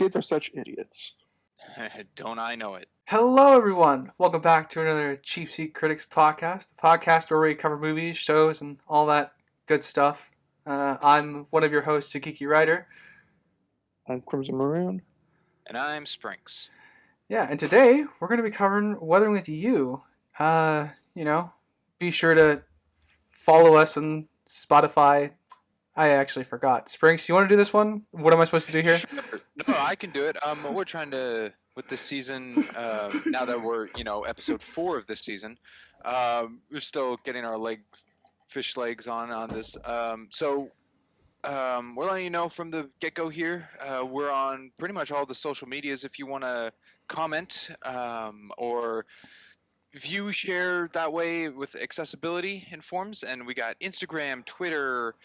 Kids are such idiots. Don't I know it? Hello, everyone. Welcome back to another Cheap Seat Critics podcast, a podcast where we cover movies, shows, and all that good stuff. I'm one of your hosts, a geeky writer. I'm Crimson Maroon. And I'm Sprinks. Yeah, and today we're going to be covering Weathering with You. Be sure to follow us on Spotify. I actually forgot. Sprinks, you want to do this one? What am I supposed to do here? Sure. No, I can do it. We're trying to, with this season, now that we're, episode 4 of this season, we're still getting our fish legs on this. We're letting you know from the get-go here, we're on pretty much all the social medias if you want to comment or view, share that way with accessibility in forms. And we got Instagram, Twitter,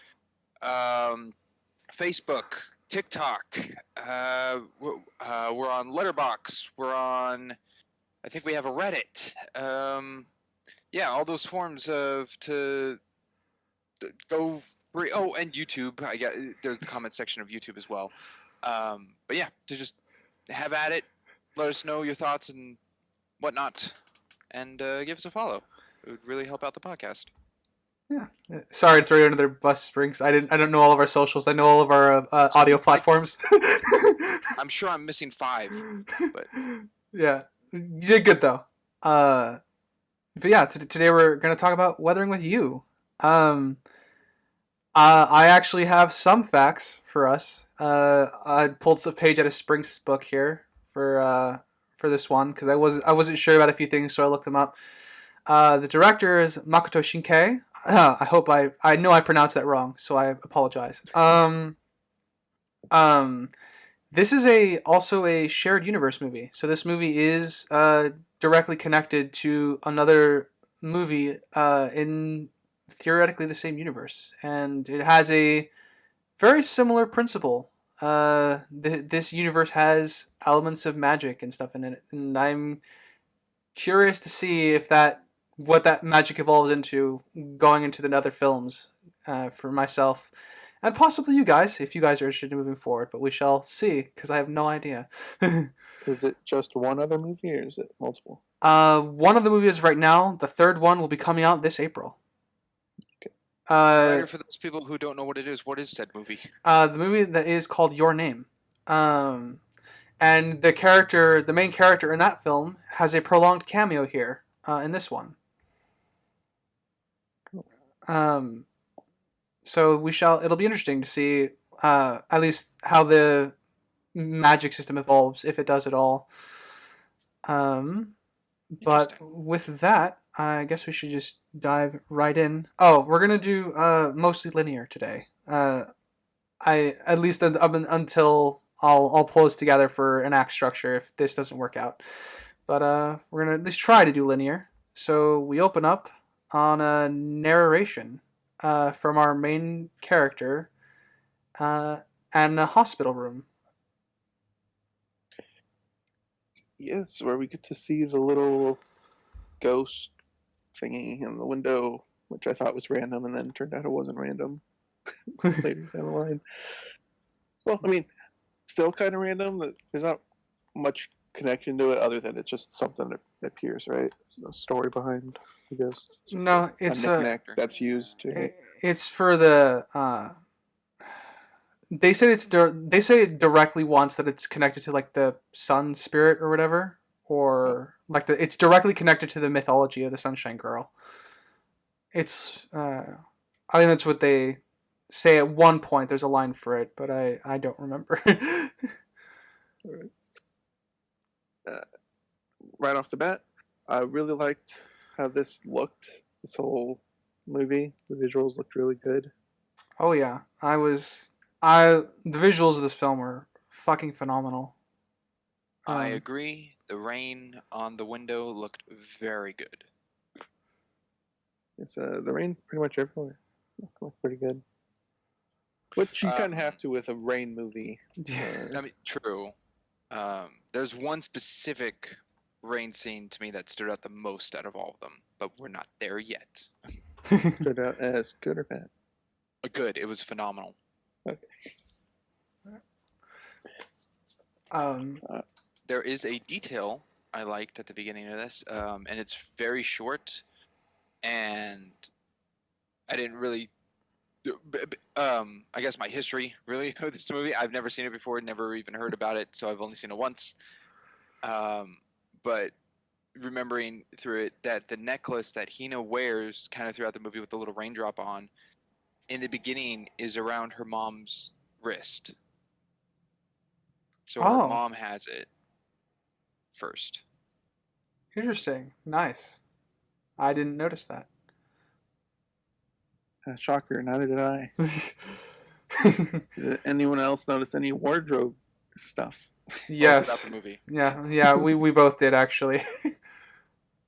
Facebook, TikTok. We're on LetterBox. We're on. I think we have a Reddit. All those forms to go free. Oh, and YouTube. I guess there's the comment section of YouTube as well. To just have at it. Let us know your thoughts and whatnot, and give us a follow. It would really help out the podcast. Yeah. Sorry to throw you under their bus, Sprinks. I don't know all of our socials. I know all of our audio platforms. I'm sure I'm missing 5, but yeah, you did good though. Today we're gonna talk about Weathering with You. I actually have some facts for us. I pulled a page out of Sprinks' book here for this one because I wasn't sure about a few things, so I looked them up. The director is Makoto Shinkai. I hope I know I pronounced that wrong, so I apologize. This is also a shared universe movie. So this movie is directly connected to another movie in theoretically the same universe, and it has a very similar principle. This universe has elements of magic and stuff in it, and I'm curious to see what that magic evolves into going into the other films for myself and possibly you guys if you guys are interested in moving forward, but we shall see because I have no idea. Is it just one other movie or is it multiple? One of the movies right now. The third one will be coming out this April. Okay. For those people who don't know what it is, what is said movie? The movie that is called Your Name. And the main character in that film has a prolonged cameo here in this one. So it'll be interesting to see at least how the magic system evolves, if it does at all. But with that, I guess we should just dive right in. Oh, we're gonna do mostly linear today. Until I'll pull this together for an act structure if this doesn't work out. But we're gonna at least try to do linear. So we open up on a narration from our main character and a hospital room. Yes, where we get to see the little ghost thingy in the window, which I thought was random, and then turned out it wasn't random later down the line. Well, I mean, still kind of random. There's not much connection to it other than it's just something that appears, right? There's no story behind the ghost. It's a knick-knack that's used to. It's for the. They say it directly wants that it's connected to like the sun spirit or whatever, or it's directly connected to the mythology of the Sunshine Girl. It's I think that's what they say at one point. There's a line for it, but I don't remember. Right off the bat, I really liked how this looked. This whole movie, the visuals looked really good. Oh yeah, the visuals of this film were fucking phenomenal. I agree. The rain on the window looked very good. It's the rain pretty much everywhere. Looked pretty good. Which you kind of have to with a rain movie. I mean, true. There's one specific rain scene to me that stood out the most out of all of them, but we're not there yet. Stood out as good or bad? Good. It was phenomenal. Okay. There is a detail I liked at the beginning of this, and it's very short, and I didn't really. I guess my history really of this movie. I've never seen it before, never even heard about it, so I've only seen it once. But remembering through it that the necklace that Hina wears kind of throughout the movie with the little raindrop on, in the beginning is around her mom's wrist. So her Oh, mom has it first. interesting. Nice. I didn't notice that. Shocker, neither did I. Did anyone else notice any wardrobe stuff? Throughout Yes. the movie. Yeah, we both did actually.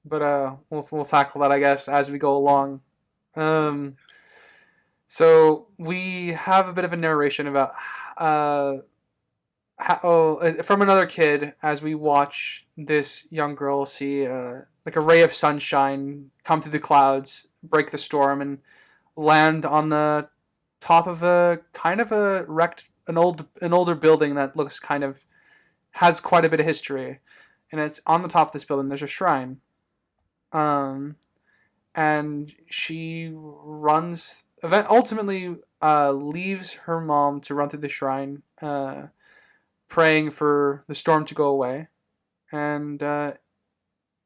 But we'll tackle that, I guess, as we go along. So we have a bit of a narration about from another kid as we watch this young girl see like a ray of sunshine come through the clouds, break the storm, and land on the top of a kind of a wrecked an older building that looks kind of has quite a bit of history, and it's on the top of this building. There's a shrine, and she runs. Ultimately, leaves her mom to run through the shrine, praying for the storm to go away, and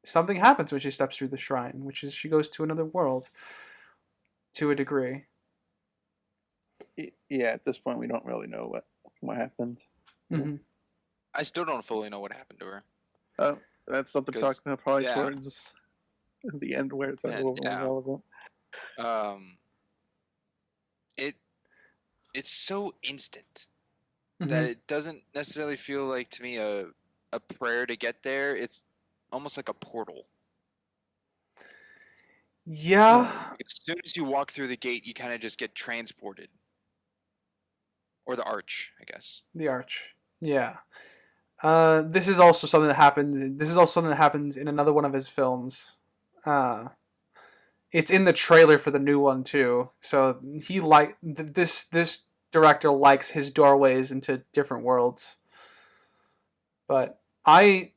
something happens when she steps through the shrine, which is she goes to another world, to a degree. Yeah, at this point we don't really know what happened. Mm-hmm. I still don't fully know what happened to her. Oh, that's something to talk about probably yeah. towards the end where it's a little more relevant. It's so instant Mm-hmm. that it doesn't necessarily feel like to me a prayer to get there. It's almost like a portal. Yeah. As soon as you walk through the gate, you kind of just get transported. Or the arch, I guess. The arch. Yeah. This is also something that happens. This is also something that happens in another one of his films. It's in the trailer for the new one too. So he this director likes his doorways into different worlds. But I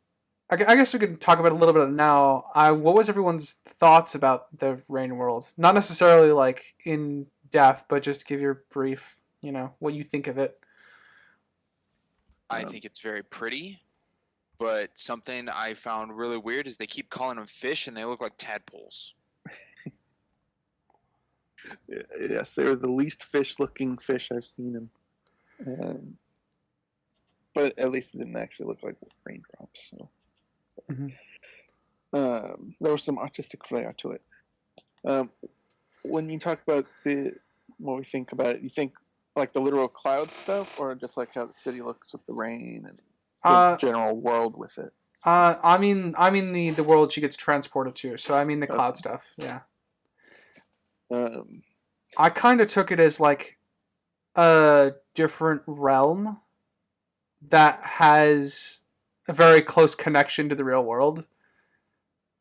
guess we could talk about it a little bit now. What was everyone's thoughts about the Rain world? Not necessarily like in depth, but just give your brief, what you think of it. I think it's very pretty, but something I found really weird is they keep calling them fish and they look like tadpoles. Yes, they were the least fish-looking fish I've seen them. But at least it didn't actually look like raindrops. So. Mm-hmm. There was some artistic flair to it. When you talk about what we think about it, you think like the literal cloud stuff, or just like how the city looks with the rain and the general world with it? I mean the world she gets transported to. So I mean the cloud stuff. Yeah. I kind of took it as like a different realm that has a very close connection to the real world.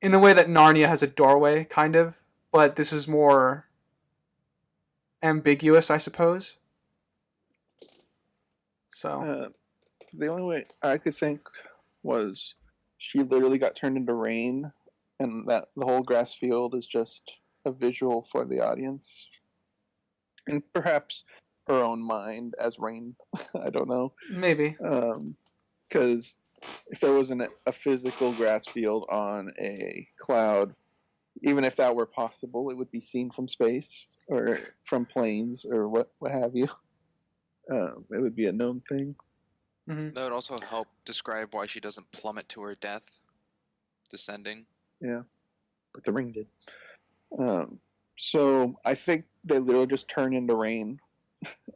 In the way that Narnia has a doorway, kind of, but this is more ambiguous, I suppose. So the only way I could think was she literally got turned into rain, and that the whole grass field is just a visual for the audience, and perhaps her own mind as rain. I don't know. Maybe. Because if there wasn't a physical grass field on a cloud, even if that were possible, it would be seen from space or from planes or what have you. It would be a known thing. Mm-hmm. That would also help describe why she doesn't plummet to her death, descending. Yeah, but the ring did. So I think they literally just turn into rain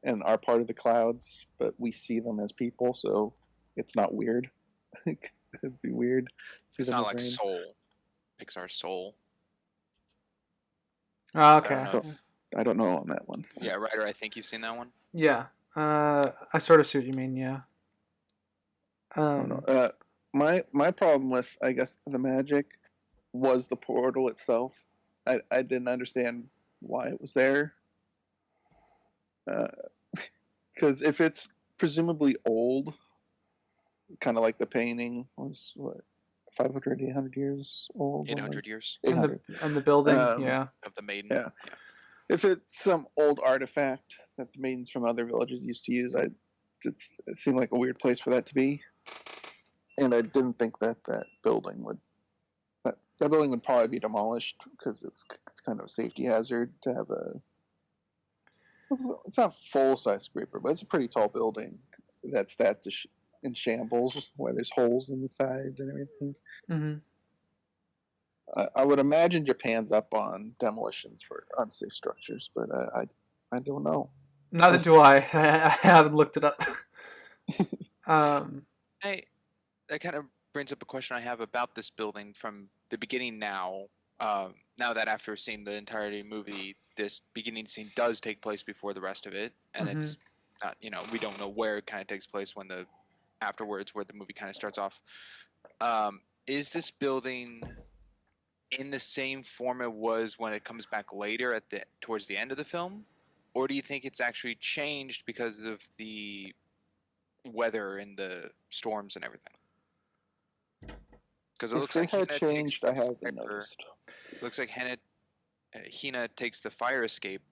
and are part of the clouds, but we see them as people, so it's not weird. It'd be weird. It's not like rain. Soul, Pixar's Soul. Okay. I don't know on that one. Yeah, Ryder, I think you've seen that one. Yeah. I sort of see what you mean. Yeah. My problem with, I guess, the magic was the portal itself. I didn't understand why it was there. Because if it's presumably old, kind of like the painting was, what, 500, 800 years old? 800 years 800. On the building, Um, yeah. of the maiden. Yeah. If it's some old artifact that the maidens from other villages used to use, it seemed like a weird place for that to be. And I didn't think that building would. That building would probably be demolished because it's kind of a safety hazard to have a. It's not full size scraper, but it's a pretty tall building that's in shambles, where there's holes in the side and everything. Mm-hmm. I would imagine Japan's up on demolitions for unsafe structures, but I don't know. Neither do I. I haven't looked it up. That kind of brings up a question I have about this building from the beginning now. Now that after seeing the entirety of the movie, this beginning scene does take place before the rest of it, and it's not, we don't know where it kind of takes place when afterwards where the movie kind of starts off. Is this building in the same form it was when it comes back later towards the end of the film, or do you think it's actually changed because of the weather and the storms and everything? Because it looks like had changed, I haven't noticed. It looks like Hina takes the fire escape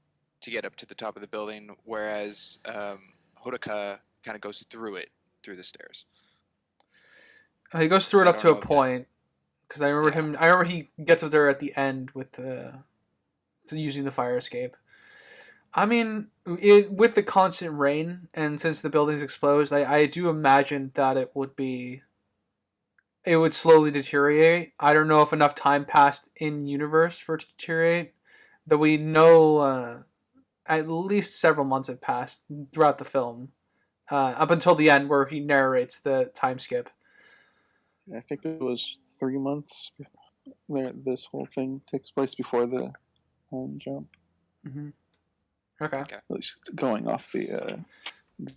to get up to the top of the building, whereas Hodaka kind of goes through the stairs. He goes through it up to a point, because I remember him. I remember he gets up there at the end with using the fire escape. I mean, with the constant rain, and since the building's exposed, I do imagine that it would slowly deteriorate. I don't know if enough time passed in universe for it to deteriorate, though we know at least several months have passed throughout the film, up until the end where he narrates the time skip. I think it was 3 months. This whole thing takes place before the home jump. Mm-hmm. Okay. At least going off the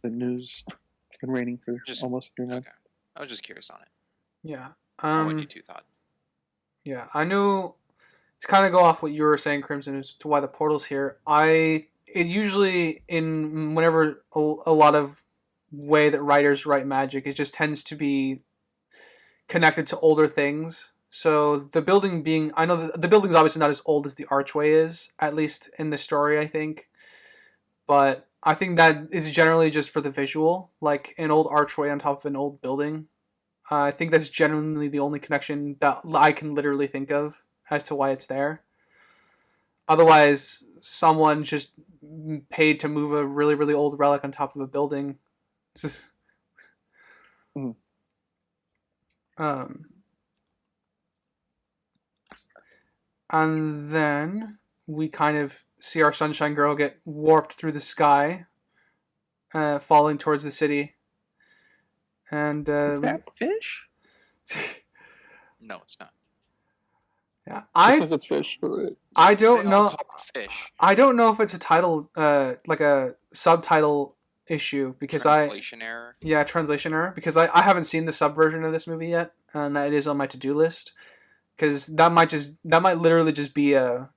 news, it's been raining for almost 3 months. Okay. I was just curious on it. Yeah. What you two thought. Yeah, I know. To kind of go off what you were saying, Crimson, as to why the portal's here. It usually whenever a lot of way that writers write magic, it just tends to be connected to older things. So the building I know the building's obviously not as old as the archway is, at least in the story, I think. But I think that is generally just for the visual, like an old archway on top of an old building. I think that's genuinely the only connection that I can literally think of as to why it's there. Otherwise, someone just paid to move a really, really old relic on top of a building. It's just... And then we kind of see our Sunshine Girl get warped through the sky, falling towards the city. And is that fish? No, it's not. Yeah, it's fish. I don't know. Fish. I don't know if it's a title, like a subtitle issue, because translation error. Yeah, translation error, because I haven't seen the sub version of this movie yet, and that is on my to-do list, because that might literally just be a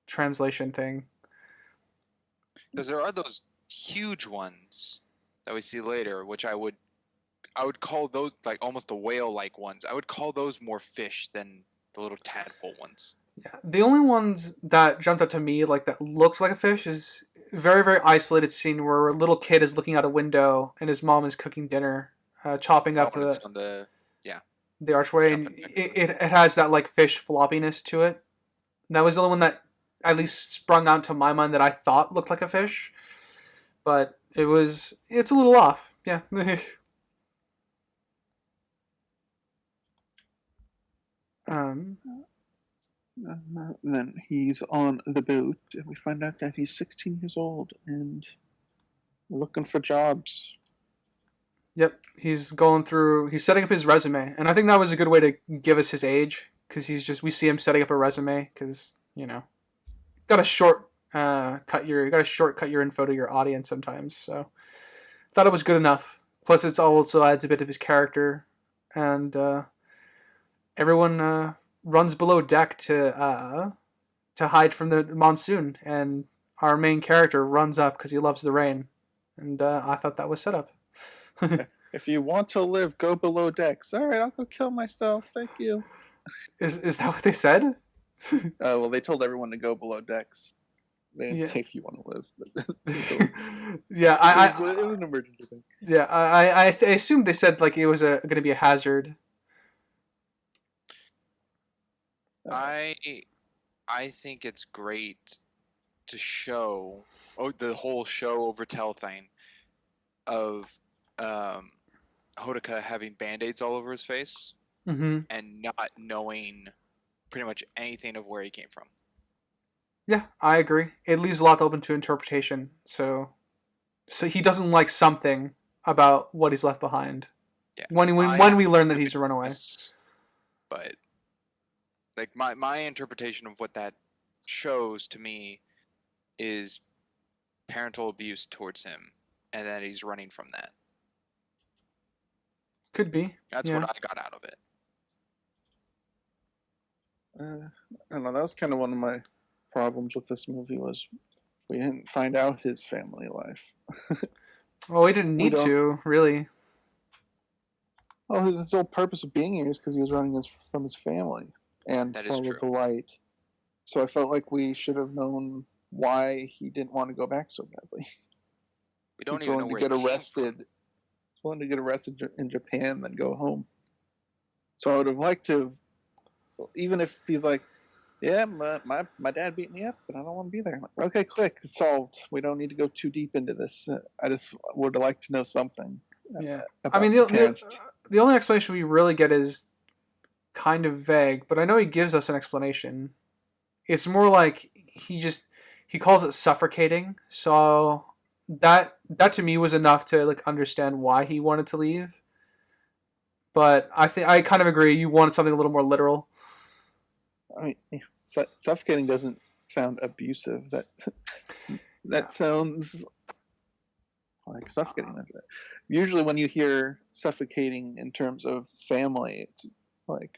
translation thing. Because there are those huge ones that we see later, which I would call those like almost the whale-like ones. I would call those more fish than the little tadpole ones. Yeah, the only ones that jumped out to me like that looks like a fish is a very, very isolated scene where a little kid is looking out a window and his mom is cooking dinner, chopping up the archway, and it has that like fish floppiness to it. That was the only one that at least sprung out to my mind that I thought looked like a fish, but it's a little off. Yeah. Then he's on the boat, and we find out that he's 16 years old and looking for jobs. Yep, he's setting up his resume, and I think that was a good way to give us his age, because we see him setting up a resume, because gotta shortcut your info to your audience sometimes. So thought it was good enough. Plus, it also adds a bit of his character, and everyone runs below deck to hide from the monsoon, and our main character runs up because he loves the rain, and I thought that was set up. If you want to live, go below decks. All right, I'll go kill myself. Thank you. Is that what they said? Well, they told everyone to go below decks. They didn't Yeah. say if you want to live. Yeah, It was an emergency thing. Yeah, I assumed they said like it was going to be a hazard. I think it's great to show the whole show over telephone of Hodaka having band-aids all over his face Mm-hmm. and not knowing pretty much anything of where he came from. Yeah, I agree. It leaves a lot open to interpretation. So he doesn't like something about what he's left behind. Yeah. When we learn that he's a runaway. But like my interpretation of what that shows to me is parental abuse towards him, and that he's running from that. Could be. That's what I got out of it. I don't know. That was kind of one of my problems with this movie was we didn't find out his family life. Well, we didn't need to, really. Well, his whole purpose of being here is because he was running from his family and followed the light. So I felt like we should have known why he didn't want to go back so badly. We don't even know where he came from. He's willing to get arrested in Japan, then go home. So I would have liked to, even if he's like, yeah, my dad beat me up, but I don't want to be there. I'm like, okay, quick, it's solved. We don't need to go too deep into this. I just would have liked to know something. Yeah, I mean, the only explanation we really get is kind of vague, but I know he gives us an explanation. It's more like he calls it suffocating. So that to me was enough to like understand why he wanted to leave. But I kind of agree. You wanted something a little more literal. I mean, suffocating doesn't sound abusive. That sounds like suffocating. Usually, when you hear suffocating in terms of family, it's like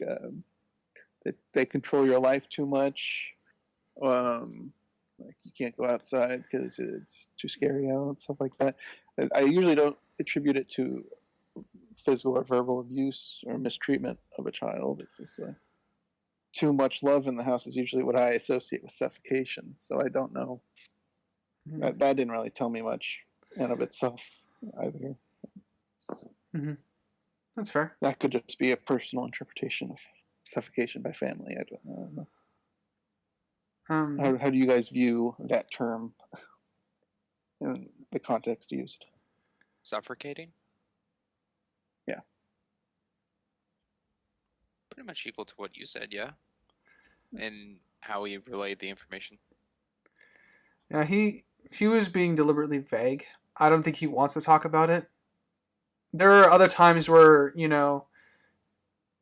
they control your life too much. Like you can't go outside because it's too scary out and stuff like that. I usually don't attribute it to physical or verbal abuse or mistreatment of a child. It's just too much love in the house is usually what I associate with suffocation. So I don't know. That didn't really tell me much in and of itself either. Mm-hmm. That's fair. That could just be a personal interpretation of suffocation by family. I don't know. How do you guys view that term in the context used? Suffocating? Yeah. Pretty much equal to what you said, yeah? And how he relayed the information. Yeah, he was being deliberately vague. I don't think he wants to talk about it. There are other times where,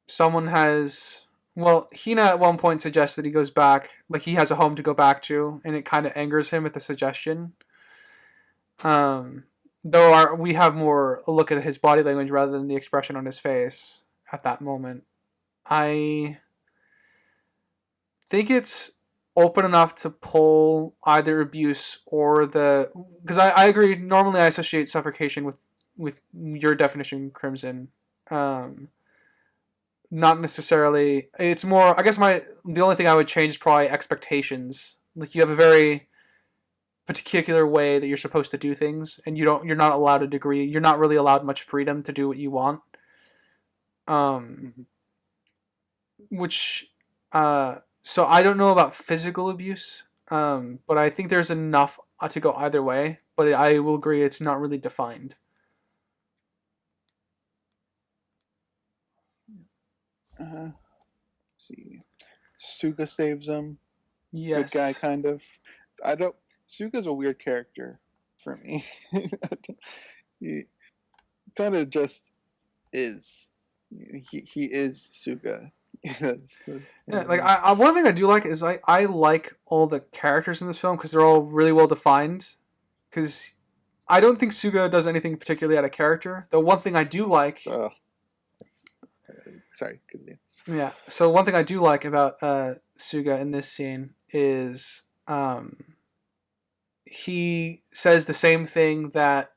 someone has... Well, Hina at one point suggests that he goes back, like he has a home to go back to, and it kind of angers him at the suggestion. Though we have more a look at his body language rather than the expression on his face at that moment. I think it's open enough to pull either abuse or because I agree. Normally, I associate suffocation with your definition, Crimson. Not necessarily. It's more. I guess the only thing I would change is probably expectations. Like you have a very particular way that you're supposed to do things, and you're not allowed a degree. You're not really allowed much freedom to do what you want. Which, so I don't know about physical abuse, but I think there's enough to go either way. But I will agree it's not really defined. Let's see. Suga saves him. Yes. Good guy, kind of. Suga's a weird character for me. He kind of just is. He is Suga. Yeah, like one thing I do like is I like all the characters in this film because they're all really well defined. Because I don't think Suga does anything particularly out of character. The one thing I do like. Sorry, continue. Yeah. So one thing I do like about Suga in this scene is he says the same thing that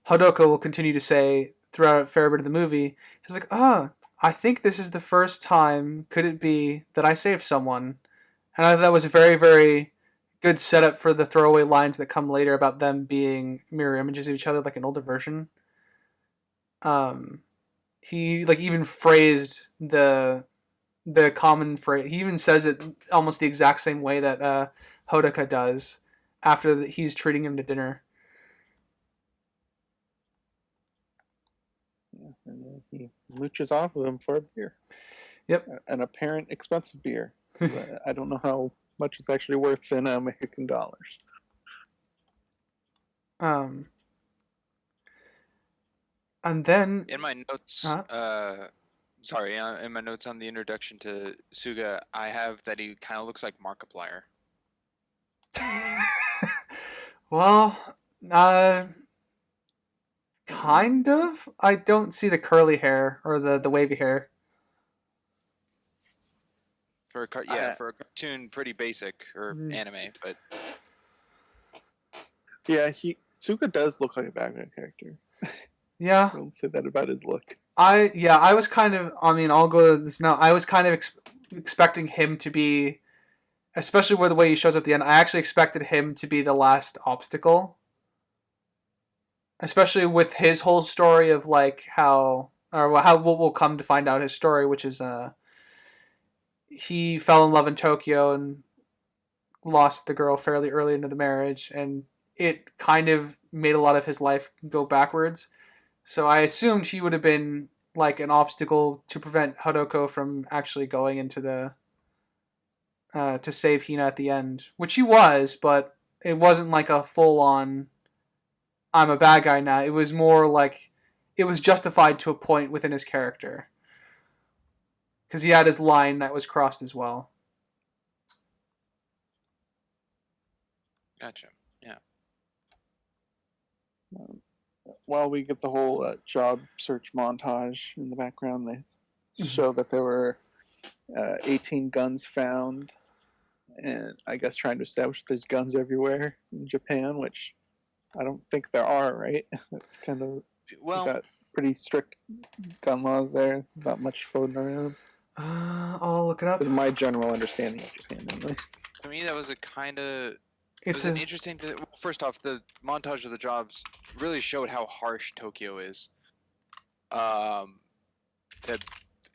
Hodoko will continue to say throughout a fair bit of the movie, he's like, I think this is the first time, could it be, that I saved someone? And I thought that was a very, very good setup for the throwaway lines that come later about them being mirror images of each other, like an older version. He like even phrased the common phrase. He even says it almost the exact same way that Hodaka does after he's treating him to dinner. Yeah, and he mooches off of him for a beer. Yep. An apparent expensive beer. I don't know how much it's actually worth in American dollars. And then in my notes, in my notes on the introduction to Suga, I have that he kind of looks like Markiplier. well, kind of. I don't see the curly hair or the wavy hair. For a cartoon, pretty basic or anime, but yeah, Suga does look like a Batman character. Yeah, I don't say that about his look. I was kind of. I mean, I'll go to this now. I was kind of expecting him to be, especially with the way he shows up at the end. I actually expected him to be the last obstacle, especially with his whole story of like how we'll come to find out his story, which is he fell in love in Tokyo and lost the girl fairly early into the marriage, and it kind of made a lot of his life go backwards. So I assumed he would have been like an obstacle to prevent Hodoko from actually going into the to save Hina at the end, which he was, but it wasn't like a full on I'm a bad guy now. It was more like it was justified to a point within his character. Because he had his line that was crossed as well. Gotcha. Yeah. While we get the whole job search montage in the background, they show that there were 18 guns found, and I guess trying to establish there's guns everywhere in Japan, which I don't think there are, right? It's kind of got pretty strict gun laws there, not much floating around. I'll look it up. That's my general understanding of Japan, anyways. To me, that was a kind of. It's an interesting. First off, the montage of the jobs really showed how harsh Tokyo is. To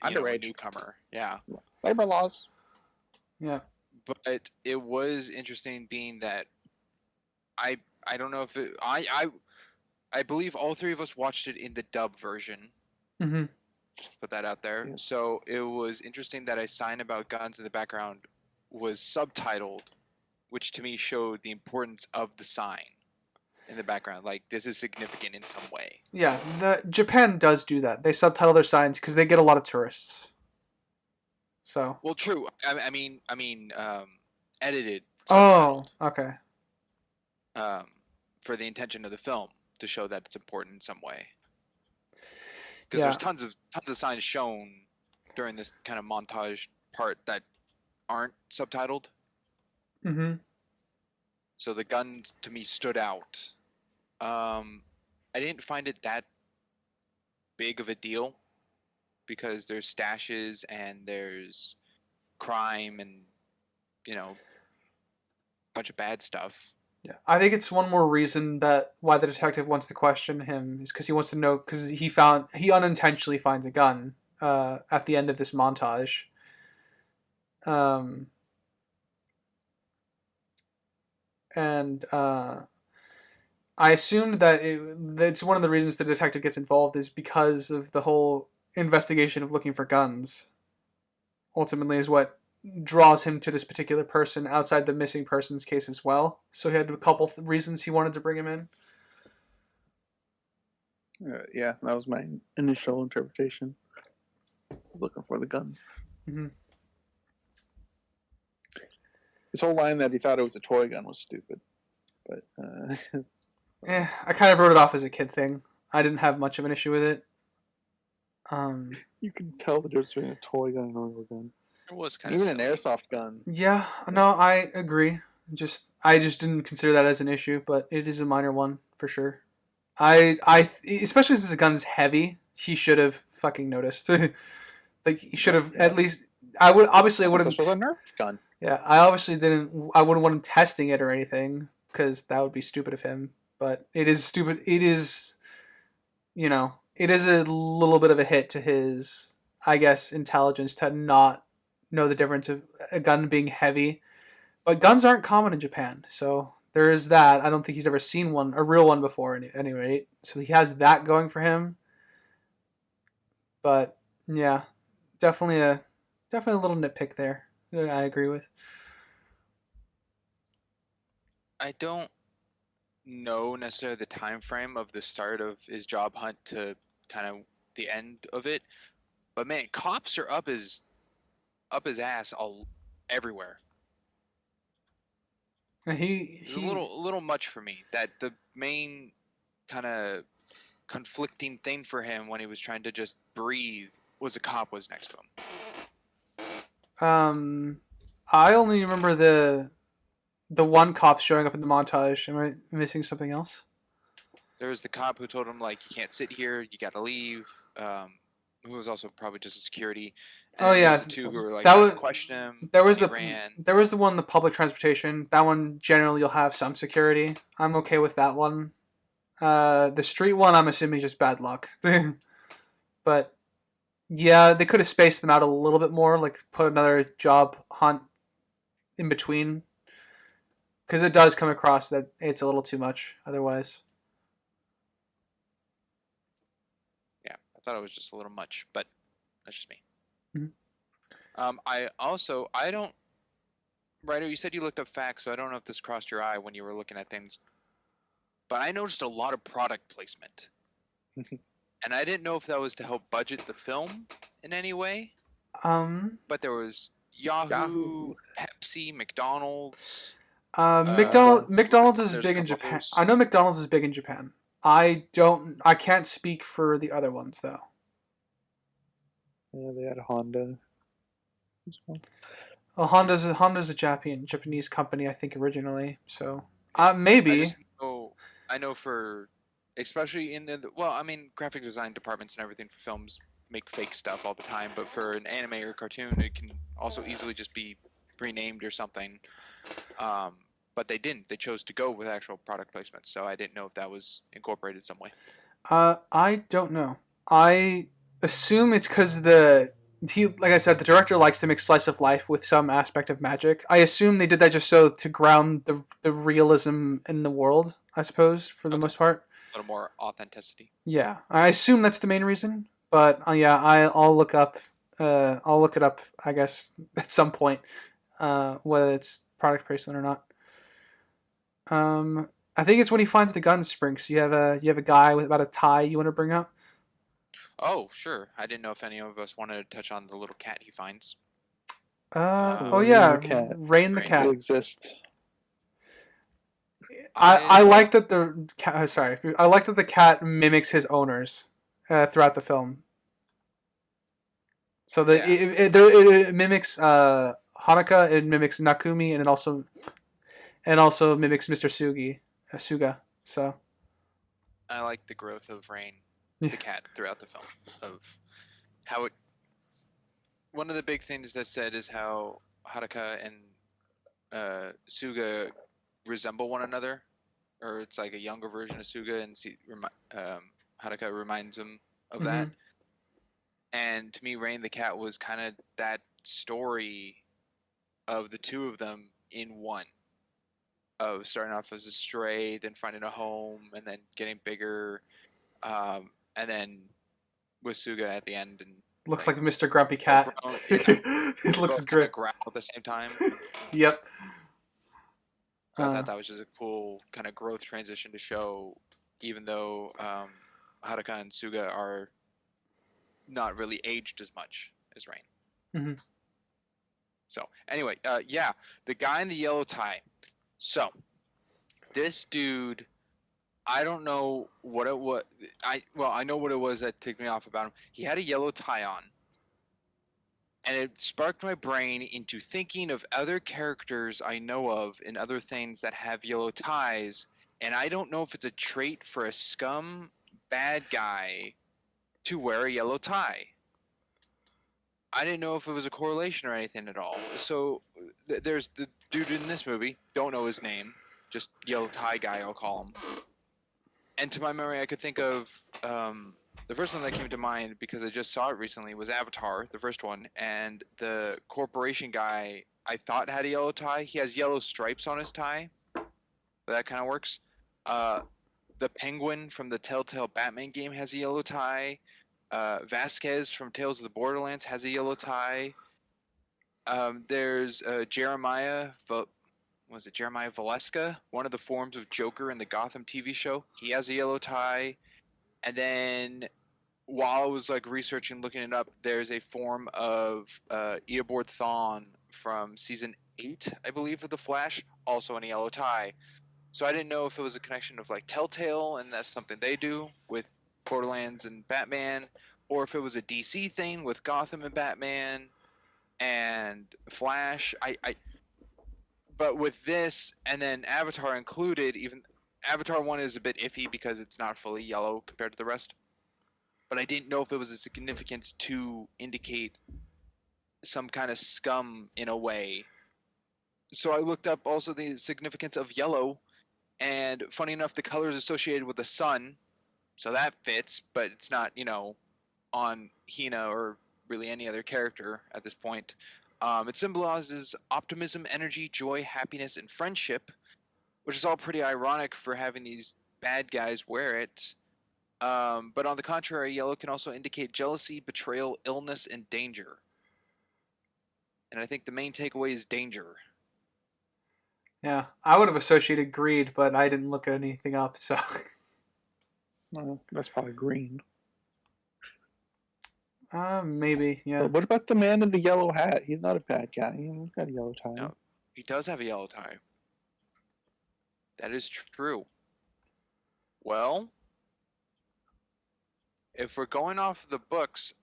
a newcomer, yeah. Labor laws. Yeah. But it was interesting, being that I don't know if I believe all three of us watched it in the dub version. Mm-hmm. Just put that out there. Yeah. So it was interesting that a sign about guns in the background was subtitled, which to me showed the importance of the sign in the background. Like, this is significant in some way. Yeah, Japan does do that. They subtitle their signs because they get a lot of tourists. So. Well, true. I mean, edited. Oh, okay. For the intention of the film to show that it's important in some way. Because there's tons of signs shown during this kind of montage part that aren't subtitled. Mm-hmm. So the guns to me stood out. I didn't find it that big of a deal because there's stashes and there's crime and a bunch of bad stuff. Yeah, I think it's one more reason why the detective wants to question him is because he wants to know, because he unintentionally finds a gun at the end of this montage. And I assumed that it's one of the reasons the detective gets involved is because of the whole investigation of looking for guns. Ultimately, is what draws him to this particular person outside the missing persons case as well. So he had a couple reasons he wanted to bring him in. Yeah, that was my initial interpretation. I was looking for the gun. Mm-hmm. His whole line that he thought it was a toy gun was stupid. But I kind of wrote it off as a kid thing. I didn't have much of an issue with it. You can tell the difference between a toy gun and a real gun. It was kind of an airsoft gun. Yeah, no, I agree. I just didn't consider that as an issue, but it is a minor one for sure. Especially since the gun's heavy, he should have fucking noticed. Like he should have at least. I wouldn't. This was a Nerf gun. Yeah, I obviously didn't. I wouldn't want him testing it or anything because that would be stupid of him. But it is stupid. It is, it is a little bit of a hit to his, I guess, intelligence to not know the difference of a gun being heavy. But guns aren't common in Japan, so there is that. I don't think he's ever seen one, a real one before, at any rate. So he has that going for him. But yeah, definitely a little nitpick there. I agree with. I don't know necessarily the time frame of the start of his job hunt to kind of the end of it, but man, cops are up his ass all everywhere. It's a little much for me. That the main kind of conflicting thing for him when he was trying to just breathe was a cop was next to him. I only remember the one cop showing up in the montage. Am I missing something else? There was the cop who told him like you can't sit here, you got to leave. Who was also probably just a security. And Oh yeah, the two who were like that was question him. There was ran. there was the one in the public transportation. That one generally you'll have some security. I'm okay with that one. The street one I'm assuming just bad luck. But yeah, they could have spaced them out a little bit more, like put another job hunt in between. Because it does come across that it's a little too much otherwise. Yeah, I thought it was just a little much, but that's just me. Mm-hmm. I don't. Ryder, you said you looked up facts, so I don't know if this crossed your eye when you were looking at things. But I noticed a lot of product placement. And I didn't know if that was to help budget the film in any way. But there was Yahoo, Pepsi, McDonald's. McDonald's is big in Japan. Others. I know McDonald's is big in Japan. I can't speak for the other ones though. Yeah, they had Honda as well. Well, Honda's a Japanese company, I think originally. So maybe. I know for, especially in graphic design departments and everything for films make fake stuff all the time. But for an anime or cartoon, it can also easily just be renamed or something. But they didn't. They chose to go with actual product placement. So I didn't know if that was incorporated some way. I don't know. I assume it's because like I said, the director likes to mix slice of life with some aspect of magic. I assume they did that just so to ground the realism in the world, I suppose, for the most part. A little more authenticity. Yeah, I assume that's the main reason. But yeah, I'll look up. I'll look it up, I guess, at some point, whether it's product placement or not. I think it's when he finds the gun spring. So you have a guy with about a tie you want to bring up. Oh, sure. I didn't know if any of us wanted to touch on the little cat he finds. Yeah, cat. Rain the cat. It exists. I like that the cat. Sorry, I like that the cat mimics his owners throughout the film. So it mimics Hanukkah, it mimics Nakumi, and it also mimics Mr. Suga. So I like the growth of Rain, the cat, throughout the film. Of how it. One of the big things that's said is how Haruka and Suga resemble one another, or it's like a younger version of Suga, and Haruka reminds him of that. And to me, Rain the cat was kind of that story of the two of them in one. Of starting off as a stray, then finding a home, and then getting bigger, and then with Suga at the end, and looks like Mr. Grumpy Cat. It looks great. Growl at the same time. Yep. So I thought that was just a cool kind of growth transition to show, even though Haruka and Suga are not really aged as much as Rain. Mm-hmm. So anyway, the guy in the yellow tie. So, this dude, I don't know what it was. I know what it was that ticked me off about him. He had a yellow tie on, and it sparked my brain into thinking of other characters I know of and other things that have yellow ties, and I don't know if it's a trait for a scum bad guy to wear a yellow tie. I didn't know if it was a correlation or anything at all. So there's the dude in this movie, don't know his name, just yellow tie guy, I'll call him. And to my memory, I could think of the first one that came to mind, because I just saw it recently, was Avatar, the first one. And the corporation guy, I thought had a yellow tie. He has yellow stripes on his tie, but that kind of works. The Penguin from the Telltale Batman game has a yellow tie. Vasquez from Tales of the Borderlands has a yellow tie. There's Jeremiah Valeska, one of the forms of Joker in the Gotham TV show. He has a yellow tie. And then while I was like researching, looking it up, there's a form of Eobard Thawne from season 8, I believe, of The Flash, also in a yellow tie. So I didn't know if it was a connection of like Telltale, and that's something they do with Borderlands and Batman, or if it was a DC thing with Gotham and Batman and Flash. But with this and then Avatar included, even Avatar 1 is a bit iffy because it's not fully yellow compared to the rest. But I didn't know if it was a significance to indicate some kind of scum in a way. So I looked up also the significance of yellow, and funny enough, the color is associated with the sun, so that fits, but it's not, on Hina or really any other character at this point. It symbolizes optimism, energy, joy, happiness, and friendship, which is all pretty ironic for having these bad guys wear it. But on the contrary, yellow can also indicate jealousy, betrayal, illness, and danger. And I think the main takeaway is danger. Yeah, I would have associated greed, but I didn't look at anything up, so. Well, that's probably green. Maybe, yeah. But what about the man in the yellow hat? He's not a bad guy. He's got a yellow tie. No, he does have a yellow tie. That is true. Well, if we're going off of the books,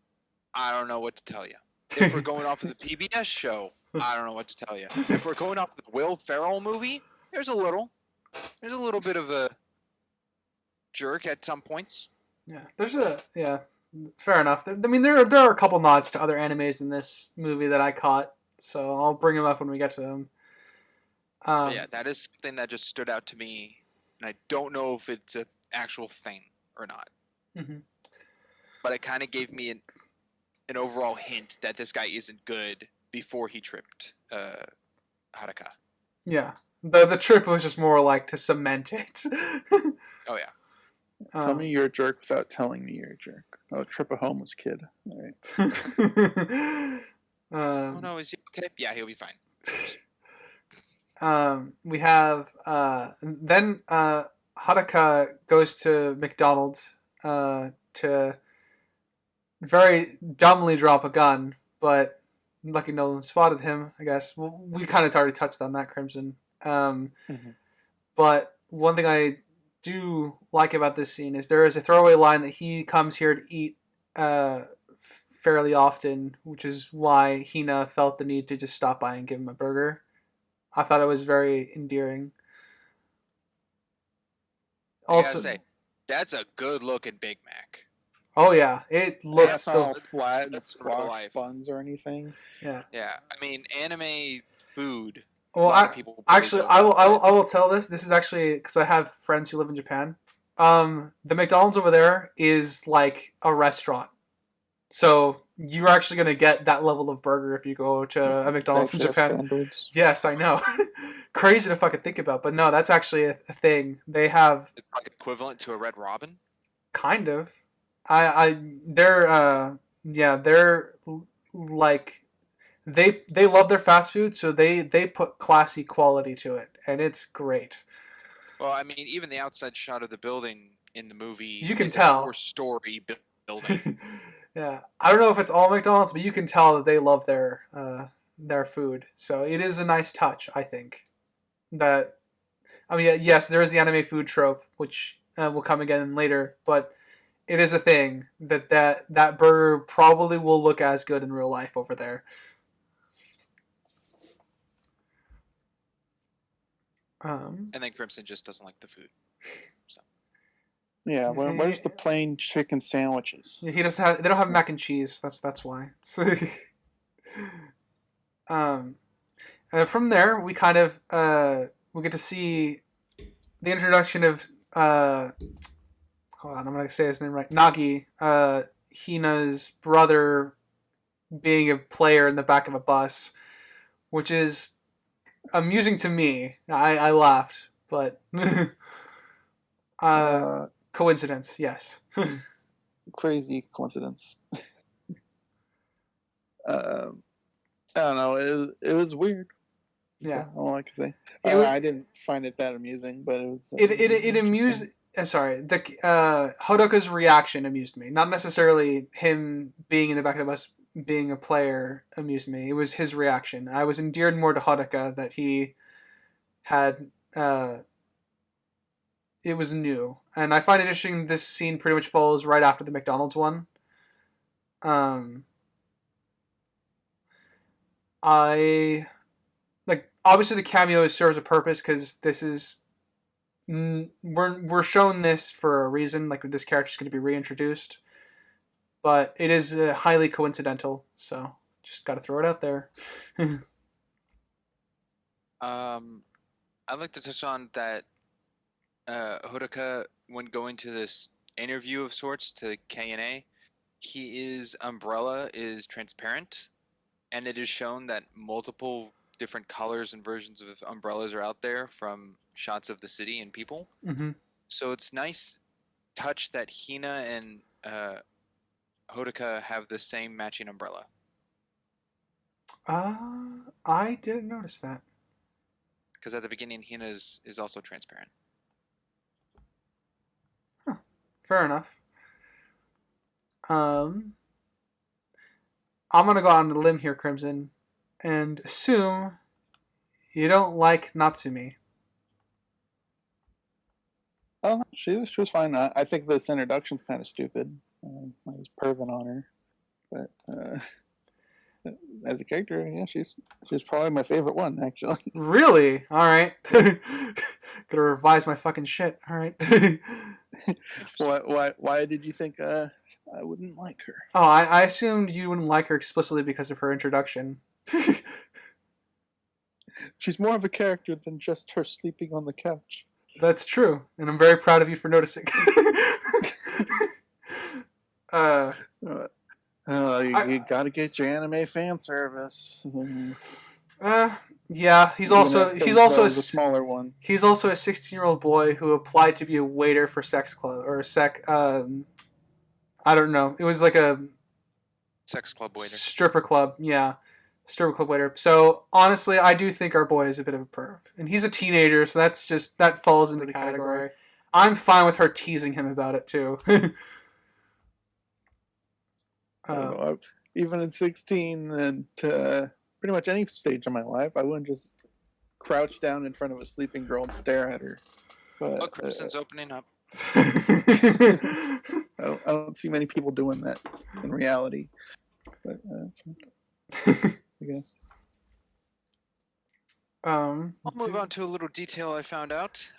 I don't know what to tell you. If we're going off of the PBS show, I don't know what to tell you. If we're going off the Will Ferrell movie, there's a little bit of a jerk at some points. Yeah, fair enough. There are a couple nods to other animes in this movie that I caught, so I'll bring them up when we get to them. Yeah, that is something that just stood out to me, and I don't know if it's an actual thing or not. Mm-hmm. But it kind of gave me an overall hint that this guy isn't good before he tripped Haruka. Yeah, the trip was just more like to cement it. Oh yeah. Tell me you're a jerk without telling me you're a jerk. Oh, trip a homeless kid. All right. Oh no, is he okay? Yeah, he'll be fine. We have then Haruka goes to McDonald's to very dumbly drop a gun, but lucky no one spotted him, I guess. Well, we kind of already touched on that, Crimson. But one thing I do like about this scene is there is a throwaway line that he comes here to eat fairly often, which is why Hina felt the need to just stop by and give him a burger. I thought it was very endearing. Also, I gotta say, that's a good looking Big Mac. Oh yeah, it looks It's not all flat and squash buns or anything. Yeah. Yeah, I mean, anime food. Well, I will tell this. This is actually because I have friends who live in Japan. The McDonald's over there is like a restaurant, so you're actually gonna get that level of burger if you go to a McDonald's in Japan. Standards. Yes, I know. Crazy to fucking think about, but no, that's actually a thing. They have it's like equivalent to a Red Robin. Kind of. They're like they love their fast food, so they put classy quality to it, and it's great. Well, I mean, even the outside shot of the building in the movie, you can is tell, a 4-story building. Yeah, I don't know if it's all McDonald's, but you can tell that they love their food. So it is a nice touch, I think. Yes, there is the anime food trope, which will come again later, but it is a thing that burger probably will look as good in real life over there. And then Crimson just doesn't like the food. Yeah, where's the plain chicken sandwiches? He doesn't have. They don't have mac and cheese. That's why. um, and from there, we kind of we get to see the introduction of hold on, I'm gonna say his name right. Nagi, Hina's brother, being a player in the back of a bus, which is amusing to me. I laughed, but coincidence, yes. Crazy coincidence. I don't know. It was weird. Yeah, That's all I can say. It- I didn't find it that amusing, but it was. it amused. Sorry, the Hodoka's reaction amused me. Not necessarily him being in the back of the bus, being a player amused me. It was his reaction. I was endeared more to Hodoka that he had. It was new, and I find it interesting. This scene pretty much follows right after the McDonald's one. I like obviously the cameo serves a purpose because this is we're shown this for a reason. Like this character's going to be reintroduced, but it is highly coincidental. So just got to throw it out there. I'd like to touch on that. Hodaka, when going to this interview of sorts to KNA, his umbrella is transparent, and it is shown that multiple different colors and versions of umbrellas are out there from shots of the city and people. Mm-hmm. So it's nice touch that Hina and Hodaka have the same matching umbrella. I didn't notice that. Because at the beginning, Hina is also transparent. Fair enough. I'm gonna go out on a limb here, Crimson, and assume you don't like Natsumi. Oh, she was fine. I think this introduction's kind of stupid. I was perving on her, but as a character, yeah, she's probably my favorite one, actually. Really? All right. Gotta revise my fucking shit. All right. Why did you think I wouldn't like her? Oh, I assumed you wouldn't like her explicitly because of her introduction. She's more of a character than just her sleeping on the couch. That's true, and I'm very proud of you for noticing. You gotta get your anime fan service. Yeah, he's also a smaller one. He's also a 16-year-old boy who applied to be a waiter for sex club or I don't know. It was like a sex club waiter. Stripper club, yeah. Stripper club waiter. So honestly, I do think our boy is a bit of a perv. And he's a teenager, so that falls into the category. I'm fine with her teasing him about it too. Even at 16 and pretty much any stage of my life, I wouldn't just crouch down in front of a sleeping girl and stare at her. But, look, Crimson's opening up. I don't see many people doing that in reality. But I guess. I'll move on to a little detail I found out.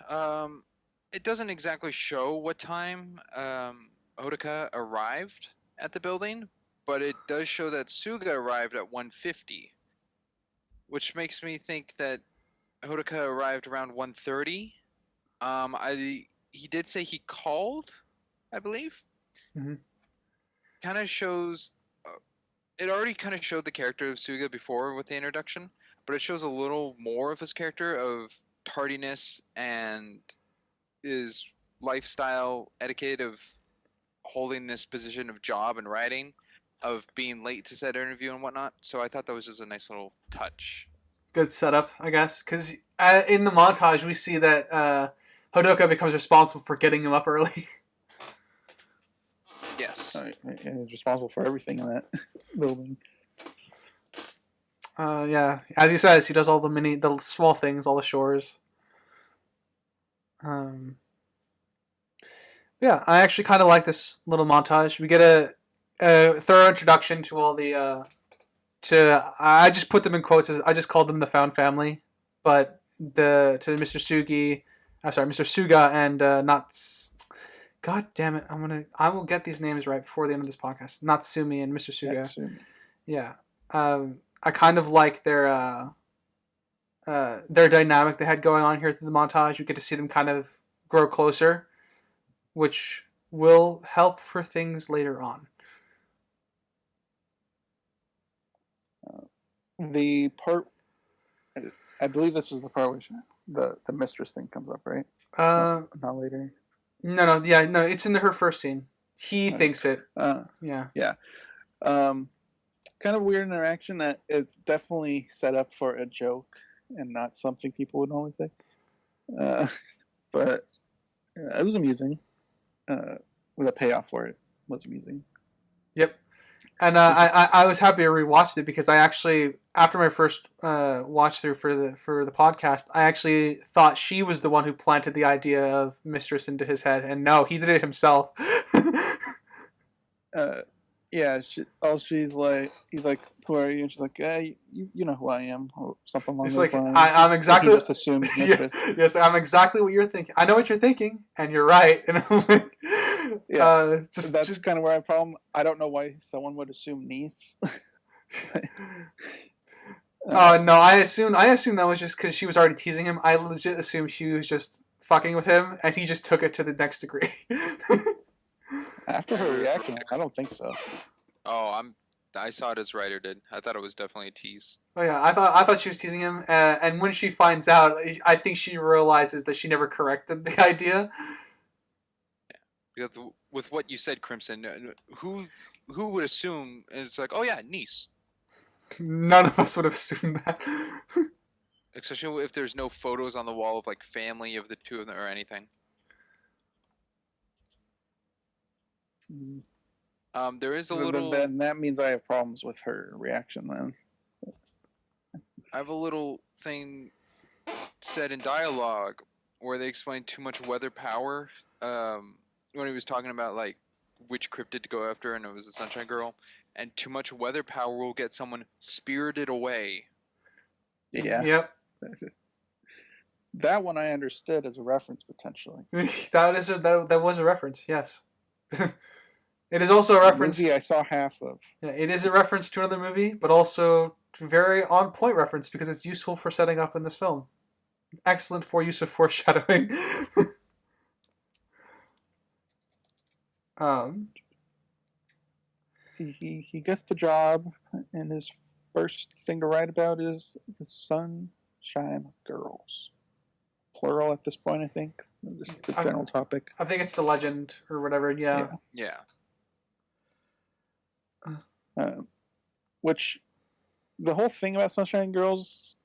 It doesn't exactly show what time Hodaka arrived at the building, but it does show that Suga arrived at 1:50, which makes me think that Hodaka arrived around 1:30. He did say he called, I believe. Mm-hmm. Kind of shows. It already kind of showed the character of Suga before with the introduction, but it shows a little more of his character of tardiness and his lifestyle etiquette of holding this position of job and writing, of being late to said interview and whatnot. So I thought that was just a nice little touch. Good setup, I guess, because in the montage we see that Hodoka becomes responsible for getting him up early. Yes. And he's responsible for everything in that building. Yeah, as he says, he does all the small things, all the chores. Yeah, I actually kind of like this little montage. We get a thorough introduction to all the I just put them in quotes. I just called them the found family, but to Mr. Sugi, I'm sorry, Mr. Suga and not. God damn it! I will get these names right before the end of this podcast. Natsumi and Mr. Suga. Natsumi. Yeah. I kind of like their dynamic they had going on here through the montage. You get to see them kind of grow closer, which will help for things later on. The part, I believe this is the part where the mistress thing comes up, right? Not later. No, it's in her first scene. He thinks it. Yeah. Kind of weird interaction that it's definitely set up for a joke and not something people would normally say. But it was amusing. The payoff for it was amusing. Yep. And I was happy to rewatch it because I actually, after my first watch through for the podcast, I actually thought she was the one who planted the idea of mistress into his head, and no, he did it himself. Yeah, he's like, who are you? And she's like, you know who I am, or something along It's those like, lines. I'm exactly. He just assumed mistress. Yes, I'm exactly what you're thinking. I know what you're thinking, and you're right. And I'm like, that's kind of where I have a problem. I don't know why someone would assume niece. No, I assumed that was just because she was already teasing him. I legit assumed she was just fucking with him, and he just took it to the next degree. After her reaction, I don't think so. Oh, I saw it as Ryder did. I thought it was definitely a tease. Oh yeah, I thought she was teasing him, and when she finds out, I think she realizes that she never corrected the idea. Yeah, because with what you said, Crimson, who would assume? And it's like, oh yeah, niece. None of us would have assumed that. Especially if there's no photos on the wall of like family of the two of them or anything. There is a little. Then that means I have problems with her reaction. Then I have a little thing said in dialogue where they explain too much weather power. When he was talking about like which cryptid to go after, and it was the Sunshine Girl, and too much weather power will get someone spirited away. Yeah. Yep. That one I understood as a reference potentially. that was a reference. Yes. It is also a reference. Movie I saw half of. Yeah, it is a reference to another movie, but also very on point reference because it's useful for setting up in this film. Excellent for use of foreshadowing. He gets the job, and his first thing to write about is the Sunshine Girls, plural at this point. I think just the general topic. I think it's the legend or whatever. Yeah. Which the whole thing about Sunshine Girls,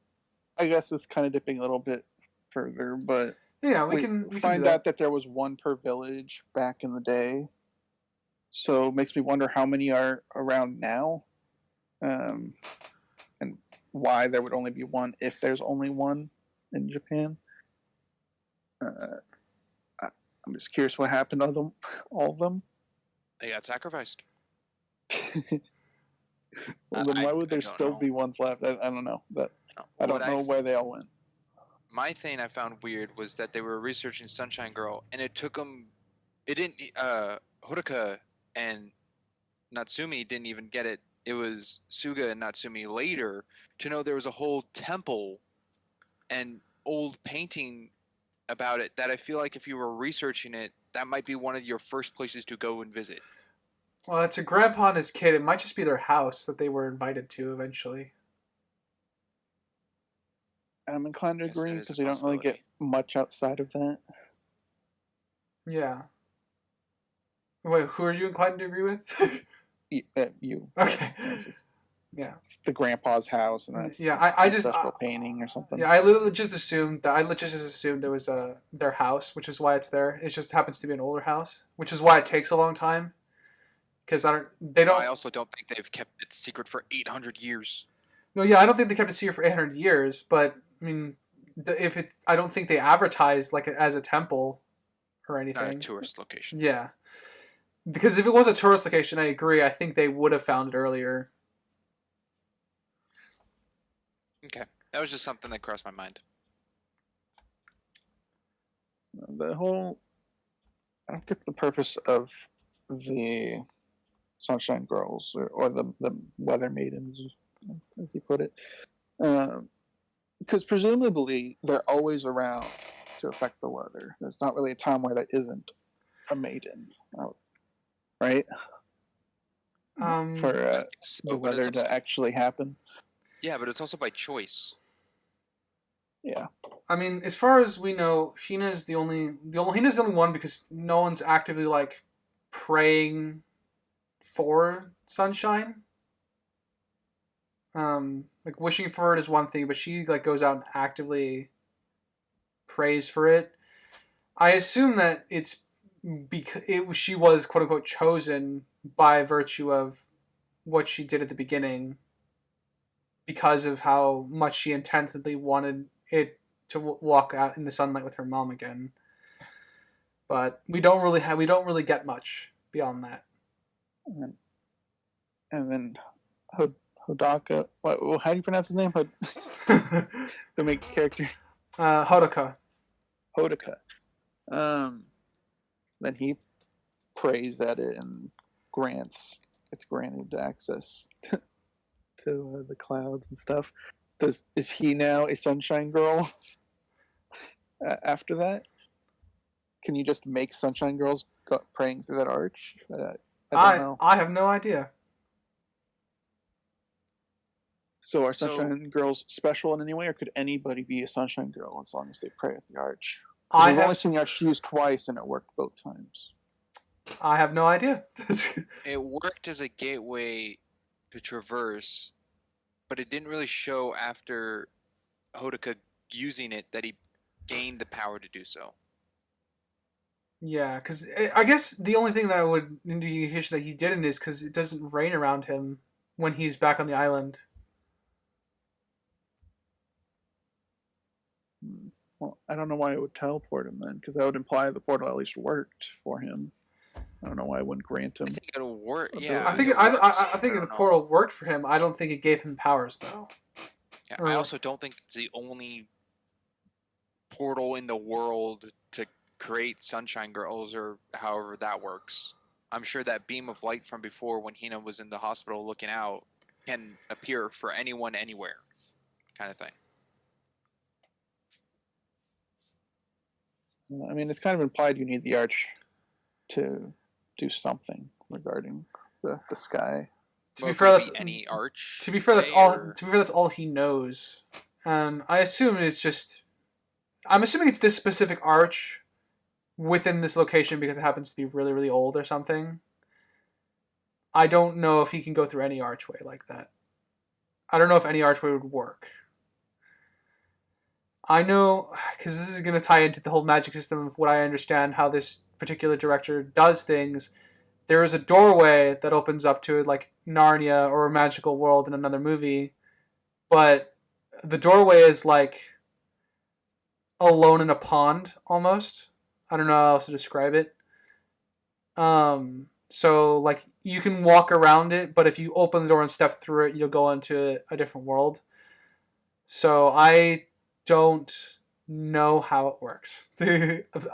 I guess, is kind of dipping a little bit further, but yeah, we find out that there was one per village back in the day. So it makes me wonder how many are around now, and why there would only be one if there's only one in Japan. I'm just curious what happened to them, all of them. They got sacrificed. Well, then why would there still be ones left? I don't know. I don't know where they all went. My thing I found weird was that they were researching Sunshine Girl, and it took them. It didn't. Horuka and Natsumi didn't even get it. It was Suga and Natsumi later to know there was a whole temple and old painting about it that I feel like if you were researching it, that might be one of your first places to go and visit. Well, it's a grandpa and his kid. It might just be their house that they were invited to eventually. I'm inclined to agree because we don't really get much outside of that. Yeah. Wait, who are you inclined to agree with? You. Okay. It's the grandpa's house, and that's I just painting or something. Yeah, I literally just assumed it was their house, which is why it's there. It just happens to be an older house, which is why it takes a long time. Because I also don't think they've kept it secret for 800 years. No, yeah, I don't think they kept it secret for 800 years. But I mean, I don't think they advertised like as a temple or anything. Not a tourist location. Yeah, because if it was a tourist location, I agree. I think they would have found it earlier. Okay, that was just something that crossed my mind. The whole I don't get the purpose of the Sunshine Girls or the Weather Maidens, as you put it, because presumably they're always around to affect the weather. There's not really a time where that isn't a maiden, right? For So, the but it's weather also, to actually happen. yeah, but it's also by choice. Yeah, I mean, as far as we know, Hina's the only one because no one's actively like praying for sunshine. Like wishing for it is one thing, but she like goes out and actively prays for it. I assume that it's because she was quote unquote chosen by virtue of what she did at the beginning, because of how much she intensely wanted it to walk out in the sunlight with her mom again. But we don't really get much beyond that. and then Hodaka. How do you pronounce his name? The main character. Hodaka. Hodaka. Then he prays at it and it's granted access to the clouds and stuff. Is he now a Sunshine Girl? After that, can you just make Sunshine Girls praying through that arch? I don't know. I have no idea. So are Sunshine Girls special in any way, or could anybody be a Sunshine Girl as long as they pray at the arch? I've only seen the arch used twice, and it worked both times. I have no idea. It worked as a gateway to traverse, but it didn't really show after Hodaka using it that he gained the power to do so. Yeah, because I guess the only thing that would indicate that he didn't is because it doesn't rain around him when he's back on the island. Well, I don't know why it would teleport him then, because that would imply the portal at least worked for him. I don't know why it wouldn't grant him. I think it'll work. Yeah, I think the portal worked for him. I don't think it gave him powers though. Yeah, I also don't think it's the only portal in the world to create Sunshine Girls, or however that works. I'm sure that beam of light from before when Hina was in the hospital looking out can appear for anyone anywhere, kind of thing. I mean, it's kind of implied you need the arch to do something regarding the sky. To be fair, that's any arch. To be fair, that's all. To be fair, that's all he knows. And I assume it's just. I'm assuming it's this specific arch within this location because it happens to be really, really old or something. I don't know if he can go through any archway like that. I don't know if any archway would work. I know, because this is going to tie into the whole magic system of what I understand how this particular director does things. There is a doorway that opens up to like Narnia or a magical world in another movie, but the doorway is like alone in a pond almost. I don't know how else to describe it. So like you can walk around it, but if you open the door and step through it, you'll go into a different world. So I don't know how it works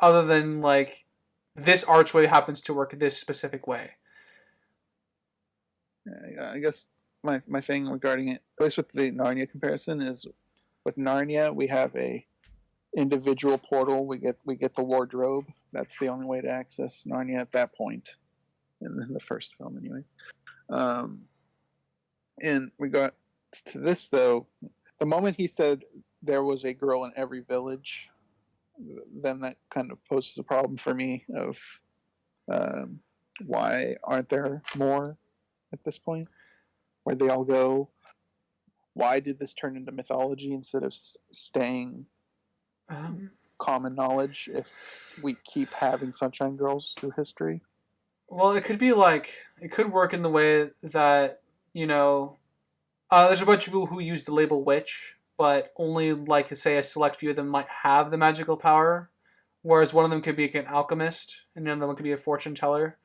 other than like this archway happens to work this specific way. I guess my thing regarding it, at least with the Narnia comparison, is with Narnia we have a individual portal. We get the wardrobe. That's the only way to access Narnia at that point in the first film, anyways. In regards to this, though, the moment he said there was a girl in every village, then that kind of poses a problem for me of why aren't there more at this point? Where'd they all go? Why did this turn into mythology instead of staying common knowledge if we keep having Sunshine Girls through history? Well, it could be like, it could work in the way that, you know, there's a bunch of people who use the label witch, but only, like, to say a select few of them might have the magical power, whereas one of them could be an alchemist, and another one could be a fortune teller.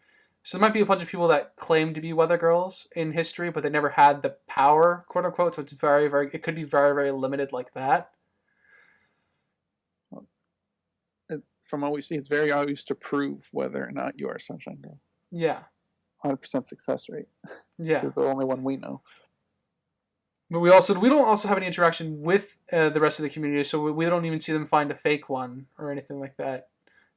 So there might be a bunch of people that claim to be weather girls in history, but they never had the power, quote unquote, so it's very, very, it could be very, very limited like that. from what we see, it's very obvious to prove whether or not you are a Sunshine Girl. Yeah. 100% success rate. Yeah. You're the only one we know. But we don't also have any interaction with the rest of the community, so we don't even see them find a fake one or anything like that.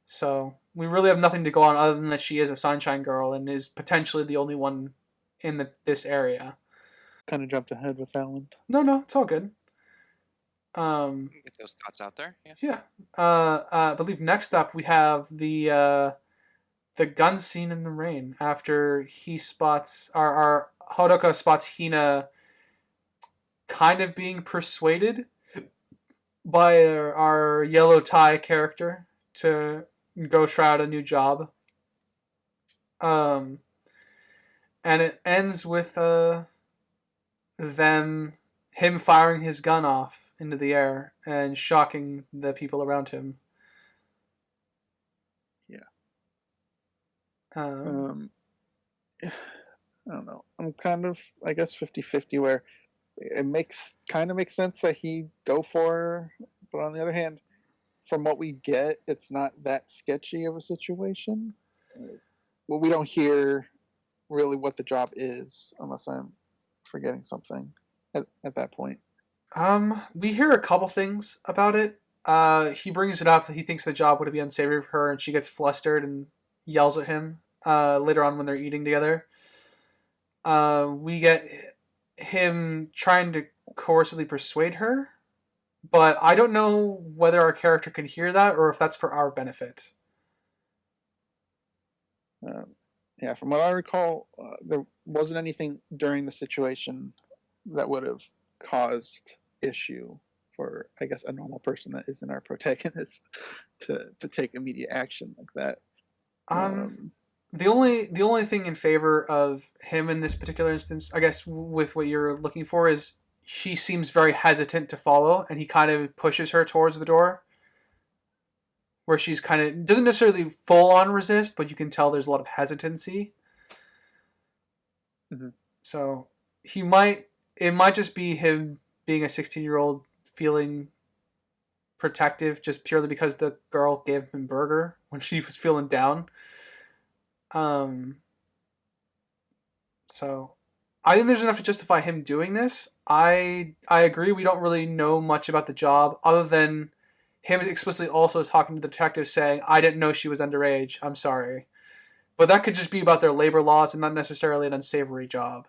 So we really have nothing to go on other than that she is a Sunshine Girl and is potentially the only one in this area. Kind of jumped ahead with that one. No, it's all good. Get those thoughts out there. Yes. Yeah. I believe next up we have the gun scene in the rain after he spots our Hodaka spots Hina kind of being persuaded by our yellow tie character to go try out a new job. And it ends with him firing his gun off into the air and shocking the people around him. Yeah. Um, I don't know. I'm kind of, I guess, 50-50 where it kind of makes sense that he go for her, but on the other hand, from what we get, it's not that sketchy of a situation. Well, we don't hear really what the job is, unless I'm forgetting something at that point. we hear a couple things about it. He brings it up that he thinks the job would be unsavory for her, and she gets flustered and yells at him later on when they're eating together. We get him trying to coercively persuade her, but I don't know whether our character can hear that or if that's for our benefit. Yeah, from what I recall, there wasn't anything during the situation that would have caused issue for, I guess, a normal person that isn't our protagonist to take immediate action like that. The only thing in favor of him in this particular instance, I guess, with what you're looking for, is she seems very hesitant to follow, and he kind of pushes her towards the door, where she's kind of doesn't necessarily full on resist, but you can tell there's a lot of hesitancy. Mm-hmm. So it might just be him being a 16-year-old feeling protective just purely because the girl gave him a burger when she was feeling down. So I think there's enough to justify him doing this. I agree. We don't really know much about the job other than him explicitly also talking to the detective saying, "I didn't know she was underage. I'm sorry." But that could just be about their labor laws and not necessarily an unsavory job.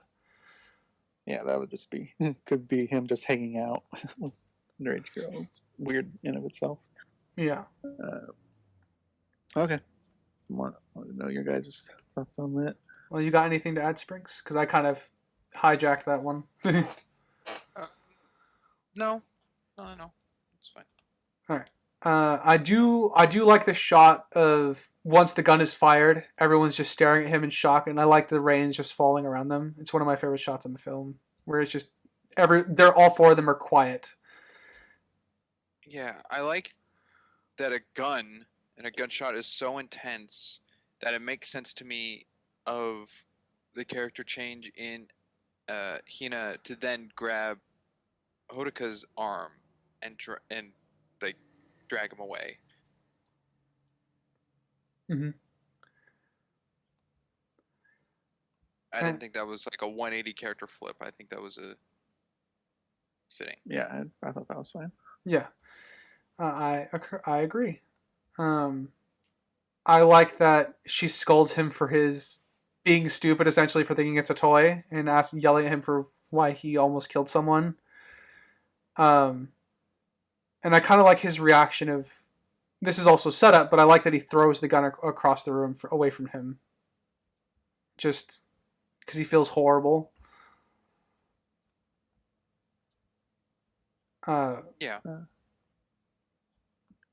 Yeah, that would just be could be him just hanging out with underage girls. It's weird in of itself. Yeah. Okay. I want to know your guys' thoughts on that. Well, you got anything to add, Springs? Because I kind of hijacked that one. No. It's fine. All right. I do like the shot of once the gun is fired, everyone's just staring at him in shock, and I like the rains just falling around them. It's one of my favorite shots in the film, where it's just they're all four of them are quiet. Yeah, I like that a gun and a gunshot is so intense that it makes sense to me of the character change in Hina to then grab Hodaka's arm and like drag him away. Mm-hmm. I didn't think that was like a 180 character flip. I think that was a fitting. Yeah, I thought that was fine. Yeah, I agree. I like that she scolds him for his being stupid, essentially for thinking it's a toy, and yelling at him for why he almost killed someone. And I kind of like his reaction of, this is also set up, but I like that he throws the gun across the room away from him. Just because he feels horrible. Yeah. Yeah.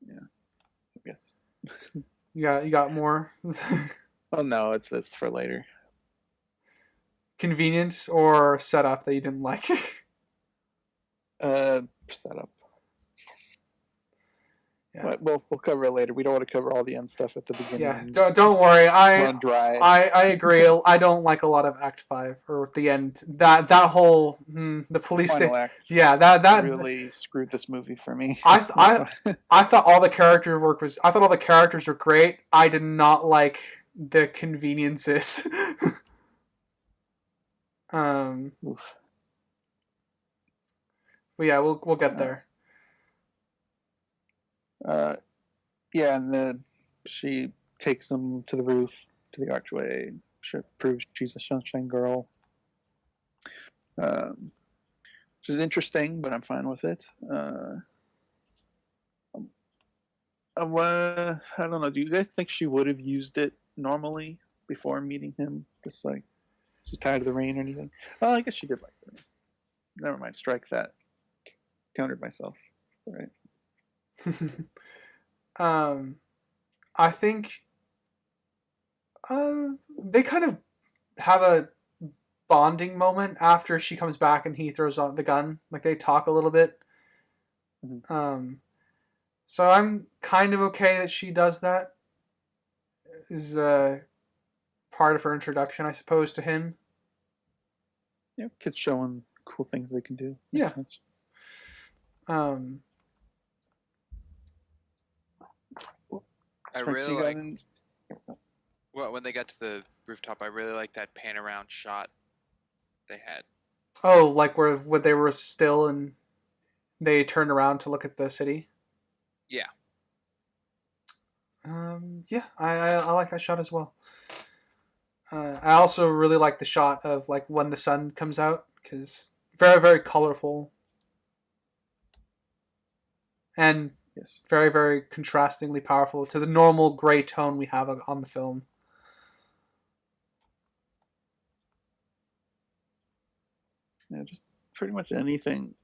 I guess. You got more? Oh no, it's for later. Convenience or setup that you didn't like? Setup. Yeah. Well, we'll cover it later. We don't want to cover all the end stuff at the beginning. Yeah, and don't worry. run dry. I agree. I don't like a lot of Act 5 or the end. That whole the police Final act Yeah, that really screwed this movie for me. I thought all the character work was. I thought all the characters were great. I did not like the conveniences. Oof. But yeah, we'll get there. Yeah, and then she takes him to the roof, to the archway. She proves she's a sunshine girl. Which is interesting, but I'm fine with it. I don't know. Do you guys think she would have used it normally before meeting him? Just like she's tired of the rain or anything? Well, I guess she did like the rain. Never mind. Strike that. Countered myself. All right. I think they kind of have a bonding moment after she comes back and he throws out the gun. Like they talk a little bit. Mm-hmm. So I'm kind of okay that she does that. Is part of her introduction, I suppose, to him. Yeah, kids showing cool things they can do. Yeah. Makes sense. I really like when they got to the rooftop. I really like that pan around shot they had. Oh, like where they were still and they turned around to look at the city. Yeah. Yeah, I like that shot as well. I also really like the shot of like when the sun comes out because very, very colorful and Yes. very, very contrastingly powerful to the normal gray tone we have on the film. Yeah, just pretty much anything.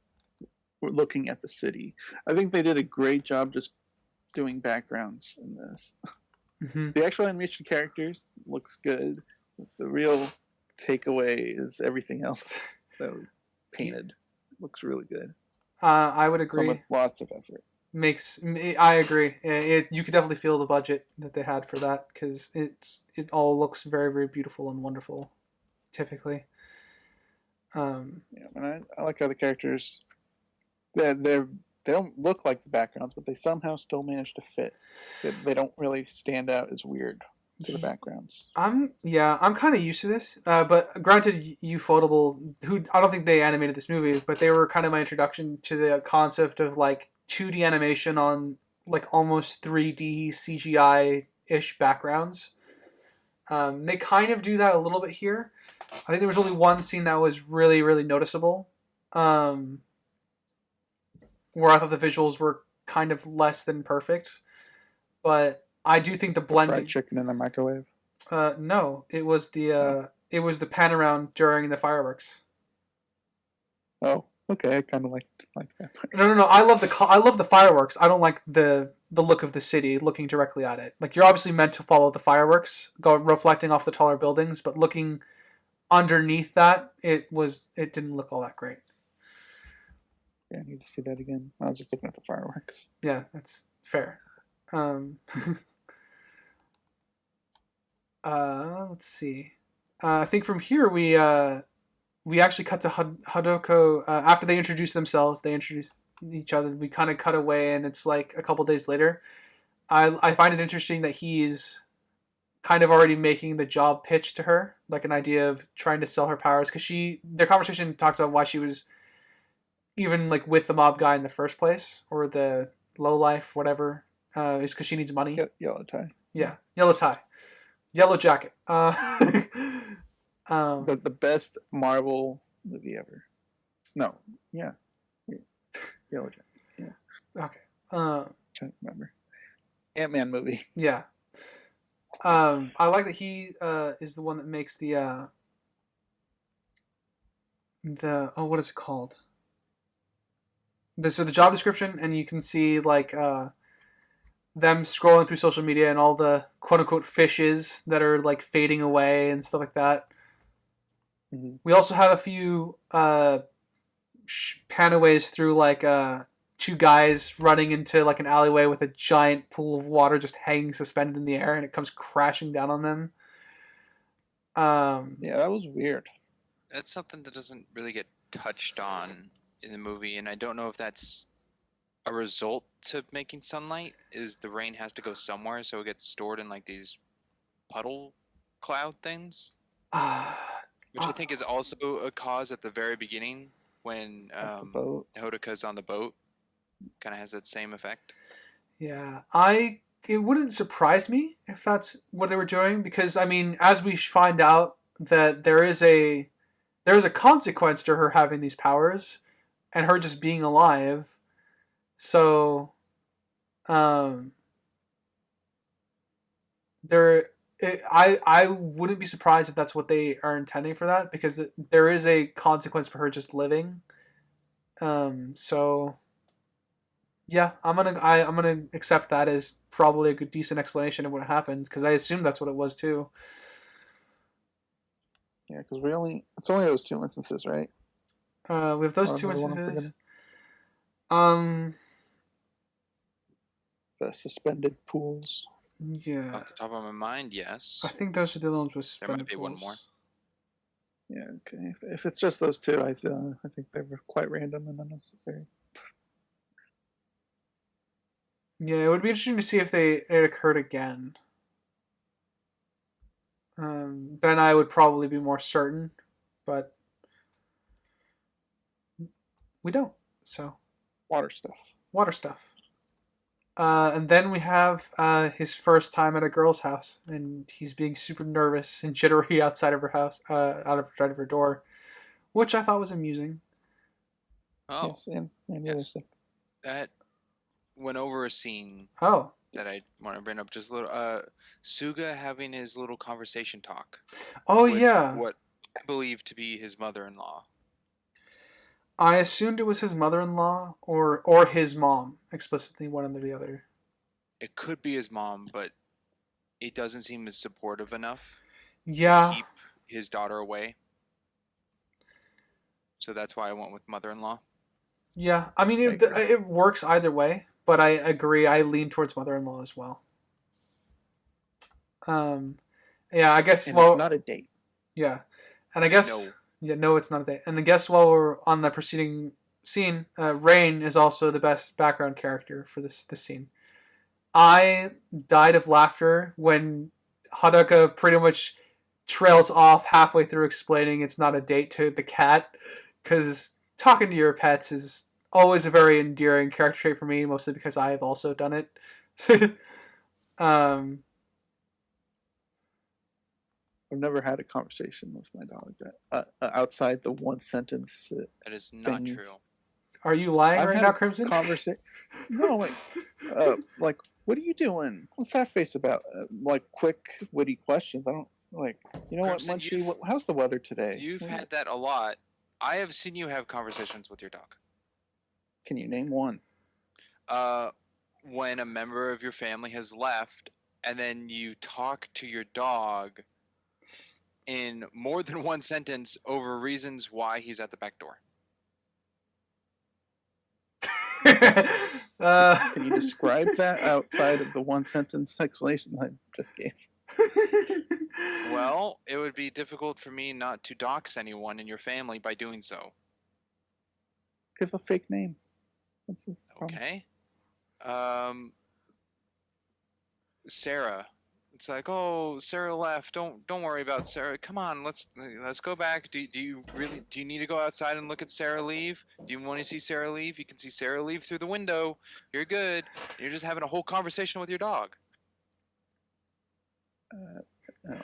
We're looking at the city. I think they did a great job just doing backgrounds in this. Mm-hmm. The actual animation characters looks good. The real takeaway is everything else that was painted. Looks really good. I would agree. Lots of effort. I agree. You could definitely feel the budget that they had for that because it all looks very, very beautiful and wonderful. Typically. Yeah, and I like how the characters. They don't look like the backgrounds, but they somehow still manage to fit. They don't really stand out as weird to the backgrounds. I'm kind of used to this. But granted, Ufotable, who I don't think they animated this movie, but they were kind of my introduction to the concept of like 2D animation on like almost 3D CGI-ish backgrounds. They kind of do that a little bit here. I think there was only one scene that was really, really noticeable. Where I thought the visuals were kind of less than perfect, but I do think the blending. Fried chicken in the microwave. No, it was the pan around during the fireworks. Oh, okay. I kind of like that. No. I love the fireworks. I don't like the look of the city looking directly at it. Like you're obviously meant to follow the fireworks, go reflecting off the taller buildings, but looking underneath that, it didn't look all that great. Yeah, I need to see that again. I was just looking at the fireworks. Yeah, that's fair. Let's see. I think from here we actually cut to Hadoko after they introduce themselves. They introduce each other. We kind of cut away, and it's like a couple days later. I find it interesting that he's kind of already making the job pitch to her, like an idea of trying to sell her powers, because their conversation talks about why she was even like with the mob guy in the first place, or the low life, whatever, is because she needs money. Yellow tie. Yeah, yellow tie, yellow jacket. The best Marvel movie ever. No, yeah, yellow jacket. Yeah. Okay. Trying to remember. Ant-Man movie. Yeah. I like that he is the one that makes the what is it called? So the job description, and you can see like them scrolling through social media and all the quote unquote fishes that are like fading away and stuff like that. Mm-hmm. We also have a few panaways through like two guys running into like an alleyway with a giant pool of water just hanging suspended in the air, and it comes crashing down on them. Yeah, that was weird. That's something that doesn't really get touched on in the movie, and I don't know if that's a result to making sunlight. Is the rain has to go somewhere, so it gets stored in like these puddle cloud things, which I think is also a cause at the very beginning when The boat. Hodaka's on the boat. Kind of has that same effect. Yeah, it wouldn't surprise me if that's what they were doing, because I mean, as we find out that there is a consequence to her having these powers and her just being alive. So, there, I wouldn't be surprised if that's what they are intending for that, because there is a consequence for her just living. So yeah, I'm gonna accept that as probably a good decent explanation of what happened, because I assume that's what it was too. Yeah, because it's only those two instances, right? We have those Or two another one I'm instances. forgetting. The suspended pools. Yeah, Off the top of my mind, yes. I think those are the ones with There might suspended be one more. pools. Yeah, okay. If it's just those two, I think they were quite random and unnecessary. Yeah, it would be interesting to see if it occurred again. Then I would probably be more certain, but we don't. So Water stuff. water stuff. And then we have his first time at a girl's house, and he's being super nervous and jittery outside of her house, outside of her door, which I thought was amusing. Oh, Yes, and yes. realistic. That went over a scene Oh, that I want to bring up just a little. Suga having his little conversation talk. oh with yeah. What I believe to be his mother-in-law. I assumed it was his mother-in-law or his mom, explicitly one or the other. It could be his mom, but it doesn't seem as supportive enough Yeah. to keep his daughter away. So that's why I went with mother-in-law. Yeah, I mean it works either way, but I agree. I lean towards mother-in-law as well. Yeah, I guess. And well, it's not a date. Yeah, and I guess no, it's not a date. And I guess while we're on the preceding scene, Rain is also the best background character for this scene. I died of laughter when Hadaka pretty much trails off halfway through explaining it's not a date to the cat, because talking to your pets is always a very endearing character trait for me, mostly because I have also done it. I've never had a conversation with my dog that outside the one sentence. That is not things. true. Are you lying I've right had now, a Crimson? No, like, what are you doing? What's that face about? Like quick, witty questions. I don't like. You know Crimson, what, Munchie? How's the weather today? You've had that a lot. I have seen you have conversations with your dog. Can you name one? When a member of your family has left, and then you talk to your dog in more than one sentence over reasons why he's at the back door. Can you describe that outside of the one sentence explanation I just gave? Well, it would be difficult for me not to dox anyone in your family by doing so. Give a fake name. What's okay. Sarah. It's like, oh, Sarah left. Don't worry about Sarah. Come on, let's go back. Do you need to go outside and look at Sarah leave? Do you want to see Sarah leave? You can see Sarah leave through the window. You're good. You're just having a whole conversation with your dog. No,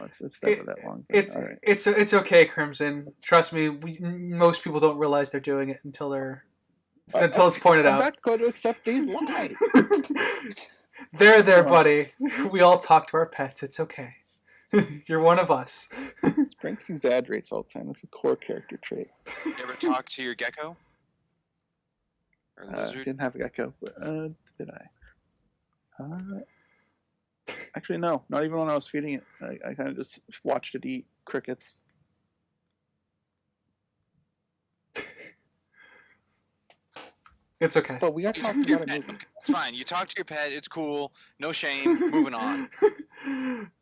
it's never that long. It's okay, Crimson. Trust me. Most people don't realize they're doing it until it's pointed out. I'm not going to accept these lies. There, buddy. We all talk to our pets. It's okay. You're one of us. Sprinks exaggerates all the time. That's a core character trait. You ever talk to your gecko? Or lizard? Didn't have a gecko, but did I? Actually, no. Not even when I was feeding it. I kind of just watched it eat crickets. It's okay. But we are You talk talking to your about a pet. movie. Okay, it's fine. You talk to your pet. It's cool. No shame. Moving on.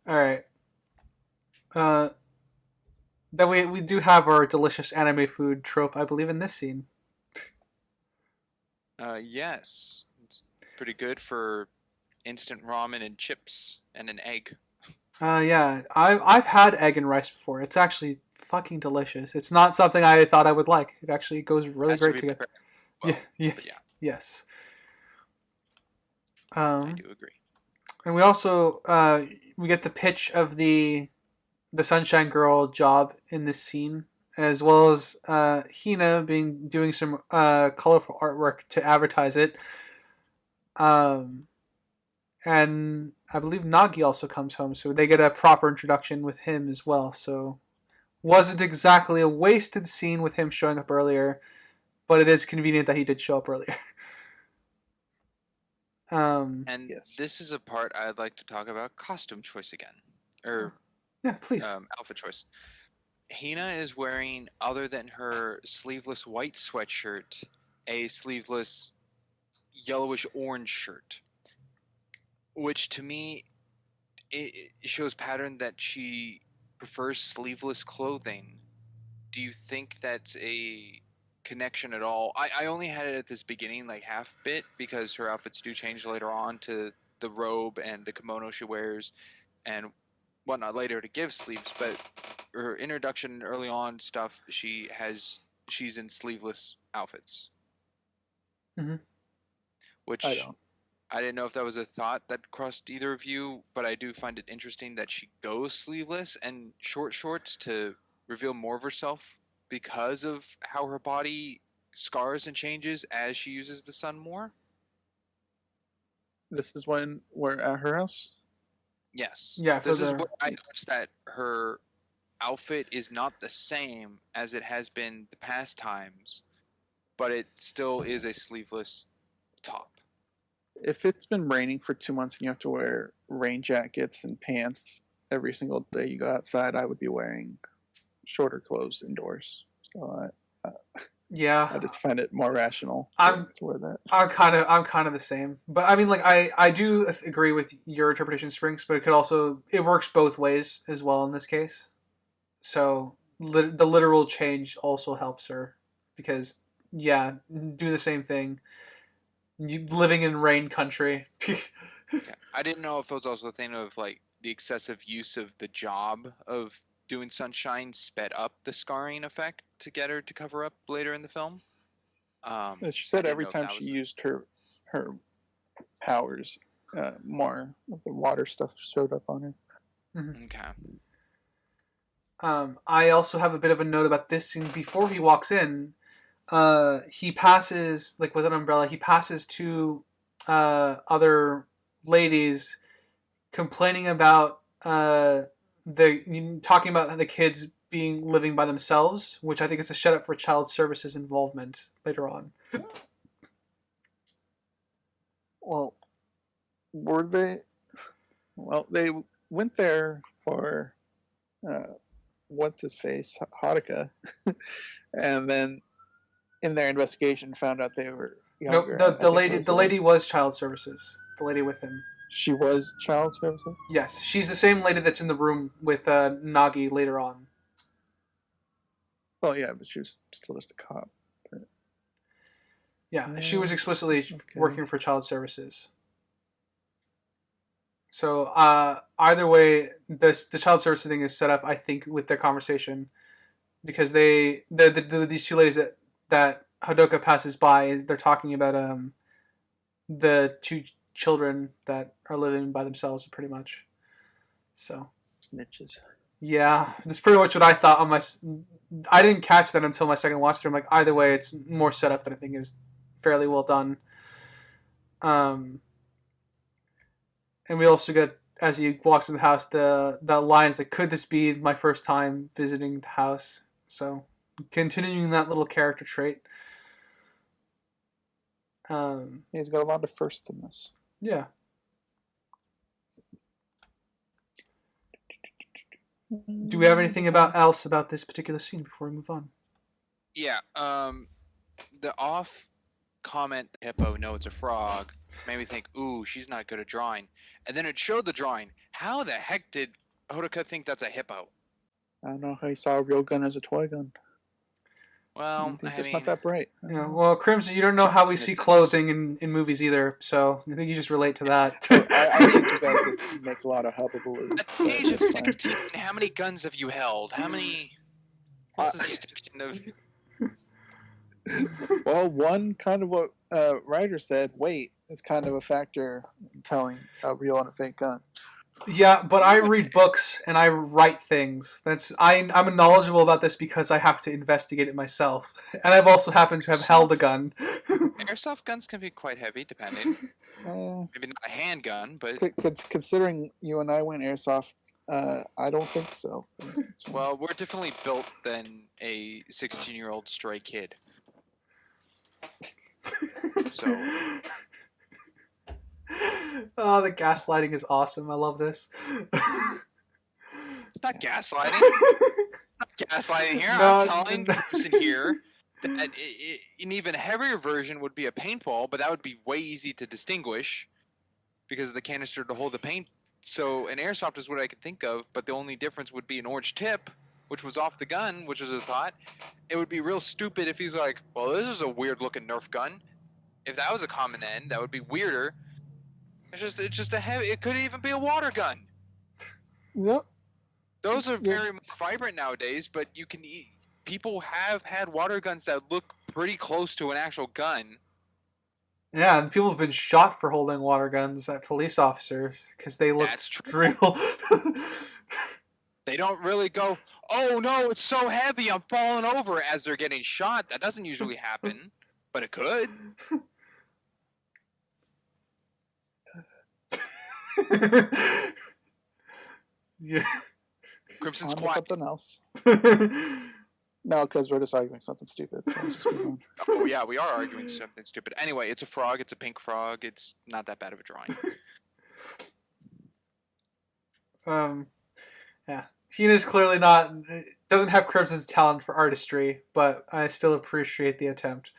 All right. Then we do have our delicious anime food trope, I believe, in this scene. Yes, it's pretty good for instant ramen and chips and an egg. Yeah, I've had egg and rice before. It's actually fucking delicious. It's not something I thought I would like. It actually goes really Has to great be together. prepared well. Yeah, But yeah, yes. I do agree. And we also we get the pitch of the Sunshine Girl job in this scene, as well as Hina doing some colorful artwork to advertise it. And I believe Nagi also comes home, so they get a proper introduction with him as well. So wasn't exactly a wasted scene with him showing up earlier, but it is convenient that he did show up earlier. And Yes. this is a part I'd like to talk about costume choice again, or Yeah, please. outfit choice. Hina is wearing, other than her sleeveless white sweatshirt, a sleeveless yellowish orange shirt, which to me it shows pattern that she prefers sleeveless clothing. Do you think that's a connection at all? I only had it at this beginning, like half bit, because her outfits do change later on to the robe and the kimono she wears and whatnot later to give sleeves, but her introduction early on stuff, she's in sleeveless outfits. Mhm. Which I don't. I didn't know if that was a thought that crossed either of you, but I do find it interesting that she goes sleeveless and short shorts to reveal more of herself because of how her body scars and changes as she uses the sun more. This is when we're at her house. Yes. Yeah, for This is the where I noticed that her outfit is not the same as it has been the past times, but it still is a sleeveless top. If it's been raining for 2 months and you have to wear rain jackets and pants every single day you go outside, I would be wearing shorter clothes indoors. So yeah. I just find it more rational I'm to wear that. I'm kind of the same, but I mean, like I do agree with your interpretation, Sprinks, but it works both ways as well in this case. So the literal change also helps her because yeah, do the same thing. Living in rain country. Okay. I didn't know if it was also a thing of like the excessive use of the job of doing sunshine sped up the scarring effect to get her to cover up later in the film. She I said didn't every know if time that she was used her powers, more of the water stuff showed up on her. okay. I also have a bit of a note about this scene. Before he walks in, he passes like with an umbrella. He passes two other ladies complaining about talking about the kids being living by themselves, which I think is a setup for child services involvement later on. Well, were they? Well, they went there for what's his face, Haruka, and then in their investigation found out they were Nope, younger. the I think lady was the lady was child services. The lady with him. she was child services. Yes, she's the same lady that's in the room with Nagi later on. Well, yeah, but she was still just a cop. Yeah, she was explicitly working for child services. So either way, the child services thing is set up, I think, with their conversation because these two ladies that Hadoka passes by they're talking about the two children that are living by themselves pretty much. So Snitches. yeah, that's pretty much what I thought on my. I didn't catch that until my second watch through. I'm like, either way, it's more setup that I think is fairly well done. And we also get as he walks in the house the lines like, "Could this be my first time visiting the house?" So continuing that little character trait. He's got a lot of firsts in this. Yeah. Do we have anything else about this particular scene before we move on? Yeah. The off comment hippo, no, it's a frog, made me think, ooh, she's not good at drawing. And then it showed the drawing. How the heck did Hodaka think that's a hippo? I don't know how he saw a real gun as a toy gun. Well, He's I just mean, not that bright. Yeah, well, Crimson, you don't know how we see Genesis. clothing in movies either, so I think you just relate to that. I think you guys just make a lot of hullabaloo. at the age of 16, how many guns have you held? How many? What's the distinction of? Well, one kind of what Ryder said, weight is kind of a factor in telling a real and a fake gun. Yeah, but I read books and I write things. I'm knowledgeable about this because I have to investigate it myself, and I've also happened to have held a gun. Airsoft guns can be quite heavy, depending. Maybe not a handgun, but Considering you and I went airsoft, I don't think so. well, we're differently built than a 16-year-old stray kid. So Oh, the gaslighting is awesome. I love this. it's not gaslighting. It's not gaslighting here. No, I'm telling no. the person here that an even heavier version would be a paintball, but that would be way easy to distinguish because of the canister to hold the paint. So an airsoft is what I could think of, but the only difference would be an orange tip, which was off the gun, which is a thought. It would be real stupid if he's like, well, this is a weird looking Nerf gun. If that was a common end, that would be weirder. It's just a heavy. It could even be a water gun. Yep. Those are very vibrant nowadays, but you can. People have had water guns that look pretty close to an actual gun. Yeah, and people have been shot for holding water guns at police officers because they look That's true. real. They don't really go, oh no, it's so heavy, I'm falling over as they're getting shot. That doesn't usually happen, but it could. Yeah. Crimson's On to quiet. something else. No, because we're just arguing something stupid. So let's just move on. Oh yeah, we are arguing something stupid. Anyway, it's a frog. It's a pink frog. It's not that bad of a drawing. Yeah. Tina's clearly doesn't have Crimson's talent for artistry, but I still appreciate the attempt.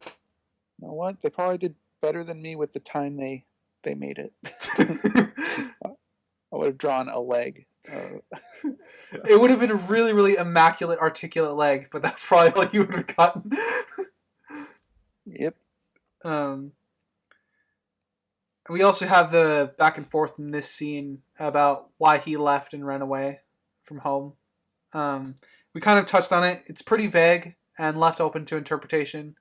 You know what? They probably did better than me with the time they made it. I would have drawn a leg. It would have been a really, really immaculate, articulate leg, but that's probably all you would have gotten. Yep. We also have the back and forth in this scene about why he left and ran away from home. We kind of touched on it. It's pretty vague and left open to interpretation,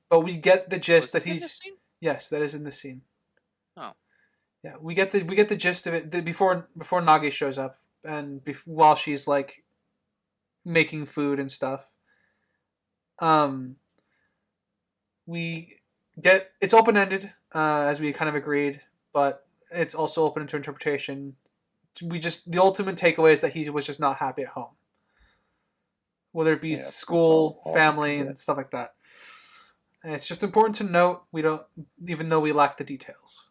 but we get the gist that he's. Yes, that is in this scene. Oh. Yeah, we get the gist of it before Nage shows up and while she's like making food and stuff. We get it's open ended as we kind of agreed, but it's also open to interpretation. The ultimate takeaway is that he was just not happy at home, whether it be school, family, and stuff like that. And it's just important to note we don't, even though we lack the details.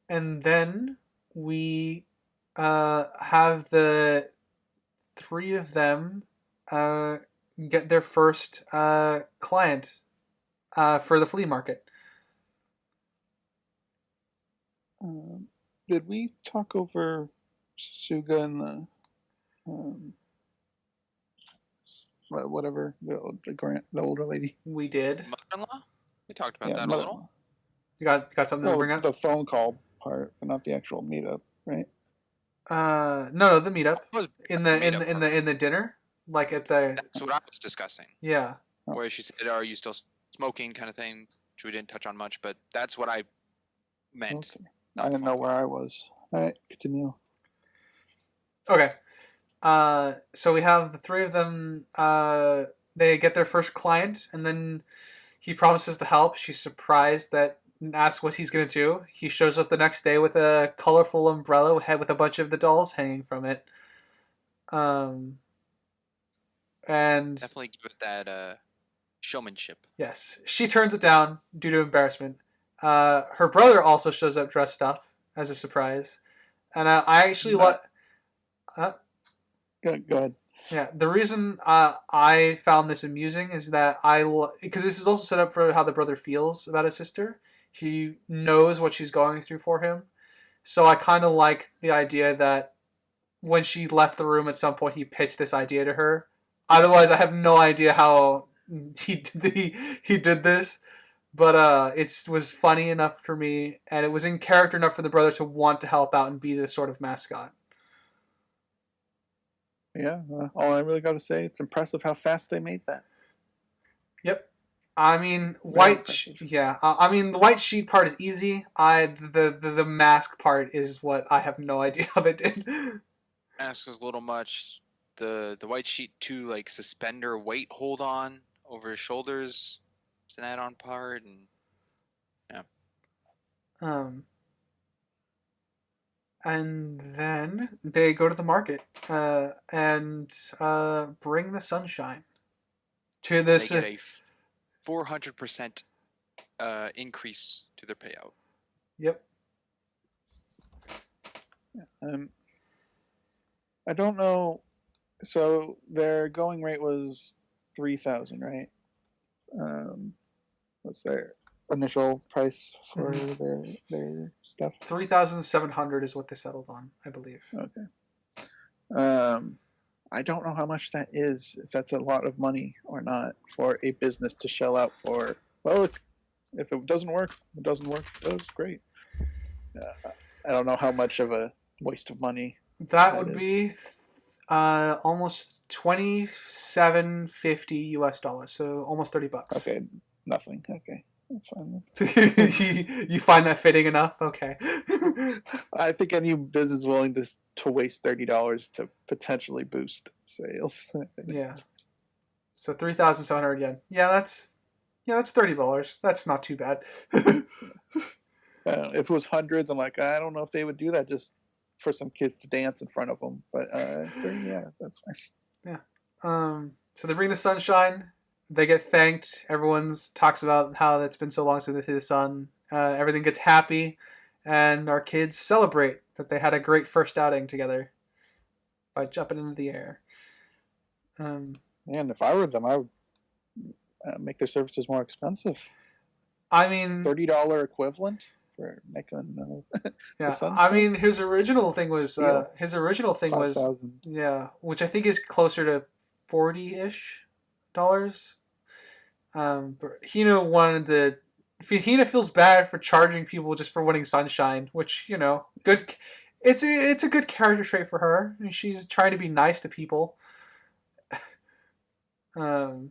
And then we have the three of them get their first client for the flea market. Did we talk over Suga and the whatever the older lady? We did. Mother-in-law? We talked about that a little. You got something to bring up? The phone call part, but not the actual meetup, right? No, the meetup in the dinner, like at the. That's what I was discussing. Yeah. Where she said, "Are you still smoking?" kind of thing, which we didn't touch on much, but that's what I meant. Okay. I didn't know where I was. All right, continue. Okay. So we have the three of them. They get their first client, and then he promises to help. She's surprised that asks what he's going to do. He shows up the next day with a colorful umbrella with a bunch of the dolls hanging from it. And definitely give it that showmanship. Yes. She turns it down due to embarrassment. Her brother also shows up dressed up as a surprise. And I actually Go ahead. Yeah, the reason I found this amusing is that because this is also set up for how the brother feels about his sister. He knows what she's going through for him, so I kind of like the idea that when she left the room at some point, he pitched this idea to her. Otherwise, I have no idea how he did this, but it was funny enough for me, and it was in character enough for the brother to want to help out and be the sort of mascot. Yeah, all I really got to say, it's impressive how fast they made that. Yep. I mean, Very impressive. yeah. I mean, the white sheet part is easy. The mask part is what I have no idea how they did. Mask was a little much. The white sheet too, like suspender weight hold on over his shoulders. It's an add-on part, and Um, and then they go to the market and bring the sunshine to this. they get a 400% increase to their payout. Yep. I don't know. So their going rate was 3,000, right? What's their initial price for their stuff? 3,700 is what they settled on, I believe. Okay. I don't know how much that is, if that's a lot of money or not for a business to shell out for. Well, if it doesn't work, it doesn't work. It does, great. I don't know how much of a waste of money that would be almost $27.50 US, so almost $30. Okay, nothing. Okay, that's fine then. You find that fitting enough? Okay. I think any business willing to waste $30 to potentially boost sales. Yeah. So 3,700 yen. Yeah, that's $30. That's not too bad. If it was hundreds, I'm like, I don't know if they would do that just for some kids to dance in front of them. But yeah, that's fine. Yeah. So they bring the sunshine. They get thanked. Everyone talks about how it's been so long since they see the sun. Everything gets happy, and our kids celebrate that they had a great first outing together by jumping into the air. And if I were them, I would make their services more expensive. I mean, $30 equivalent for making. Yeah, I mean, his original thing was 5,000. Yeah, which I think is closer to $40-ish. But Hina wanted to. Hina feels bad for charging people just for winning sunshine, which good. It's a good character trait for her. I mean, she's trying to be nice to people. And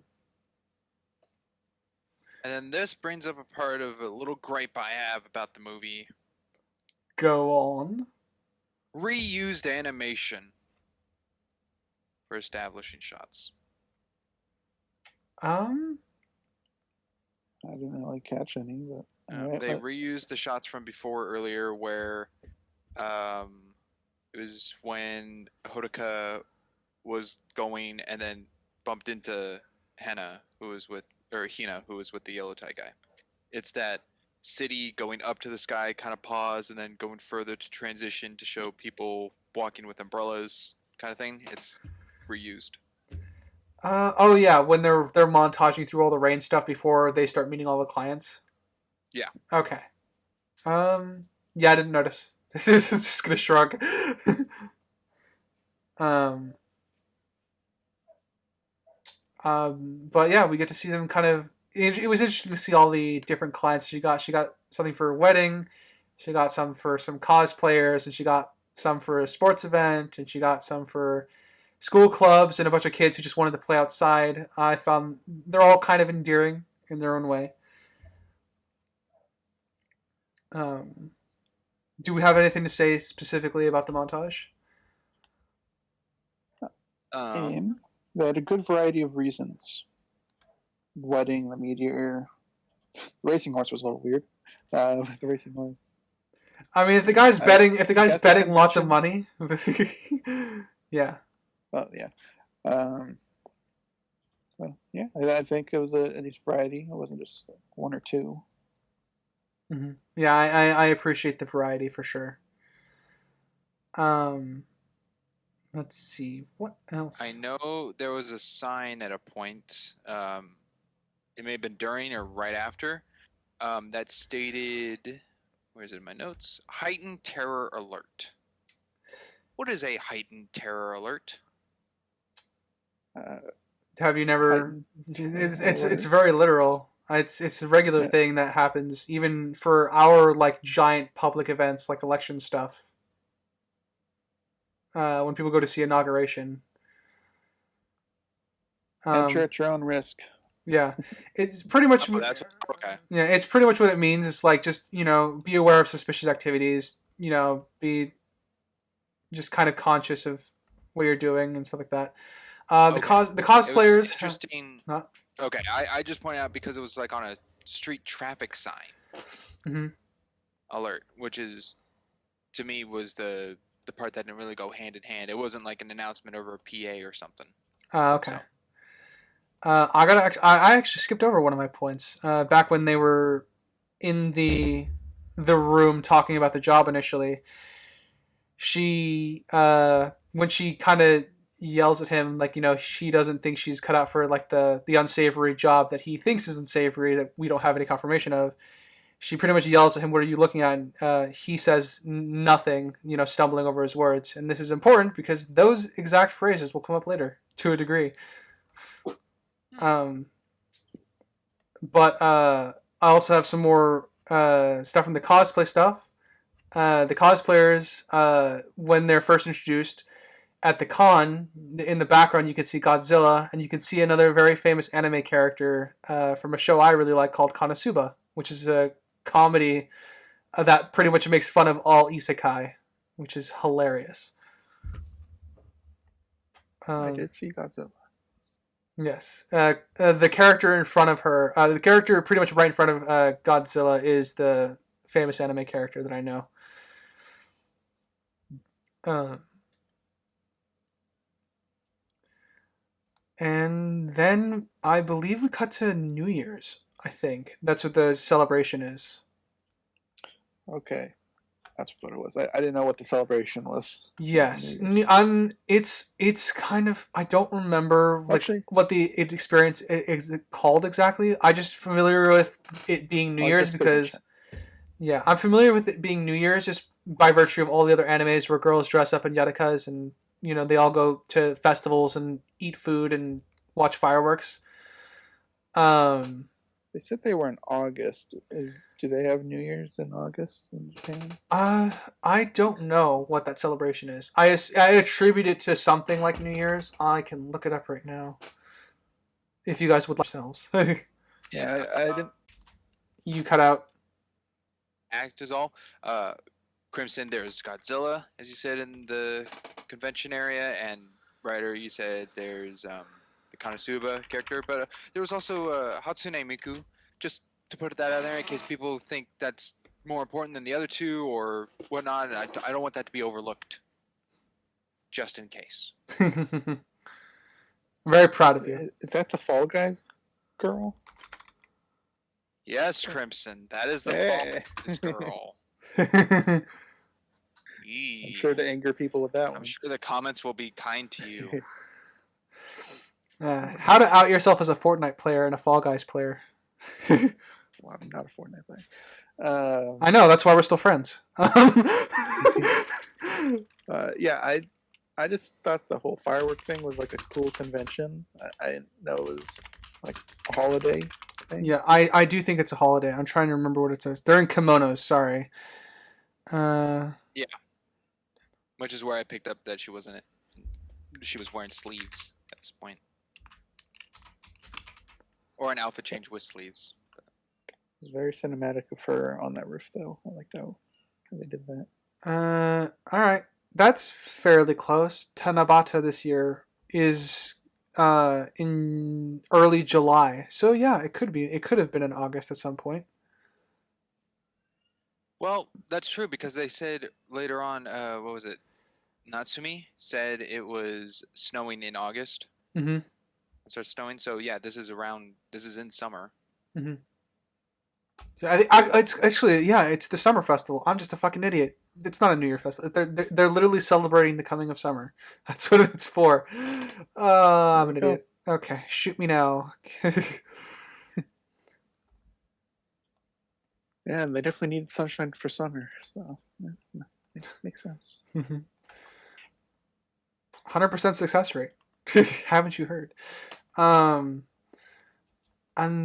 then this brings up a part of a little gripe I have about the movie. Go on. Reused animation for establishing shots. I didn't really catch any, but they reused the shots from before earlier, where it was when Hodaka was going and then bumped into Hina, who was with the yellow tie guy. It's that city going up to the sky, kind of pause, and then going further to transition to show people walking with umbrellas, kind of thing. It's reused. Oh yeah, when they're montaging through all the rain stuff before they start meeting all the clients. Yeah. Okay. Yeah, I didn't notice. This is just gonna shrug. But yeah, we get to see them kind of. It was interesting to see all the different clients she got. She got something for a wedding, she got some for some cosplayers, and she got some for a sports event, and she got some for school clubs and a bunch of kids who just wanted to play outside. I found they're all kind of endearing in their own way. Do we have anything to say specifically about the montage? They had a good variety of reasons. Wedding, the meteor, the racing horse was a little weird. The racing horse. I mean, if the guy's betting lots of money, yeah. Well, yeah. Well, yeah. I think it was a nice variety. It wasn't just one or two. Mm-hmm. Yeah, I appreciate the variety for sure. Let's see what else. I know there was a sign at a point. It may have been during or right after. That stated, where is it in my notes? Heightened terror alert. What is a heightened terror alert? Have you never? Heightened It's alert. very literal. It's a regular Yeah. thing that happens even for our like giant public events like election stuff. When people go to see inauguration. Enter at your own risk. Yeah, it's pretty much. Oh, that's okay. Yeah, it's pretty much what it means. It's like just be aware of suspicious activities. Be just kind of conscious of what you're doing and stuff like that. The Okay. cosplayers. It was interesting. Huh? Okay, I just pointed out because it was like on a street traffic sign Mhm. alert, which is to me was the part that didn't really go hand in hand. It wasn't like an announcement over a PA or something. Okay. So. I actually skipped over one of my points. Back when they were in the room talking about the job initially, she when she kind of yells at him like she doesn't think she's cut out for like the unsavory job that he thinks is unsavory that we don't have any confirmation of. She pretty much yells at him, "What are you looking at?" And he says nothing, stumbling over his words. And this is important because those exact phrases will come up later to a degree. But I also have some more stuff from the cosplay stuff. The cosplayers, when they're first introduced at the con, in the background you can see Godzilla, and you can see another very famous anime character from a show I really like called Konosuba, which is a comedy that pretty much makes fun of all isekai, which is hilarious. I did see Godzilla. Yes. The character in front of her, the character pretty much right in front of Godzilla is the famous anime character that I know. And then I believe we cut to New Year's, I think. That's what the celebration is. Okay. That's what it was. I didn't know what the celebration was. Yes. It's kind of, I don't remember Actually, what the experience is called exactly. I just familiar with it being New Year's because yeah, I'm familiar with it being New Year's just by virtue of all the other animes where girls dress up in yadokas and they all go to festivals and eat food and watch fireworks. They said they were in August. Do they have New Year's in August in Japan? I don't know what that celebration is. I attribute it to something like New Year's. I can look it up right now. If you guys would like yourselves. Yeah, I didn't. You cut out. Act is all. Crimson, there's Godzilla, as you said in the convention area, and Ryder, you said there's the Konosuba character, but there was also Hatsune Miku. Just to put that out there in case people think that's more important than the other two or whatnot, and I don't want that to be overlooked. Just in case. Very proud of you. Is that the Fall Guys girl? Yes, Crimson, that is the Hey. Fall Guys girl. I'm sure to anger people with that one. I'm sure the comments will be kind to you. How to out yourself as a Fortnite player and a Fall Guys player. Well, I'm not a Fortnite player. I know, that's why we're still friends. Yeah, I just thought the whole firework thing was like a cool convention. I didn't know it was like a holiday thing. Yeah, I do think it's a holiday. I'm trying to remember what it says. They're in kimonos, sorry. Yeah. Which is where I picked up that she was wearing sleeves at this point. Or an outfit change with sleeves. It was very cinematic of her on that roof, though. I liked how they did that. All right. That's fairly close. Tanabata this year is in early July. So yeah, it could have been in August at some point. Well, that's true because they said later on, what was it? Natsumi said it was snowing in August. Mm-hmm. It starts snowing, so yeah, this is in summer. Mm-hmm. So it's actually, yeah, it's the summer festival. I'm just a fucking idiot. It's not a New Year festival. They're literally celebrating the coming of summer. That's what it's for. I'm an idiot. Okay, shoot me now. Yeah, and they definitely needed sunshine for summer, so makes sense. 100% success rate. Haven't you heard? And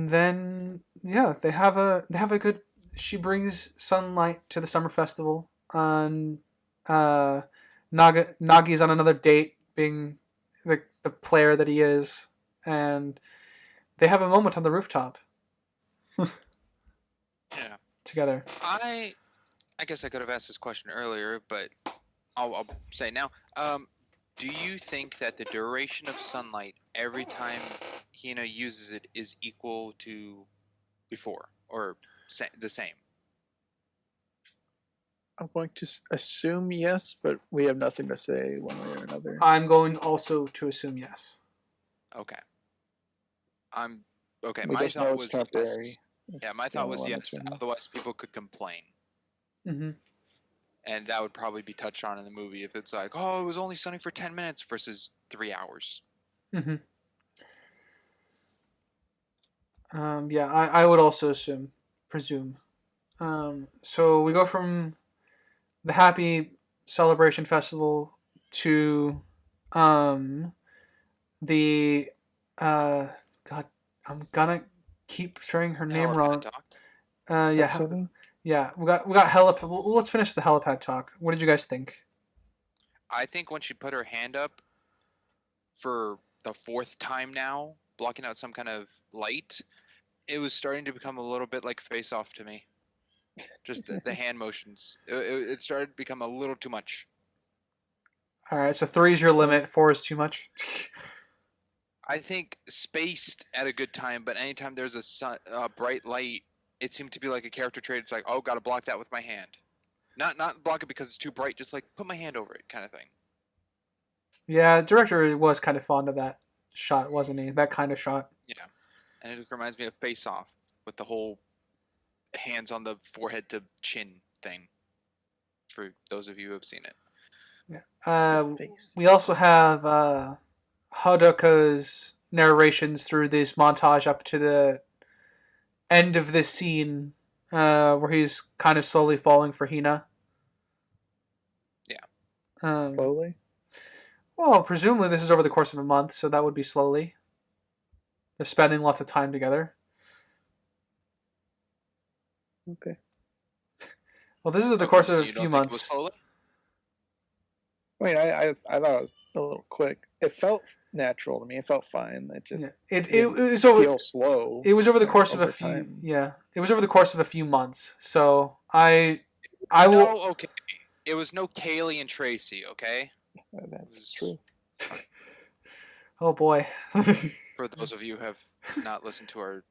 then yeah, they have a good. She brings sunlight to the summer festival, and Nagi's on another date, being the player that he is, and they have a moment on the rooftop Yeah. together. I guess I could have asked this question earlier, but I'll say it now. Do you think that the duration of sunlight every time Hina uses it is equal to before, or the same? I'm going to assume yes, but we have nothing to say one way or another. I'm going also to assume yes. Okay. Okay. We My just know thought it's was temporary. yes. It's Yeah, my the thought only was one yes. that's in- Otherwise, people could complain, Mm-hmm. and that would probably be touched on in the movie if it's like, oh, it was only sunny for 10 minutes versus 3 hours. Mm-hmm. Yeah, I would also presume. So we go from the happy celebration festival to the God, I'm gonna keep saying her name Helipad wrong. talk. Yeah, Hatsune? yeah. We got helipad. Well, let's finish the helipad talk. What did you guys think? I think when she put her hand up for the 4th time now, blocking out some kind of light, it was starting to become a little bit like Face Off to me. Just the hand motions. It started to become a little too much. All right, so 3 is your limit. 4 is too much. I think spaced at a good time, but anytime there's a bright light, it seemed to be like a character trait. It's like, oh, gotta block that with my hand. Not block it because it's too bright. Just like put my hand over it, kind of thing. Yeah, the director was kind of fond of that shot, wasn't he? That kind of shot. Yeah, and it just reminds me of Face Off with the whole hands on the forehead to chin thing. For those of you who have seen it. Yeah. Face. We also have Hadoka's narrations through this montage up to the end of this scene, where he's kind of slowly falling for Hina. Yeah. Slowly? Well, presumably this is over the course of a month, so that would be slowly. They're spending lots of time together. Okay. Well, this is over the Okay, course so of a you few don't think it was months. slowly? I mean, I thought it was a little quick. It felt natural to me. It felt fine. It just Yeah. It didn't was over. feel slow. It was over the course of a over few. time. Yeah, it was over the course of a few months. So I will. No, okay. It was no Kaylee and Tracy, okay? That's true. Oh boy. For those of you who have not listened to our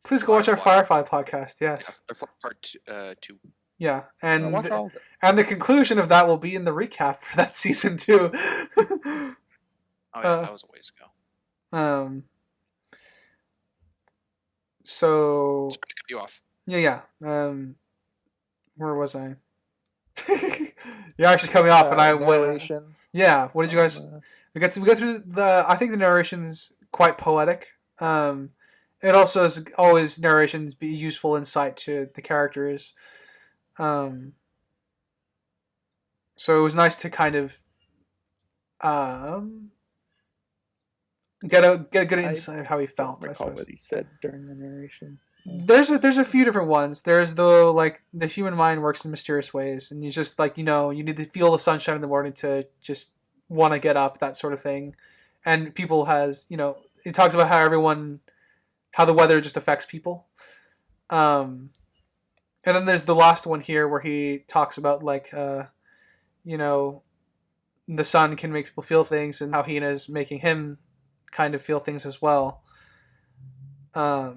Please go watch our Firefly. Firefly podcast. Yes. Firefly Part 2. Yeah, I'll and watch all of it. and the conclusion of that will be in the recap for that season too. Oh yeah, that was a ways ago. So Sorry to cut you off. yeah. Where was I? You actually cut me off, and I went. Narration. Yeah. What did you guys? We go through the. I think the narration's quite poetic. It also is always narrations be useful insight to the characters. So it was nice to kind of get a good insight of how he felt. I I recall suppose what he said during the narration. there's a few different ones. There's the human mind works in mysterious ways, and you just you need to feel the sunshine in the morning to just want to get up, that sort of thing. And people has it talks about how the weather just affects people. And then there's the last one here where he talks about the sun can make people feel things, and how Hina is making him kind of feel things as well. Those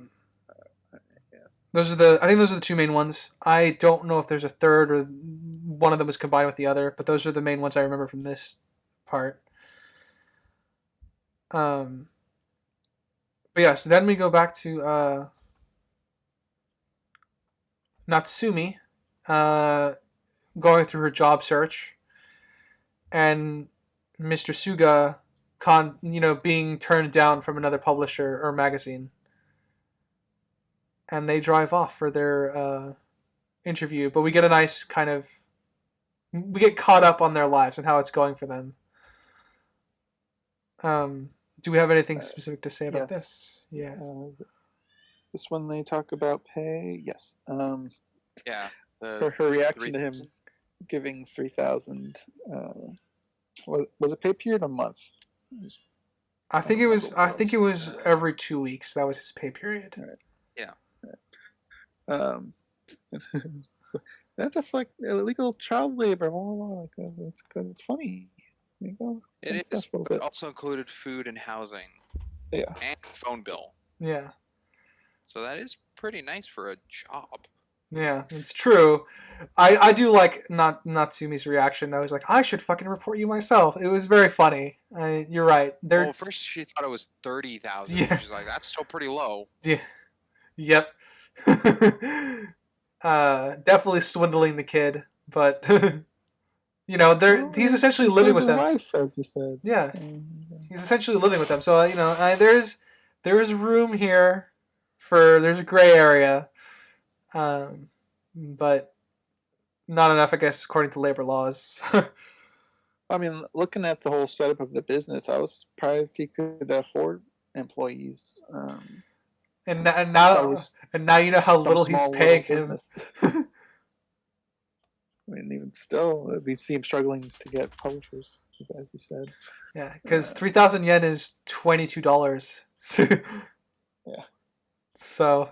are I think those are the two main ones. I don't know if there's a third or one of them was combined with the other, but those are the main ones I remember from this part. But yeah, so then we go back to Natsumi, going through her job search, and Mr. Suga being turned down from another publisher or magazine, and they drive off for their interview. But we get a nice we get caught up on their lives and how it's going for them. Do we have anything specific to say about this? Yeah. This one they talk about pay. Yes. Yeah. Her reaction to him giving 3,000. Was it pay period or month? I think it was every 2 weeks. That was his pay period. Right. Yeah. So that's like illegal child labor. Like, it's good. It's funny. You go. It is, but it also included food and housing. Yeah. And phone bill. Yeah. So that is pretty nice for a job. Yeah, it's true. I do like Natsumi's reaction though. He's like, I should fucking report you myself. It was very funny. You're right. Well, first she thought it was 30,000. Yeah. She's like, that's still pretty low. Yeah. Yep. Definitely swindling the kid, but he's essentially living with them. Life, as you said. Yeah. He's essentially living with them. So there's room here there's a gray area. But not enough, I guess, according to labor laws. I mean, looking at the whole setup of the business, I was surprised he could afford employees. And now you know how little he's paying him. I mean, even still, we see him struggling to get publishers, as you said. Yeah, because 3,000 yen is $22. Yeah. So.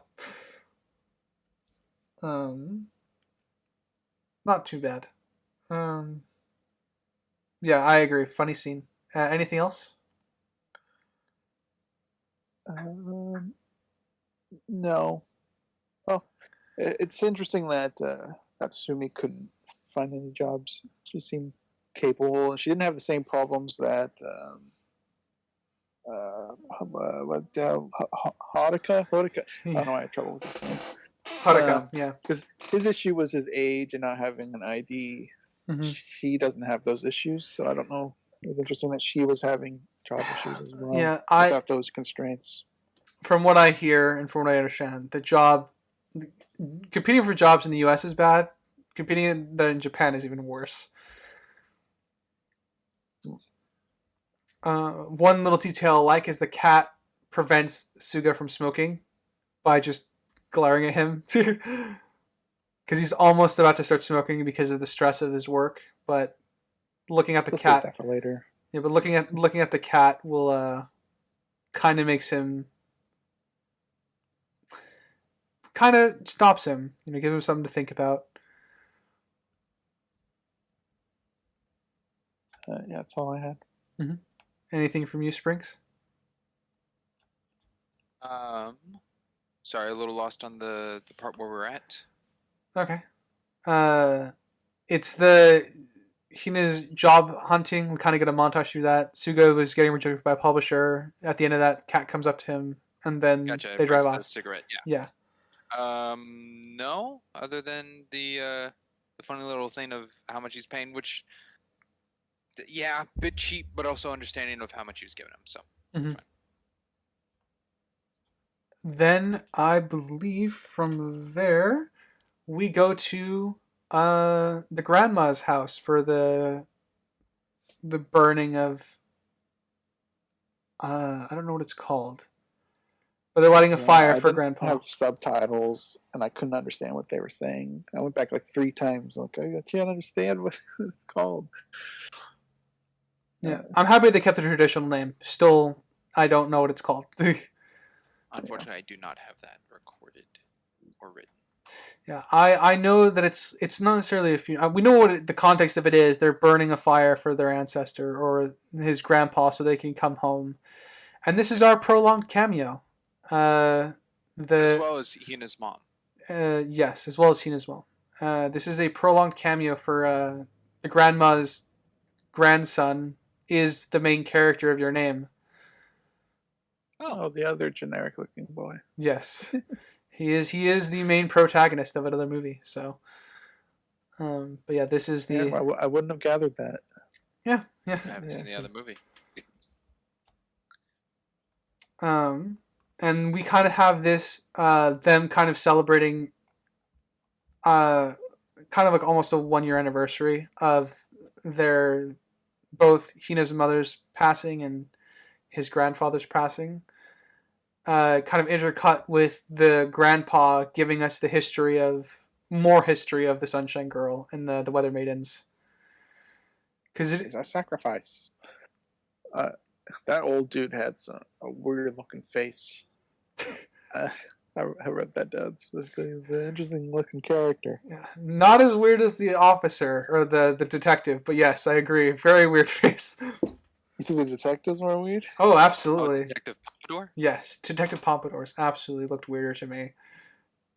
Not too bad. Yeah, I agree. Funny scene. Anything else? No. Well, it's interesting that Natsumi couldn't find any jobs. She seemed capable, and she didn't have the same problems that Haruka. I don't know why I have trouble with this name. Haruka, yeah. Because his issue was his age and not having an ID. Mm-hmm. She doesn't have those issues, so I don't know. It was interesting that she was having job issues as well. Yeah, without those constraints. From what I hear and from what I understand, competing for jobs in the U.S. is bad. Competing in Japan is even worse. One little detail I like is the cat prevents Suga from smoking by just glaring at him because he's almost about to start smoking because of the stress of his work. But looking at the cat, that for later. Yeah, but looking at the cat will kind of makes him, kind of stops him. Give him something to think about. Yeah, that's all I had. Mm-hmm. Anything from you, Springs? Sorry, a little lost on the part where we're at. Okay. It's Hina's job hunting. We kind of get a montage through that. Suga was getting rejected by a publisher. At the end of that, Cat comes up to him, and then they drive off. Cigarette, yeah. No, other than the funny little thing of how much he's paying, which, yeah, a bit cheap, but also understanding of how much he was giving him. So. Mm-hmm. Then I believe from there we go to the grandma's house for the burning of I don't know what it's called, but they're lighting a fire for Grandpa. I have subtitles and I couldn't understand what they were saying. I went back like 3 times. Like, I can't understand what it's called. Yeah, I'm happy they kept the traditional name. Still, I don't know what it's called. Unfortunately, I do not have that recorded or written. Yeah, I know that it's not necessarily a funeral. We know what the context of it is. They're burning a fire for their ancestor or his grandpa so they can come home. And this is our prolonged cameo. As well as Hina's mom. Yes, as well as Hina's mom. This is a prolonged cameo for the grandma's grandson is the main character of Your Name. Oh, the other generic-looking boy. Yes, he is the main protagonist of another movie. So, But yeah, this is Yeah, the I wouldn't have gathered that. yeah. I haven't Yeah. seen the other movie. And we kind of have this them kind of celebrating kind of like almost a 1 year anniversary of their both Hina's mother's passing and his grandfather's passing. Kind of intercut with the grandpa giving us the more history of the Sunshine Girl and the Weather Maidens. Because It's a sacrifice. That old dude had a weird looking face. I wrote that down specifically. He's an interesting looking character. yeah, not as weird as the officer or the detective, but yes, I agree. Very weird face. You think the detectives were weird? Oh, Oh, absolutely. Detective Pompadour? Yes, Detective Pompadour's absolutely looked weirder to me.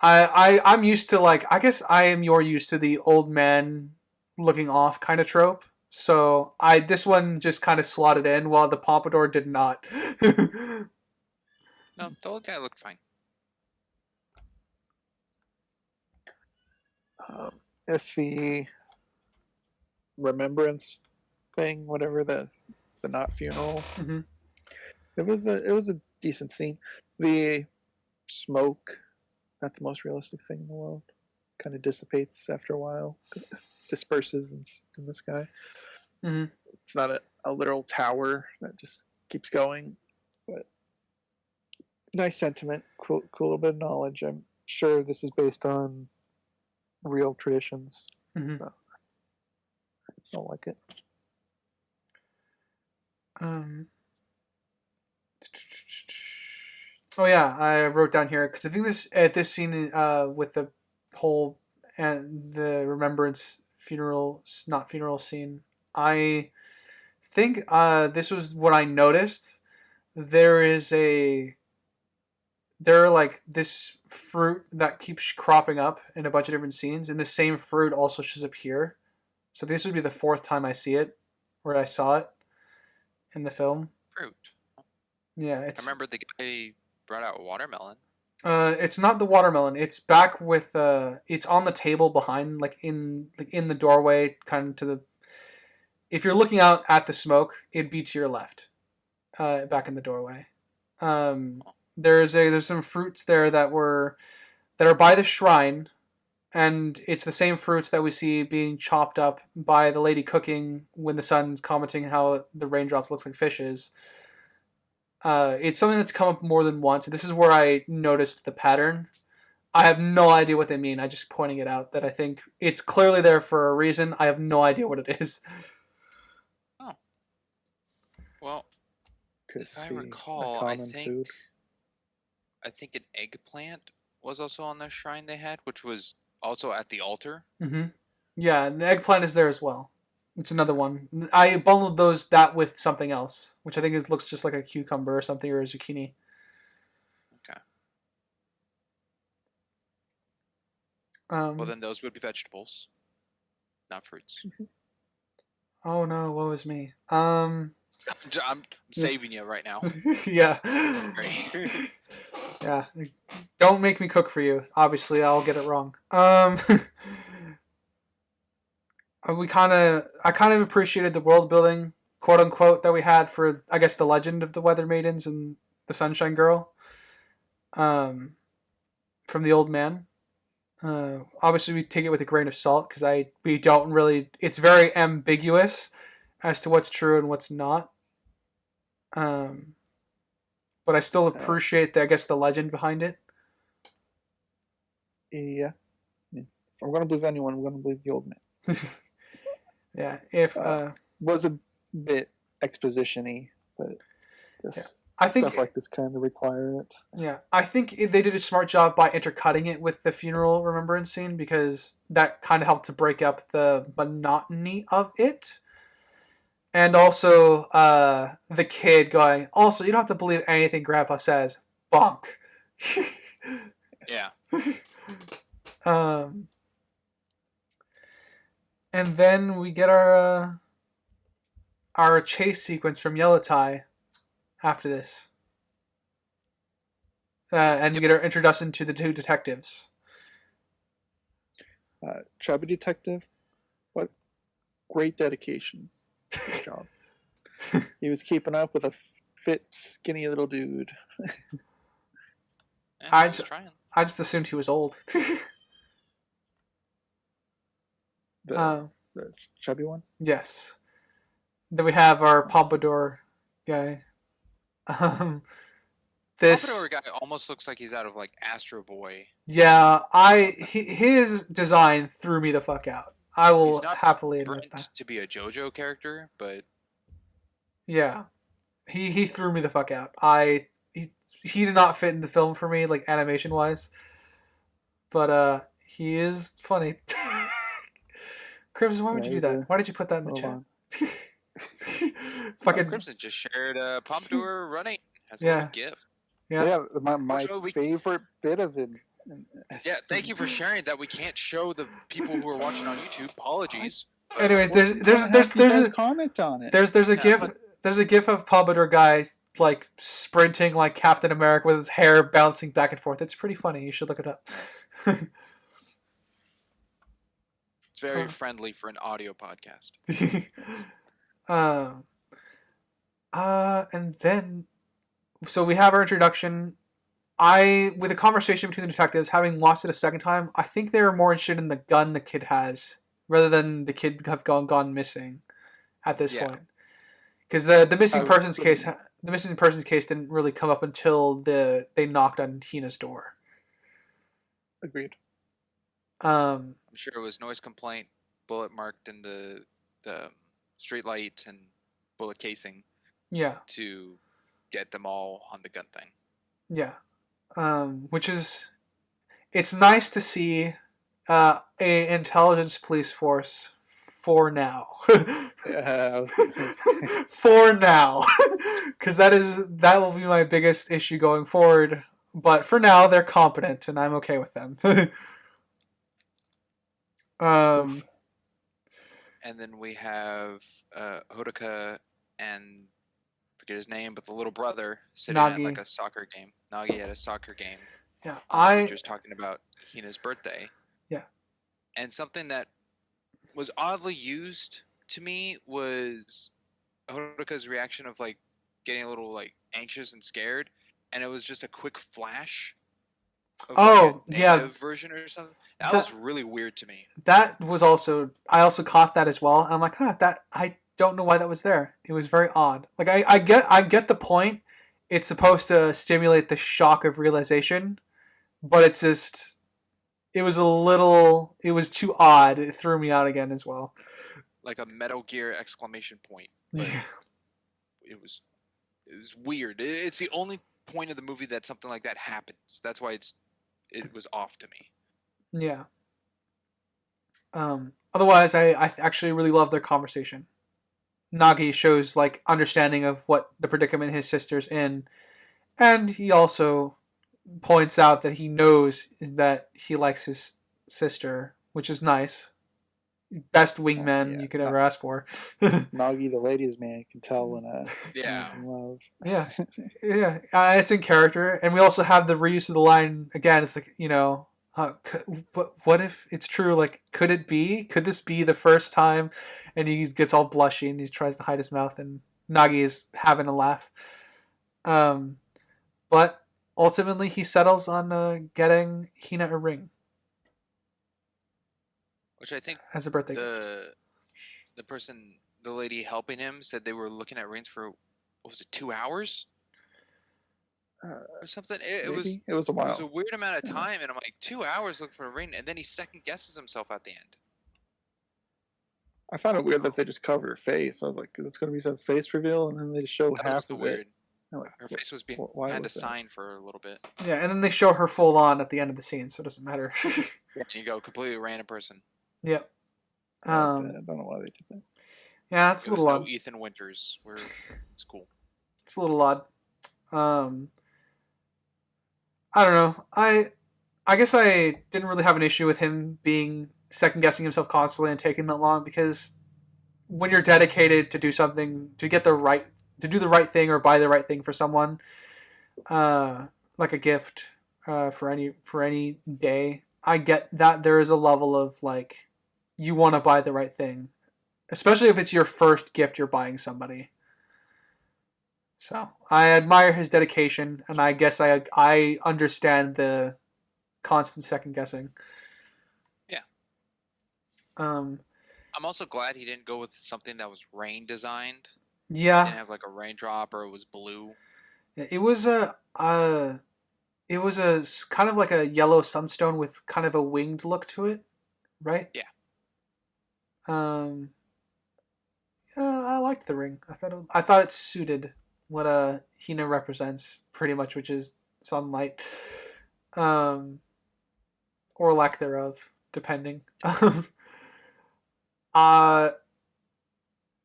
I'm used to I guess I am more used to the old man looking off kind of trope. So this one just kind of slotted in while the Pompadour did not. No, the old guy looked fine. If the remembrance thing, whatever the not funeral, Mm-hmm. it was a decent scene. The smoke, not the most realistic thing in the world, kind of dissipates after a while, disperses in the sky. Mm-hmm. It's not a literal tower that just keeps going, but nice sentiment, cool little bit of knowledge. I'm sure this is based on real traditions. Mm-hmm. So, I don't like it. Oh yeah, I wrote down here because I think this scene with the whole and the remembrance funeral not funeral scene. I think this was what I noticed. There are like this fruit that keeps cropping up in a bunch of different scenes, and the same fruit also shows up here. So this would be the fourth time I see it, where I saw it in the film. Fruit. Yeah, I remember the guy brought out watermelon. It's not the watermelon. It's back with it's on the table behind, in the doorway, kind of to the. If you're looking out at the smoke, it'd be to your left, back in the doorway. There's some fruits there that are by the shrine, and it's the same fruits that we see being chopped up by the lady cooking when the sun's commenting how the raindrops looks like fishes. It's something that's come up more than once. This is where I noticed the pattern. I have no idea what they mean. I just pointing it out that I think it's clearly there for a reason. I have no idea what it is. Oh. Well, Could if I be a recall, common food. I think an eggplant was also on the shrine they had, which was also at the altar. Mm-hmm. Yeah, and the eggplant is there as well. It's another one. I bundled that with something else, which I think looks just like a cucumber or something, or a zucchini. Okay. Well, then those would be vegetables, not fruits. Oh no, woe is me. I'm saving you right now. Yeah. Yeah. Don't make me cook for you. Obviously, I'll get it wrong. I kind of appreciated the world building, quote unquote, that we had for, I guess, the legend of the Weather Maidens and the Sunshine Girl. From the old man. Obviously, we take it with a grain of salt because we don't really. It's very ambiguous as to what's true and what's not. But I still appreciate the legend behind it. Yeah. If I'm gonna believe anyone, I'm gonna believe the old man. Yeah. If was a bit exposition-y, but I think stuff like this kind of require it. Yeah, I think they did a smart job by intercutting it with the funeral remembrance scene because that kind of helped to break up the monotony of it. And also, the kid going, also, you don't have to believe anything Grandpa says. Bonk. Yeah. And then we get our chase sequence from Yellow Tie after this. And we get our introduction to the two detectives. Chubby detective, great dedication. Good job. He was keeping up with a fit, skinny little dude. Yeah, I he's just- trying. I just assumed he was old. The chubby one. Yes. Then we have our Pompadour guy. This Pompadour guy almost looks like he's out of like Astro Boy. Yeah, his design threw me the fuck out. I will He's not happily admit meant that. to be a JoJo character, but Yeah, he threw me the fuck out. He did not fit in the film for me, like animation wise. But he is funny. Crimson, why would Yeah, you do he's that? a- Why did you put that in the Hold chat? on. Fucking Crimson just shared Pompadour running as a Yeah. little GIF. yeah. Yeah, my Unfortunately, favorite bit of him. Yeah, thank you for sharing that. We can't show the people who are watching on YouTube. Apologies. Anyway, Well, there's a comment on it. There's a Yeah, gif but- there's a gif of Pompadour guy like sprinting like Captain America with his hair bouncing back and forth. It's pretty funny. You should look it up. It's very Huh. friendly for an audio podcast. um, and then so we have our introduction. With a conversation between the detectives, having lost it a second time, I think they were more interested in the gun the kid has rather than the kid have gone missing at this Yeah. point. Because the missing I persons would- case didn't really come up until they knocked on Hina's door. Agreed. Um, I'm sure it was noise complaint, bullet marked in the street light and bullet casing yeah, to get them all on the gun thing. yeah. Which is, it's nice to see a intelligence police force for now. Yeah, For now, because that will be my biggest issue going forward. But for now, they're competent, and I'm okay with them. Oof. And then we have Hodaka and forget his name, but the little brother sitting at Nagi. like a soccer game. Nagi at a soccer game. Yeah, Just talking about Hina's birthday. Yeah. And something that was oddly used to me was Hodaka's reaction of like getting a little like anxious and scared, and it was just a quick flash. Of Oh, like a yeah. negative version or something. That That- was really weird to me. that was also I also caught that as well. And I'm like, that I don't know why that was there. It was very odd. Like I get the point. It's supposed to stimulate the shock of realization, but it's just it was too odd. It threw me out again as well. Like a Metal Gear exclamation point. But it was weird. It's the only point of the movie that something like that happens. That's why it was off to me. Yeah. Otherwise, I actually really love their conversation. Nagi shows like understanding of what the predicament his sister's in, and he also points out that he knows is that he likes his sister, which is nice. Best wingman yeah. you could ever ask for. Nagi, the ladies' man, can tell when Yeah. man's in love. Yeah, yeah, it's in character, and we also have the reuse of the line again. It's like but what if it's true? Like, could it be? Could this be the first time? And he gets all blushy and he tries to hide his mouth, and Nagi is having a laugh. But ultimately, he settles on getting Hina a ring Which I think as a birthday gift. the lady helping him said they were looking at rings for what was it, 2 hours or something. It was Maybe? It was a it while. was a weird amount of Yeah. time, and I'm like 2 hours looking for a ring, and then he second guesses himself at the end. I found it weird that they just covered her face. I was like, "Is this going to be some face reveal?" And then they just show That half was the of weird. it. I'm like, Her "Wh- face was why behind a was that?" sign for a little bit. Yeah, and then they show her full on at the end of the scene, so it doesn't matter. And you go completely random person. Yep. I don't know why they did that. Yeah, it's a It was little no odd. Ethan Winters. It's cool. It's a little odd. I don't know. I guess I didn't really have an issue with him being second guessing himself constantly and taking that long, because when you're dedicated to do something, to do the right thing or buy the right thing for someone, like a gift for any day, I get that there is a level of like you want to buy the right thing, especially if it's your first gift you're buying somebody. So I admire his dedication, and I guess I understand the constant second guessing. Yeah. Um. I'm also glad he didn't go with something that was rain designed. Yeah. Didn't have like a raindrop or it was blue. It was a kind of like a yellow sunstone with kind of a winged look to it, right? Yeah. Um. I liked the ring. I thought it suited what Hina represents pretty much, which is sunlight, um, or lack thereof, depending. uh,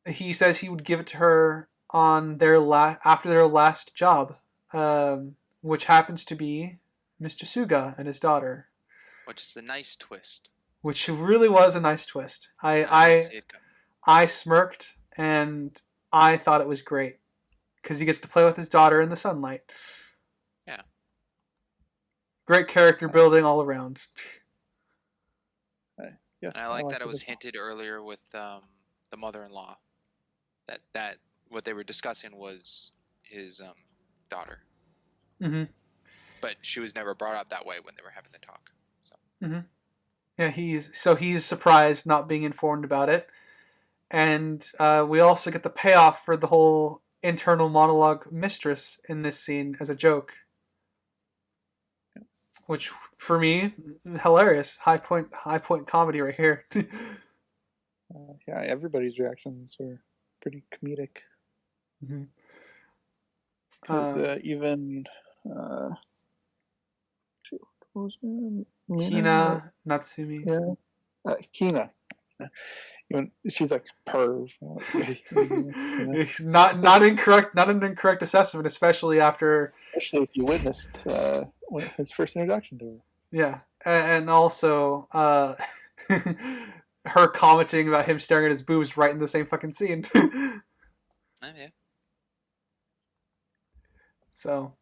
he says he would give it to her on their after their last job, which happens to be Mr. Suga and his daughter. Which is a nice twist. Which really was a nice twist. I didn't see it coming. I smirked and I thought it was great because he gets to play with his daughter in the sunlight. Yeah. Great character building all around. Yes, And I like that it was hinted earlier with the mother-in-law that what they were discussing was his daughter. Mm-hmm. But she was never brought up that way when they were having the talk. So. Mm-hmm. Yeah, he's surprised not being informed about it, and we also get the payoff for the whole internal monologue mistress in this scene as a joke, which for me hilarious, high point comedy right here. Yeah, everybody's reactions were pretty comedic. Mm-hmm. Because even what was it? Hina Natsumi. Yeah, Hina. Even she's like perv. Not incorrect. Not an incorrect assessment, especially after. Especially if you witnessed his first introduction to her. Yeah, and also her commenting about him staring at his boobs right in the same fucking scene. Yeah. So,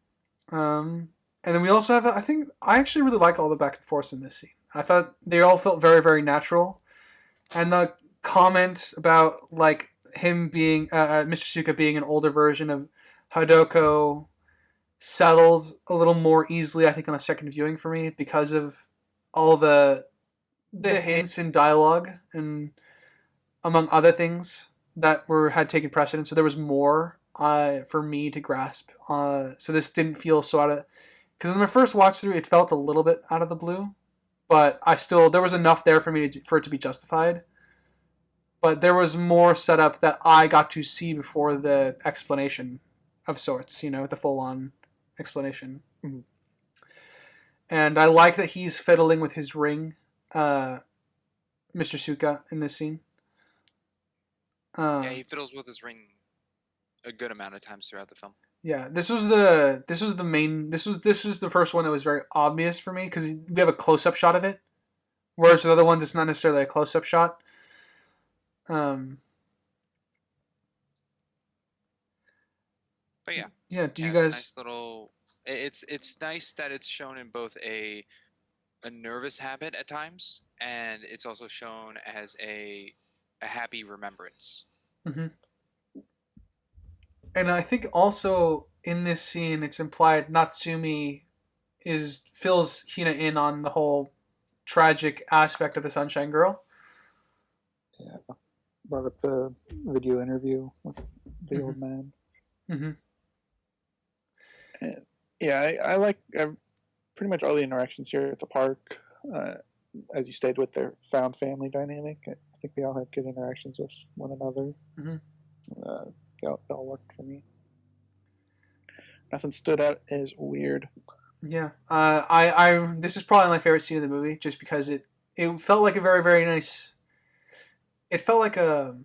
and then we also have. I think I actually really like all the back and forth in this scene. I thought they all felt very, very natural, and the comment about like him being Mr. Suka being an older version of Hadoko settles a little more easily, I think, on a second viewing for me because of all the hints in dialogue and among other things that had taken precedence. So there was more for me to grasp. So this didn't feel so out of, because in my first watch through, it felt a little bit out of the blue, but there was enough there for me for it to be justified. But there was more setup that I got to see before the explanation of sorts, the full-on explanation. Mm-hmm. And I like that he's fiddling with his ring, Mr. Suka, in this scene. Yeah, he fiddles with his ring a good amount of times throughout the film. Yeah, this was the first one that was very obvious for me because we have a close-up shot of it, whereas the other ones it's not necessarily a close-up shot. But yeah. Yeah. Do you guys? It's a nice little. It's nice that it's shown in both a nervous habit at times, and it's also shown as a happy remembrance. Mm-hmm. And I think also in this scene, it's implied Natsumi fills Hina in on the whole tragic aspect of the Sunshine Girl. Yeah, brought up the video interview with the old man. Mm-hmm. And, yeah, I like pretty much all the interactions here at the park. As you stated, with their found family dynamic, I think they all had good interactions with one another. Mm-hmm. They all worked for me. Nothing stood out as weird. Yeah, this is probably my favorite scene of the movie, just because it felt like a very, very nice. It felt like not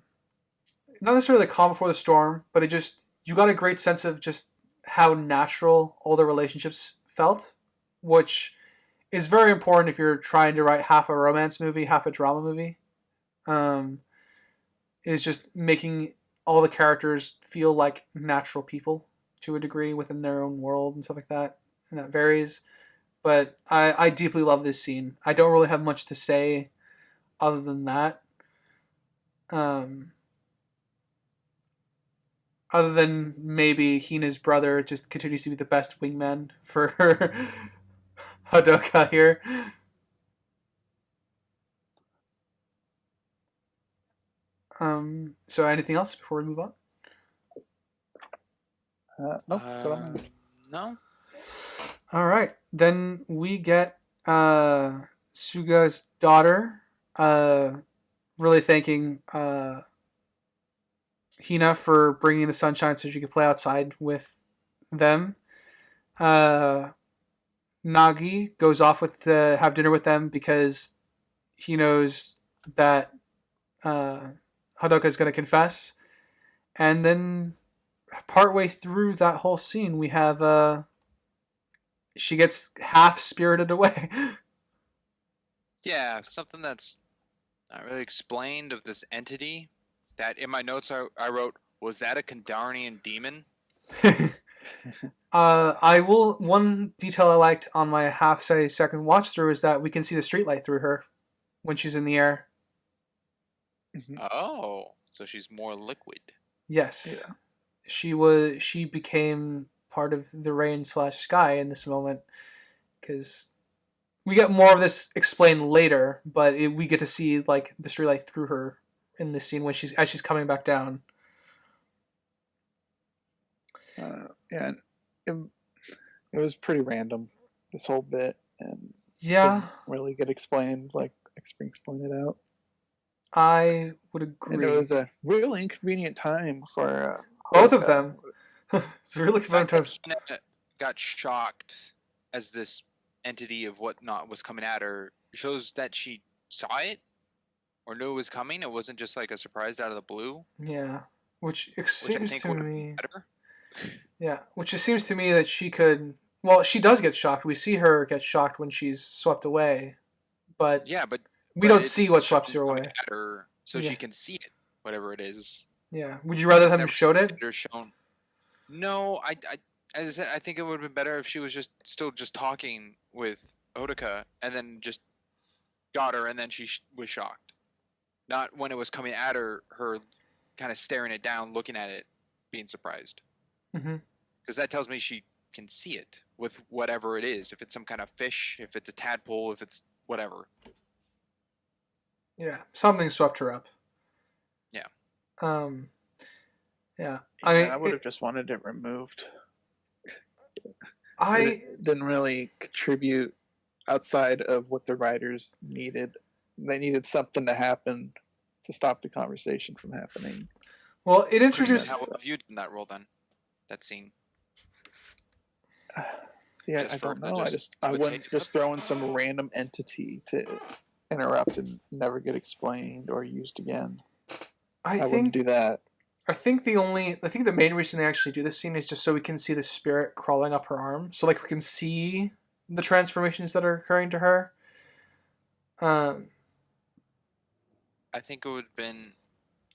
necessarily a calm before the storm, but you got a great sense of just how natural all the relationships felt, which is very important if you're trying to write half a romance movie, half a drama movie. Is just making all the characters feel like natural people to a degree within their own world and stuff like that, and that varies. But I deeply love this scene. I don't really have much to say other than that. Um, other than maybe Hina's brother just continues to be the best wingman for Hadoka here. So anything else before we move on? Nope. No. All right, then we get Suga's daughter really thanking Hina for bringing the sunshine so she could play outside with them. Nagi goes off to have dinner with them because he knows that Hadoka is going to confess. And then partway through that whole scene, we have she gets half spirited away. Yeah, something that's not really explained of this entity. That in my notes I wrote, was that a Kandarian demon? I will. One detail I liked on my second watch through is that we can see the streetlight through her when she's in the air. Oh, so she's more liquid. Yes, Yeah. She became part of the rain/sky in this moment because we get more of this explained later, but we get to see like the streetlight through her in this scene when as she's coming back down. Yeah, it was pretty random, this whole bit, and Yeah, didn't really get explained like Springs pointed out. I would And agree. it was a really inconvenient time for both of them. It's really The fact convenient. that Hina got shocked as this entity of whatnot was coming at her shows that she saw it or knew it was coming. It wasn't just like a surprise out of the blue. Yeah, which it Which I seems think to would have me. been better. Yeah, which it seems to me that she could. Well, she does get shocked. We see her get shocked when she's swept away, but Yeah, but we don't it's see what swept shown her coming away. at her so Yeah. she can see it, whatever it is. Yeah. Would you rather It's them never showed it? seen or shown. No, as I said, I think it would have been better if she was still just talking with Otaka and then just got her and then she was shocked. Not when it was coming at her kind of staring it down, looking at it, being surprised. Mm-hmm. Because that tells me she can see it with whatever it is. If it's some kind of fish, if it's a tadpole, if it's whatever. Yeah, something swept her up. Yeah. Yeah. I would have just wanted it removed. It didn't really contribute outside of what the writers needed. They needed something to happen to stop the conversation from happening. Well, it introduced. How would you in that role then? That scene. See, I don't know. I wouldn't just throw in some random entity to interrupt and never get explained or used again. I wouldn't do that. I think the main reason they actually do this scene is just so we can see the spirit crawling up her arm. So like we can see the transformations that are occurring to her. I think it would have been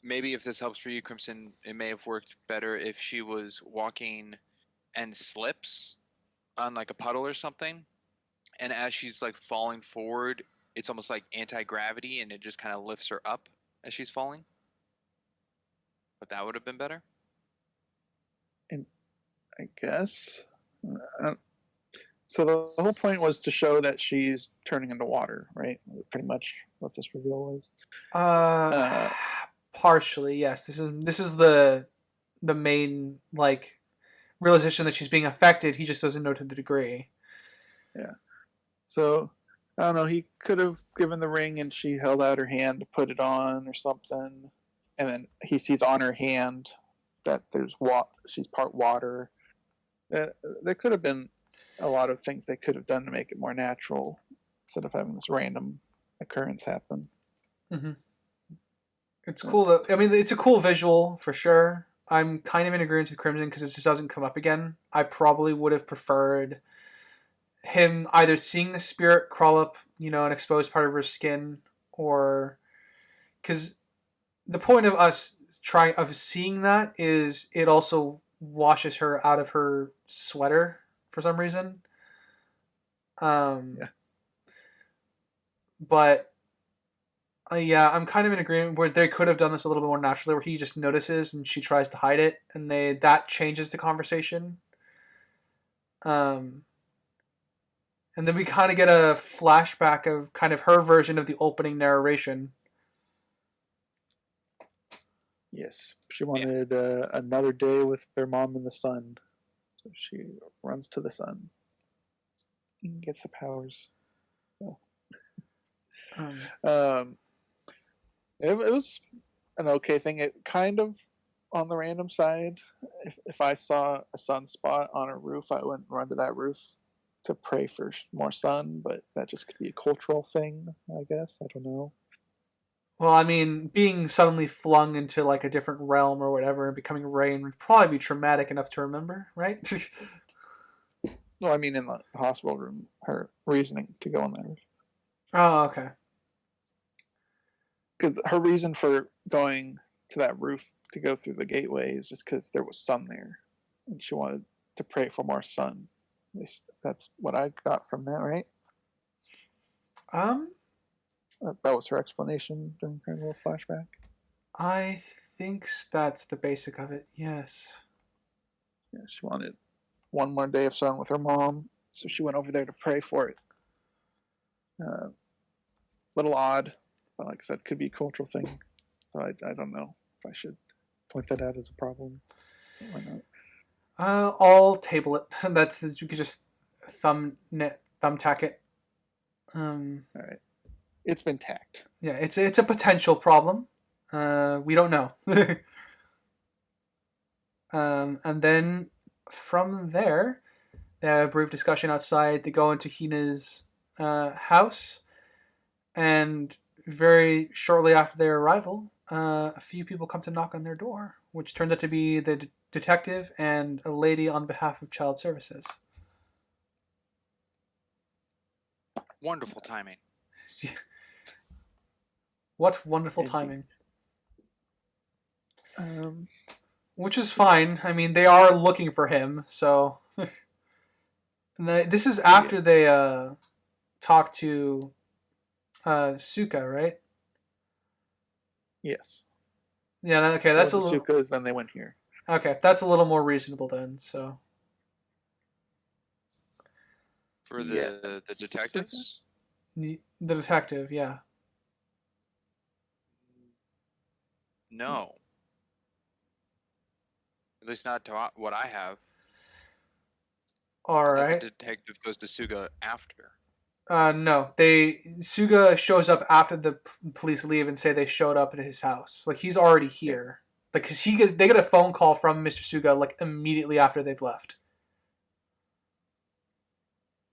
maybe if this helps for you, Crimson, it may have worked better if she was walking and slips on like a puddle or something, and as she's like falling forward, it's almost like anti-gravity and it just kind of lifts her up as she's falling. But that would have been better. And I guess. So the whole point was to show that she's turning into water, right? Pretty much what this reveal was. Partially, yes. This is the main like realization that she's being affected. He just doesn't know to the degree. Yeah. So I don't know. He could have given the ring, and she held out her hand to put it on, or something. And then he sees on her hand that there's she's part water. There could have been a lot of things they could have done to make it more natural instead of having this random occurrence happen. Mm-hmm. It's cool. I mean, it's a cool visual for sure. I'm kind of in agreement with Crimson because it just doesn't come up again. I probably would have preferred him either seeing the spirit crawl up, an exposed part of her skin, or because the point of us seeing that is it also washes her out of her sweater for some reason. Yeah. But Yeah, I'm kind of in agreement where they could have done this a little bit more naturally, where he just notices and she tries to hide it, and that changes the conversation. Um, and then we kind of get a flashback of kind of her version of the opening narration. Yes, she wanted another day with their mom in the sun, so she runs to the sun and gets the powers. So, Um, it was an okay thing. It kind of on the random side. If I saw a sunspot on a roof, I wouldn't run to that roof to pray for more sun. But that just could be a cultural thing, I guess. I don't know. well, I mean, being suddenly flung into like a different realm or whatever and becoming rain would probably be traumatic enough to remember, right? Well, I mean, in the hospital room, her reasoning to go on that roof, Oh, okay. because her reason for going to that roof to go through the gateway is just because there was sun there, and she wanted to pray for more sun. At least that's what I got from that, right? Um, That was her explanation during her little flashback. I think that's the basic of it. Yes. Yeah, she wanted one more day of sun with her mom, so she went over there to pray for it. Little odd, but like I said, could be a cultural thing. So I don't know if I should point that out as a problem. Why not? I'll table it. That's you could just thumbtack it. All right, it's been tacked. Yeah, it's a potential problem. We don't know. And then from there, they have a brief discussion outside. They go into Hina's house, and very shortly after their arrival, a few people come to knock on their door, which turns out to be the detective and a lady on behalf of Child Services. Wonderful timing. What wonderful Indeed. timing. Um, Which is fine. I mean, they are looking for him, so. And this is after they talk to Suka, right? yes. Yeah. Okay, that's a little. Sukas, then they went here. Okay, that's a little more reasonable then. So. For Yes. the detectives? The detective, yeah. No. At least not to what I have. All I thought right. the detective goes to Suga after. No, Suga shows up after the police leave and say they showed up at his house. Like he's already here. Like, cause they get a phone call from Mr. Suga like immediately after they've left.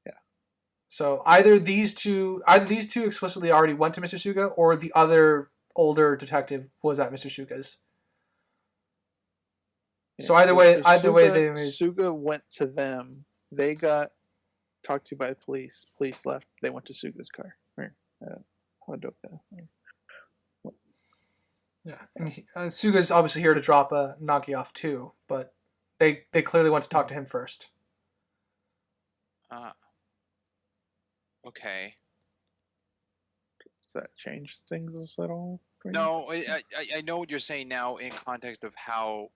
Yeah. So either these two explicitly already went to Mr. Suga, or the other older detective was at Mr. Suga's. Yeah, So either way, Suga went to them. They got talked to by the police. Police left. They went to Suga's car. Or, Hadoka. Yeah, I mean, Suga's obviously here to drop Nagi off too, but they clearly want to talk to him first. Okay. Does that change things at all? No, I know what you're saying now in context of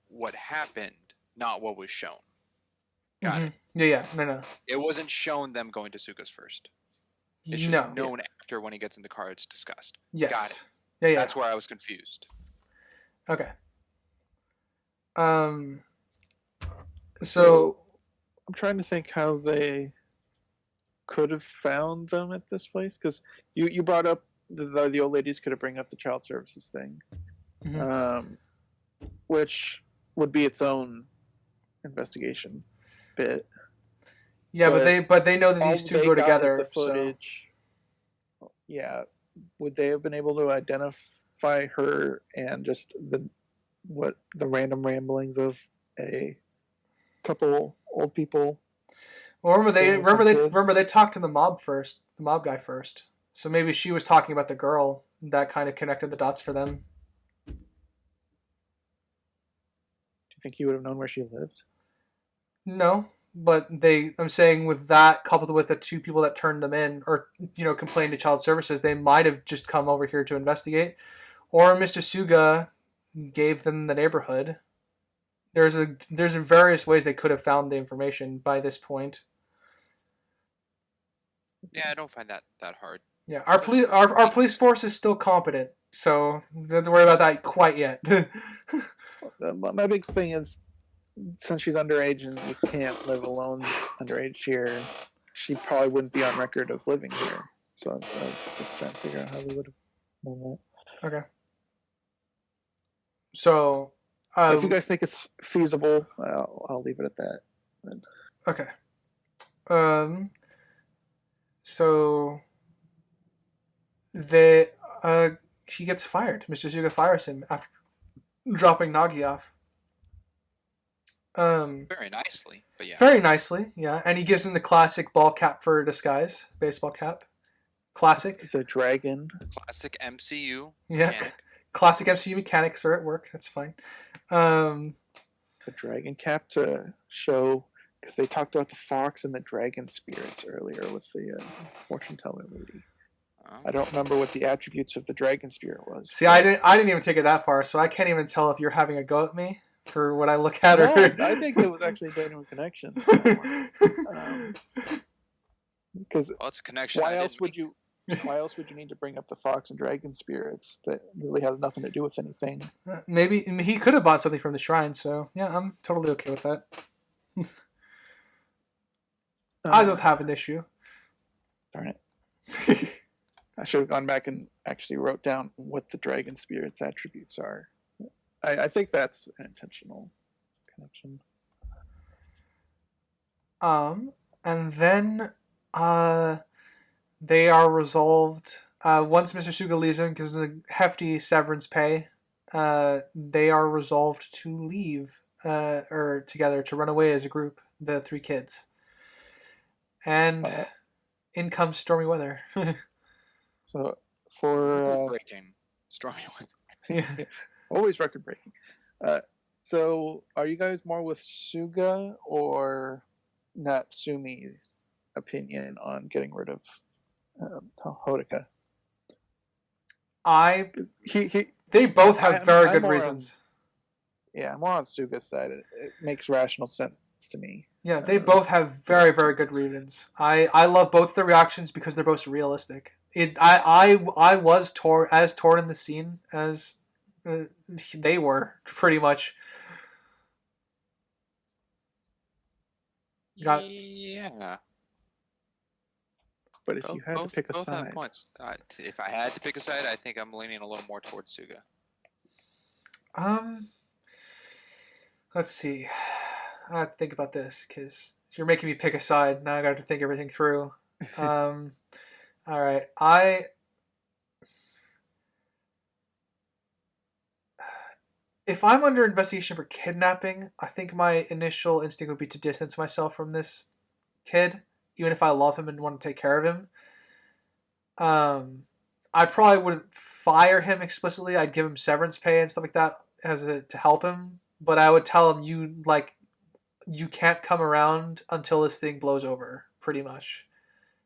what happened, not what was shown. Got it. Yeah, no. It wasn't shown them going to Suga's first. It's just No. known after when he gets in the car. It's discussed. Yes. Got it. Yeah. That's where I was confused. Okay. So I'm trying to think how they could have found them at this place, because you brought up the old ladies could have bring up the child services thing, which would be its own investigation bit. Yeah, but they know that these two go together. The footage. So. Yeah, would they have been able to identify her and just the random ramblings of a couple old people? Well, remember they talked to the mob guy first. So maybe she was talking about the girl. That kind of connected the dots for them. Do you think he would have known where she lived? No, but I'm saying with that coupled with the two people that turned them in or complained to child services, they might have just come over here to investigate, or Mr. Suga gave them the neighborhood. There's various ways they could have found the information by this point. Yeah, I don't find that hard. Yeah, our police force is still competent, so don't have to worry about that quite yet. My big thing is, since she's underage and you can't live alone underage here, she probably wouldn't be on record of living here. So I was just trying to figure out how we would have done that. Okay. So, if you guys think it's feasible, I'll leave it at that. Okay. So she gets fired. Mr. Suga fires him after dropping Nagi off. Very nicely, but yeah. Very nicely, yeah. And he gives him the classic ball cap for disguise, baseball cap. Classic. The dragon. Classic MCU. Yeah. Mechanic. Classic MCU mechanics are at work. That's fine. The dragon cap to show, because they talked about the fox and the dragon spirits earlier with the fortune teller lady. I don't remember what the attributes of the dragon spirit was. See, I didn't even take it that far, so I can't even tell if you're having a go at me for what I look at. No, I think it was actually a genuine connection. Because it's a connection. Why else would you need to bring up the fox and dragon spirits that really has nothing to do with anything? Maybe he could have bought something from the shrine, so yeah, I'm totally okay with that. I don't have an issue. Darn it. I should have gone back and actually wrote down what the dragon spirit's attributes are. I think that's an intentional connection. And then they are resolved. Once Mr. Suga leaves him, gives them a hefty severance pay, they are resolved to leave or together to run away as a group, the three kids. And in comes stormy weather. So for breaking stormy weather. Yeah. Always record breaking. So are you guys more with Suga or Natsumi's opinion on getting rid of Hodaka? They both have very good reasons. I'm more on Suga's side. It makes rational sense to me. Yeah, they both have very, very good reasons. I love both their reactions because they're both realistic. I was as torn in the scene as they were, pretty much. Yeah. But if you had to pick a both side, have points. If I had to pick a side, I think I'm leaning a little more towards Suga. Let's see. I have to think about this because you're making me pick a side. Now I got to think everything through. All right. If I'm under investigation for kidnapping, I think my initial instinct would be to distance myself from this kid, even if I love him and want to take care of him. I probably wouldn't fire him explicitly. I'd give him severance pay and stuff like that to help him. But I would tell him, you can't come around until this thing blows over, pretty much.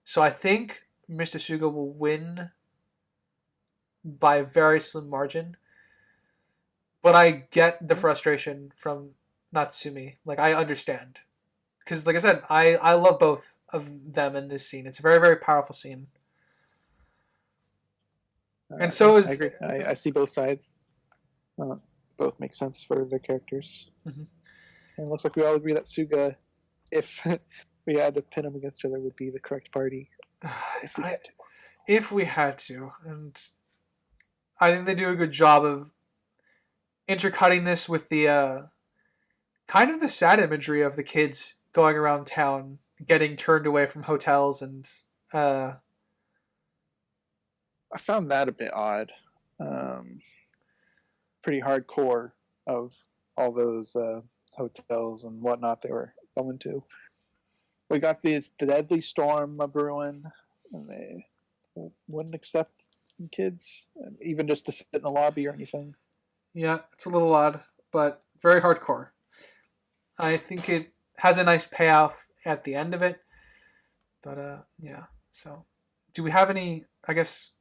So I think Mr. Suga will win by a very slim margin. But I get the frustration from Natsumi. I understand. Because, like I said, I love both of them in this scene. It's a very, very powerful scene. And so is... I agree. I see both sides. Both make sense for the characters. Mm-hmm. And it looks like we all agree that Suga, if we had to pin them against each other, would be the correct party. If we had to. And I think they do a good job of intercutting this with the kind of the sad imagery of the kids going around town, getting turned away from hotels, and I found that a bit odd. Pretty hardcore of all those hotels and whatnot they were going to. We got the deadly storm brewing, and they wouldn't accept kids, even just to sit in the lobby or anything. Yeah, it's a little odd, but very hardcore. I think has a nice payoff at the end of it. But yeah. So, do we have any? I guess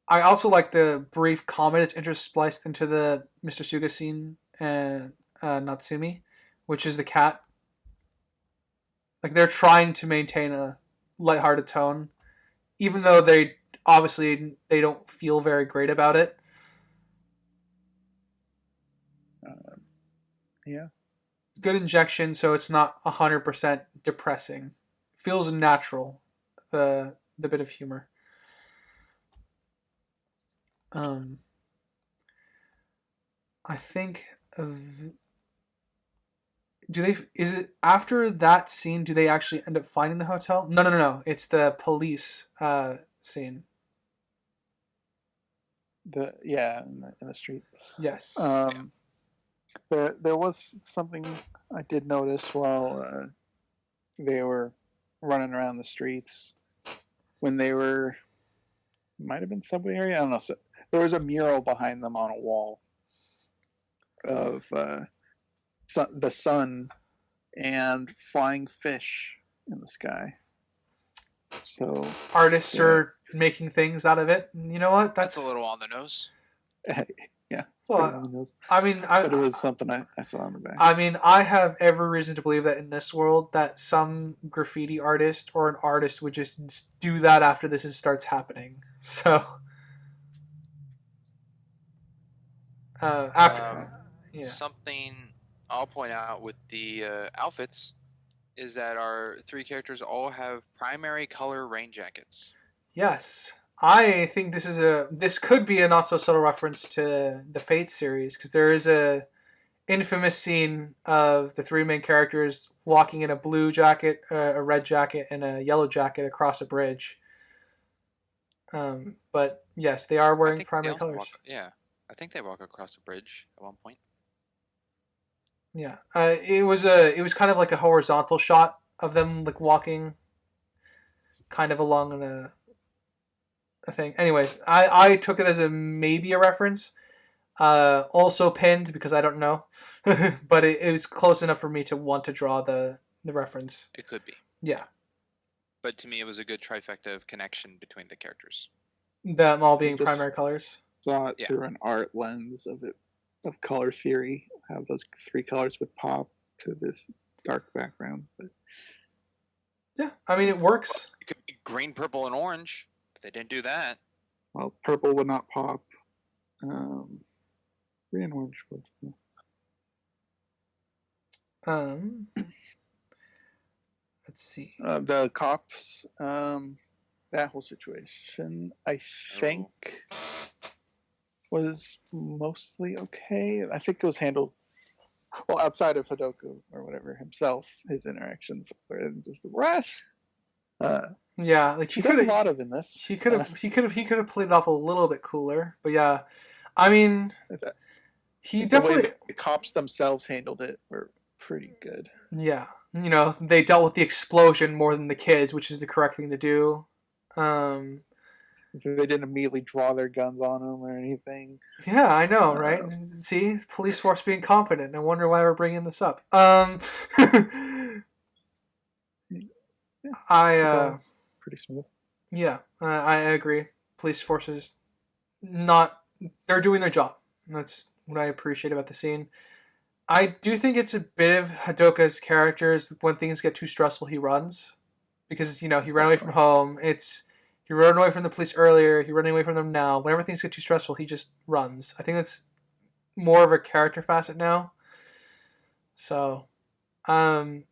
I also like the brief comedy that's interspliced into the Mr. Suga scene and Natsumi, which is the cat. Like they're trying to maintain a lighthearted tone, even though they don't feel very great about it. Yeah. Good injection, so it's not 100% depressing. Feels natural. The bit of humor. I think of. Do they? Is it after that scene? Do they actually end up finding the hotel? No, no, no, no. It's the police scene. In the street. Yes. There was something I did notice while they were running around the streets when they were, might have been subway area. I don't know. So there was a mural behind them on a wall of the sun and flying fish in the sky. So artists are making things out of it. You know what? That's a little on the nose. Yeah. Well, I mean, but it was something I saw on the back. I mean, I have every reason to believe that in this world, that some graffiti artist or an artist would just do that after this starts happening. So, something I'll point out with the outfits is that our three characters all have primary color rain jackets. Yes. I think this could be a not so subtle reference to the Fate series, because there is a infamous scene of the three main characters walking in a blue jacket, a red jacket, and a yellow jacket across a bridge. But yes, they are wearing primary colors. I think they walk across a bridge at one point. Yeah, it was kind of like a horizontal shot of them like walking, kind of along a thing. Anyways, I took it as maybe a reference. Also pinned because I don't know, but it was close enough for me to want to draw the reference. It could be. Yeah. But to me, it was a good trifecta of connection between the characters. Them all being primary colors. Saw it through an art lens of color theory. How those three colors would pop to this dark background. But yeah, I mean it works. It could be green, purple, and orange. But they didn't do that. Well, purple would not pop. Green and orange would. Let's see. The cops. That whole situation, I think, was mostly okay. I think it was handled well outside of Hadoku or whatever himself. His interactions were just the wrath. Yeah, like he does a lot of in this. He could have played it off a little bit cooler, but yeah, I mean, he definitely. The way the cops themselves handled it were pretty good. Yeah, you know, they dealt with the explosion more than the kids, which is the correct thing to do. They didn't immediately draw their guns on them or anything. Yeah, I know, right? See, police force being competent. I wonder why we're bringing this up. Pretty smooth. Yeah, I agree. Police forces, they're doing their job. That's what I appreciate about the scene. I do think it's a bit of Hadoka's characters. When things get too stressful, he runs. Because, he ran away from home. He ran away from the police earlier. He's running away from them now. Whenever things get too stressful, he just runs. I think that's more of a character facet now. So, dumb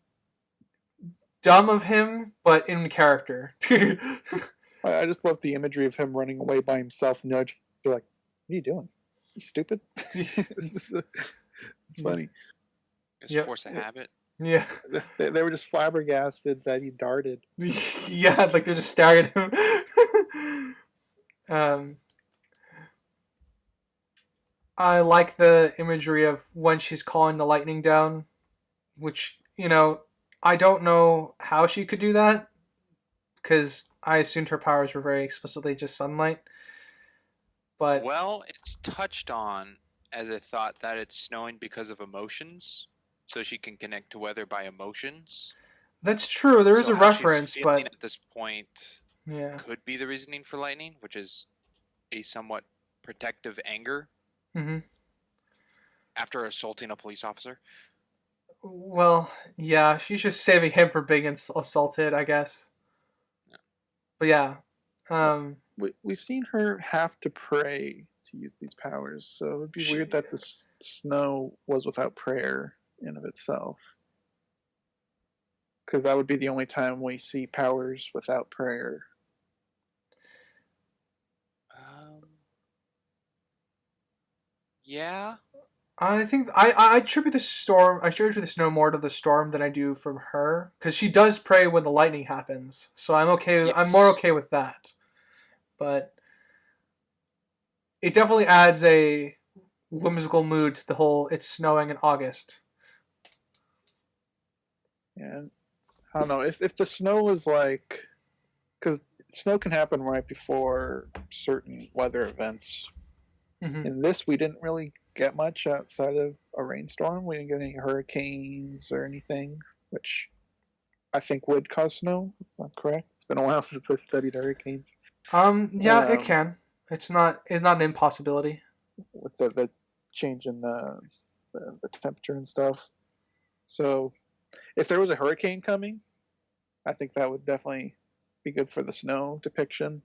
of him, but in character. I just love the imagery of him running away by himself. And you're like, what are you doing? You stupid? It's funny. It's force of habit. Yeah. They were just flabbergasted that he darted. Yeah, like they're just staring at him. I like the imagery of when she's calling the lightning down, which, I don't know how she could do that, because I assumed her powers were very explicitly just sunlight. But well, it's touched on as a thought that it's snowing because of emotions. so she can connect to weather by emotions. That's true. There is So a how she's reference, feeling but at this point yeah. could be the reasoning for lightning, which is a somewhat protective anger Hmm. after assaulting a police officer. Well, yeah, she's just saving him from being assaulted, I guess. Yeah. But yeah, um, We've seen her have to pray to use these powers, so it would be weird that the snow was without prayer in of itself. Because that would be the only time we see powers without prayer. Yeah. I think I attribute the storm. I attribute the snow more to the storm than I do from her, because she does pray when the lightning happens. So I'm okay. Yes. I'm more okay with that. But it definitely adds a whimsical mood to the whole "it's snowing in August." And I don't know if the snow was like, because snow can happen right before certain weather events. Mm-hmm. In this, we didn't really get much outside of a rainstorm. We didn't get any hurricanes or anything, which I think would cause snow. If I'm correct. It's been a while since I studied hurricanes. Yeah, it can. It's not an impossibility. With the change in the temperature and stuff. So, if there was a hurricane coming, I think that would definitely be good for the snow depiction.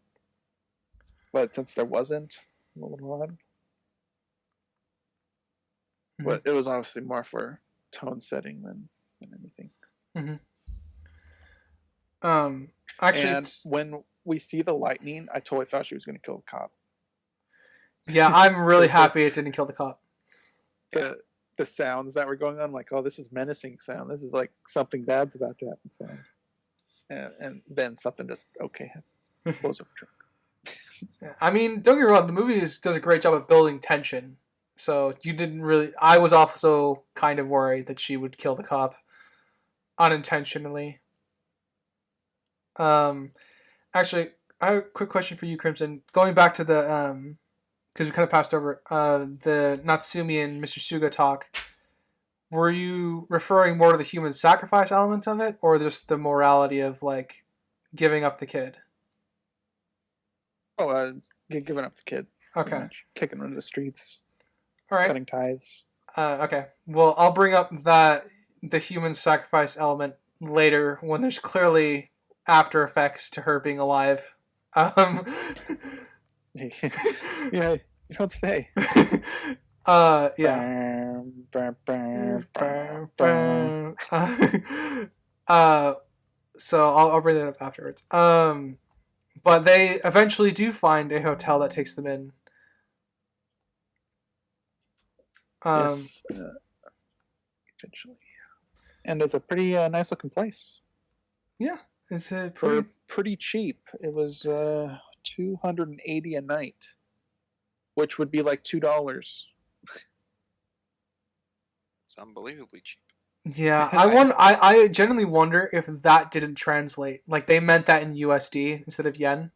But since there wasn't, a little odd. Mm-hmm. But it was obviously more for tone setting than anything. Mm-hmm. Actually, and when we see the lightning, I totally thought she was going to kill the cop. Yeah, I'm really happy it didn't kill the cop. The sounds that were going on, like, oh, this is menacing sound. This is like something bad's about to happen sound. And then something just happens. Blows up a truck. I mean, don't get me wrong, the movie does a great job of building tension. So you didn't really. I was also kind of worried that she would kill the cop unintentionally. Actually, I have a quick question for you, Crimson. Going back to the because we kind of passed over the Natsumi and Mr. Suga talk. Were you referring more to the human sacrifice element of it, or just the morality of like giving up the kid? Oh, giving up the kid. Okay. Kicking him into the streets. All right. Cutting ties. Okay. Well, I'll bring up the human sacrifice element later when there's clearly after effects to her being alive. Yeah, you don't say. Yeah. So I'll bring that up afterwards. But they eventually do find a hotel that takes them in. Yes. Eventually. And it's a pretty nice looking place. Yeah, it's pretty cheap. It was $280 a night, which would be like $2. It's unbelievably cheap. Yeah, I genuinely wonder if that didn't translate. Like they meant that in USD instead of yen.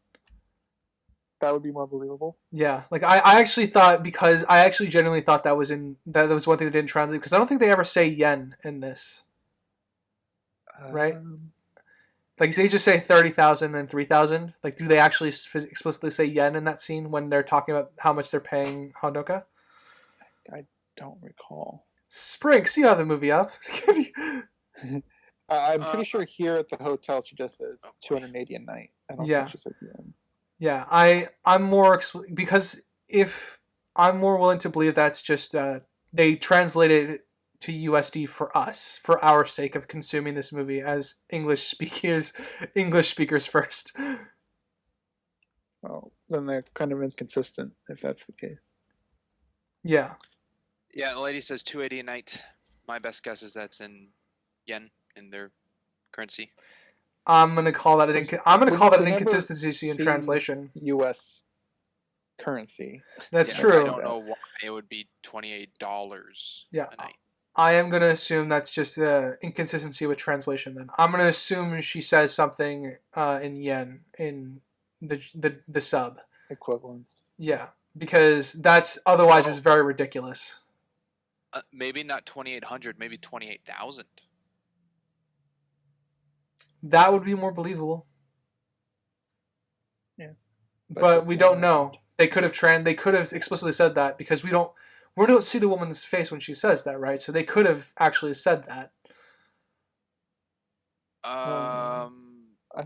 That would be more believable. Yeah, like I actually thought, because I actually genuinely thought that was one thing that didn't translate, because I don't think they ever say yen in this. Right? Like, they just say 30,000 and 3,000. Like, do they actually explicitly say yen in that scene when they're talking about how much they're paying Hondoka? I don't recall. Spring, see how the movie up. I'm pretty sure here at the hotel she just says $280 a night. I don't think she says yen. Yeah, I'm more because if I'm more willing to believe that's just they translated it to USD for us, for our sake of consuming this movie as English speakers first. Well, then they're kind of inconsistent if that's the case. Yeah. Yeah, the lady says 280 a night. My best guess is that's in yen, in their currency. I'm gonna call that an inconsistency in translation. U.S. currency. That's true. I don't know why it would be $28 a night. I am gonna assume that's just an inconsistency with translation. Then I'm gonna assume she says something in yen in the sub equivalents. Yeah, because that's otherwise is very ridiculous. maybe not 2,800, maybe 28,000. That would be more believable. Yeah. But we don't know. They could have explicitly said that because we don't see the woman's face when she says that, right? So they could have actually said that. I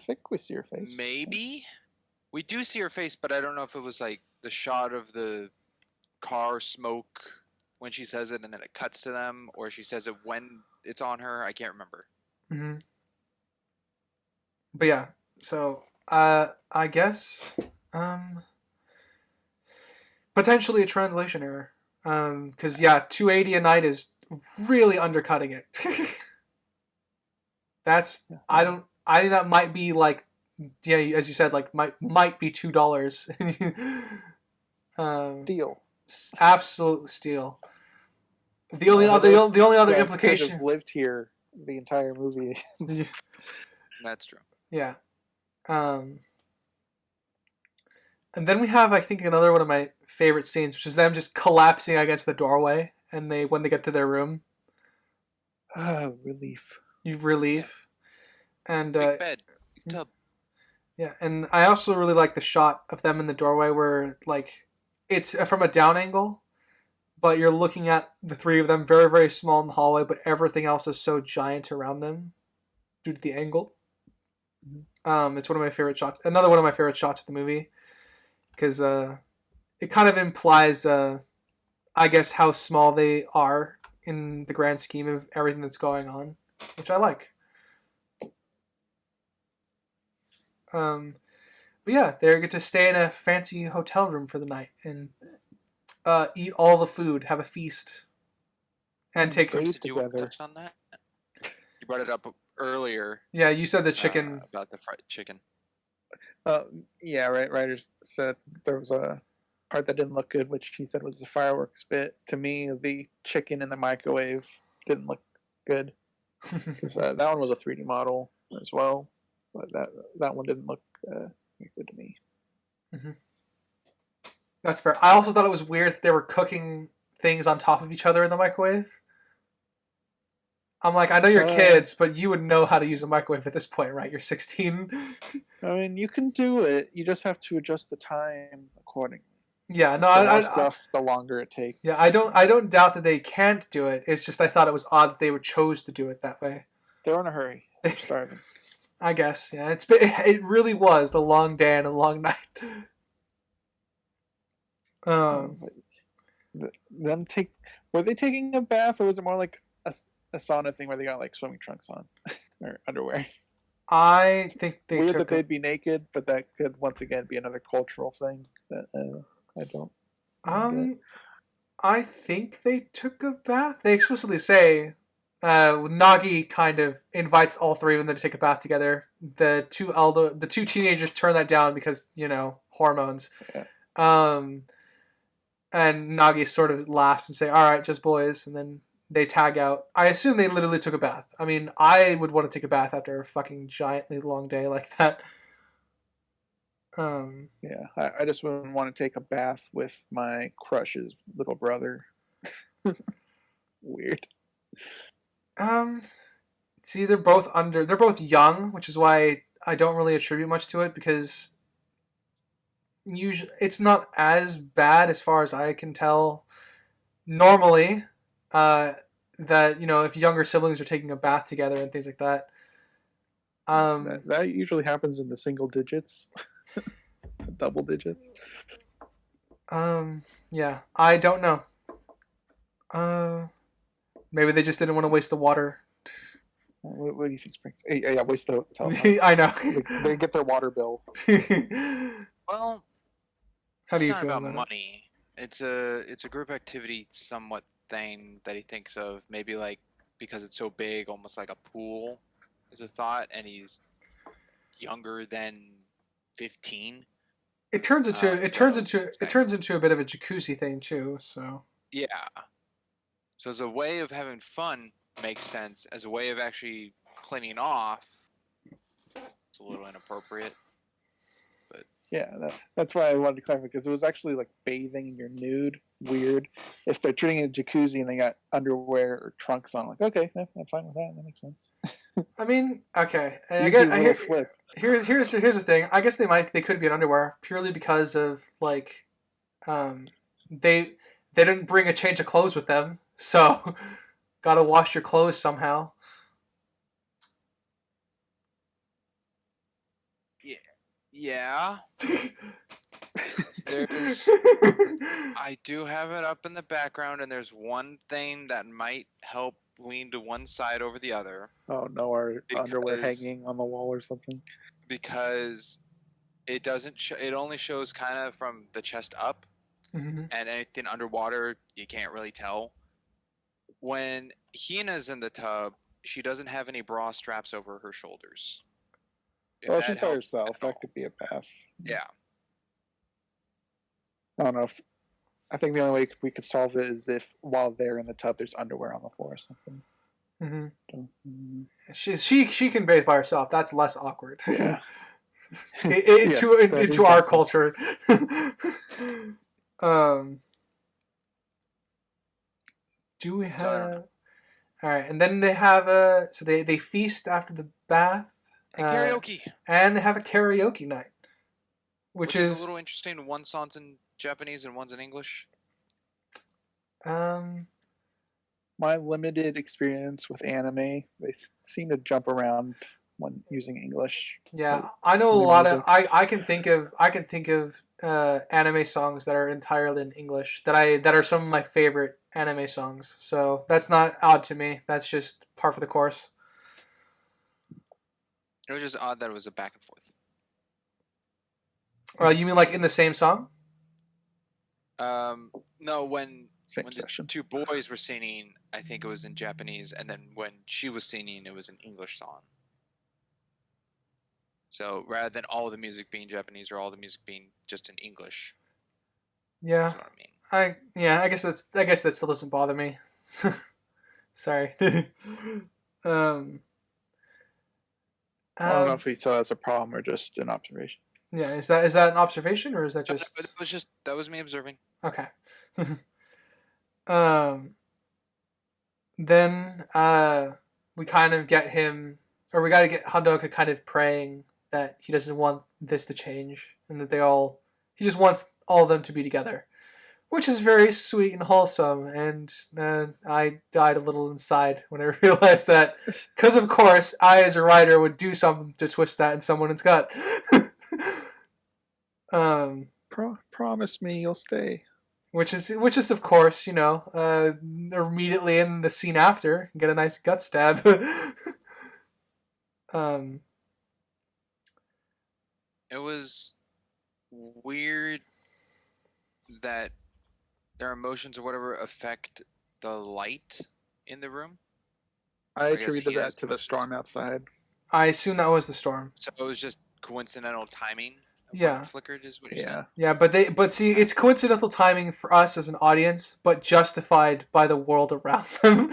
think we see her face. Maybe we do see her face, but I don't know if it was like the shot of the car smoke when she says it, and then it cuts to them, or she says it when it's on her. I can't remember. Mm-hmm. But yeah, so I guess potentially a translation error. Because 280 a night is really undercutting it. I think that might be like, as you said, like might be $2. Steal. Absolute steal. The only other implication could have lived here the entire movie. That's true. Yeah. And then we have, I think, another one of my favorite scenes, which is them just collapsing against the doorway, and when they get to their room. Relief. Relief. And big bed, big tub. Yeah, and I also really like the shot of them in the doorway where, like, it's from a down angle, but you're looking at the three of them very, very small in the hallway, but everything else is so giant around them due to the angle. It's one of my favorite shots. Another one of my favorite shots of the movie, because it kind of implies, I guess, how small they are in the grand scheme of everything that's going on, which I like. But yeah, they get to stay in a fancy hotel room for the night and eat all the food, have a feast, and take. Did you want to touch on that? You brought it up earlier. Yeah, you said the chicken about the fried chicken. Yeah, right. Writers said there was a part that didn't look good, which he said was the fireworks bit. To me, the chicken in the microwave didn't look good because that one was a 3D model as well, but that one didn't look good to me. Mm-hmm. That's fair. I also thought it was weird that they were cooking things on top of each other in the microwave. I'm like, I know you're kids, but you would know how to use a microwave at this point, right? You're 16. I mean, you can do it. You just have to adjust the time accordingly. Yeah, no, the longer it takes. Yeah, I don't doubt that they can't do it. It's just I thought it was odd that they would chose to do it that way. They're in a hurry. They're starving. I guess, yeah. It really was a long day and a long night. Were they taking a bath, or was it more like a sauna thing where they got like swimming trunks on or underwear? I think they weird that they'd be naked, but that could once again be another cultural thing that I don't. I think they took a bath. They explicitly say Nagi kind of invites all three of them to take a bath together. The two teenagers turn that down because hormones. Yeah. And Nagi sort of laughs and say, "All right, just boys," and then they tag out. I assume they literally took a bath. I mean, I would want to take a bath after a fucking giantly long day like that. Yeah, I just wouldn't want to take a bath with my crush's little brother. Weird. See, they're both young, which is why I don't really attribute much to it, because usually it's not as bad as far as I can tell. Normally, that if younger siblings are taking a bath together and things like that. That usually happens in the single digits. Double digits. Yeah, I don't know. Maybe they just didn't want to waste the water. What do you think, Springs? Yeah, waste the hotel. I know. They get their water bill. Well, how do you feel about money? It's a group activity, somewhat thing that he thinks of. Maybe like because it's so big, almost like a pool is a thought, and he's younger than 15. It turns into a bit of a jacuzzi thing too. So yeah. So as a way of having fun, makes sense. As a way of actually cleaning off, it's a little inappropriate. But Yeah, that's why I wanted to clarify, because it was actually like bathing and you're nude. Weird. If they're treating it a jacuzzi and they got underwear or trunks on, like, okay, I'm fine with that. That makes sense. I mean, okay. I Easy guess, little flip. Here's the thing. I guess they could be in underwear purely because of like, they didn't bring a change of clothes with them, so gotta wash your clothes somehow. yeah. There's I do have it up in the background, and there's one thing that might help lean to one side over the other. Oh no, our underwear hanging on the wall or something. Because it doesn't. It only shows kind of from the chest up, Mhm. and anything underwater you can't really tell. When Hina's in the tub, she doesn't have any bra straps over her shoulders. If Well, that she's by helps herself. at all. That could be a path. Yeah. I don't know if. I think the only way we could solve it is if while they're in the tub, there's underwear on the floor or something. Mm-hmm. She can bathe by herself. That's less awkward. Yeah. Into our culture. Do we have? All right, and then they have so they feast after the bath. And karaoke. And they have a karaoke night, which is a little interesting. One song's in Japanese and one's in English. My limited experience with anime, they seem to jump around when using English. Yeah, I know a lot of. I can think of anime songs that are entirely in English that are some of my favorite anime songs. So that's not odd to me. That's just par for the course. It was just odd that it was a back and forth. You mean like in the same song? No, when session. The two boys were singing, I think it was in Japanese, and then when she was singing, it was an English song. So rather than all the music being Japanese or all the music being just in English. Yeah. That's what I mean. I guess that still doesn't bother me. Sorry. I don't know if he saw it as a problem or just an observation. Yeah, is that an observation or is that just? That was me observing. Okay. Then we kind of get him, or we got to get Handoka kind of praying that he doesn't want this to change and that he just wants all of them to be together, which is very sweet and wholesome. And I died a little inside when I realized that, because of course I, as a writer, would do something to twist that in someone's gut. Promise me you'll stay. Which is of course, immediately in the scene after, get a nice gut stab. It was weird that their emotions or whatever affect the light in the room. I attributed that to the storm outside. I assume that was the storm. So it was just coincidental timing. Yeah. Flickered is what you're saying. Yeah, but see, it's coincidental timing for us as an audience, but justified by the world around them.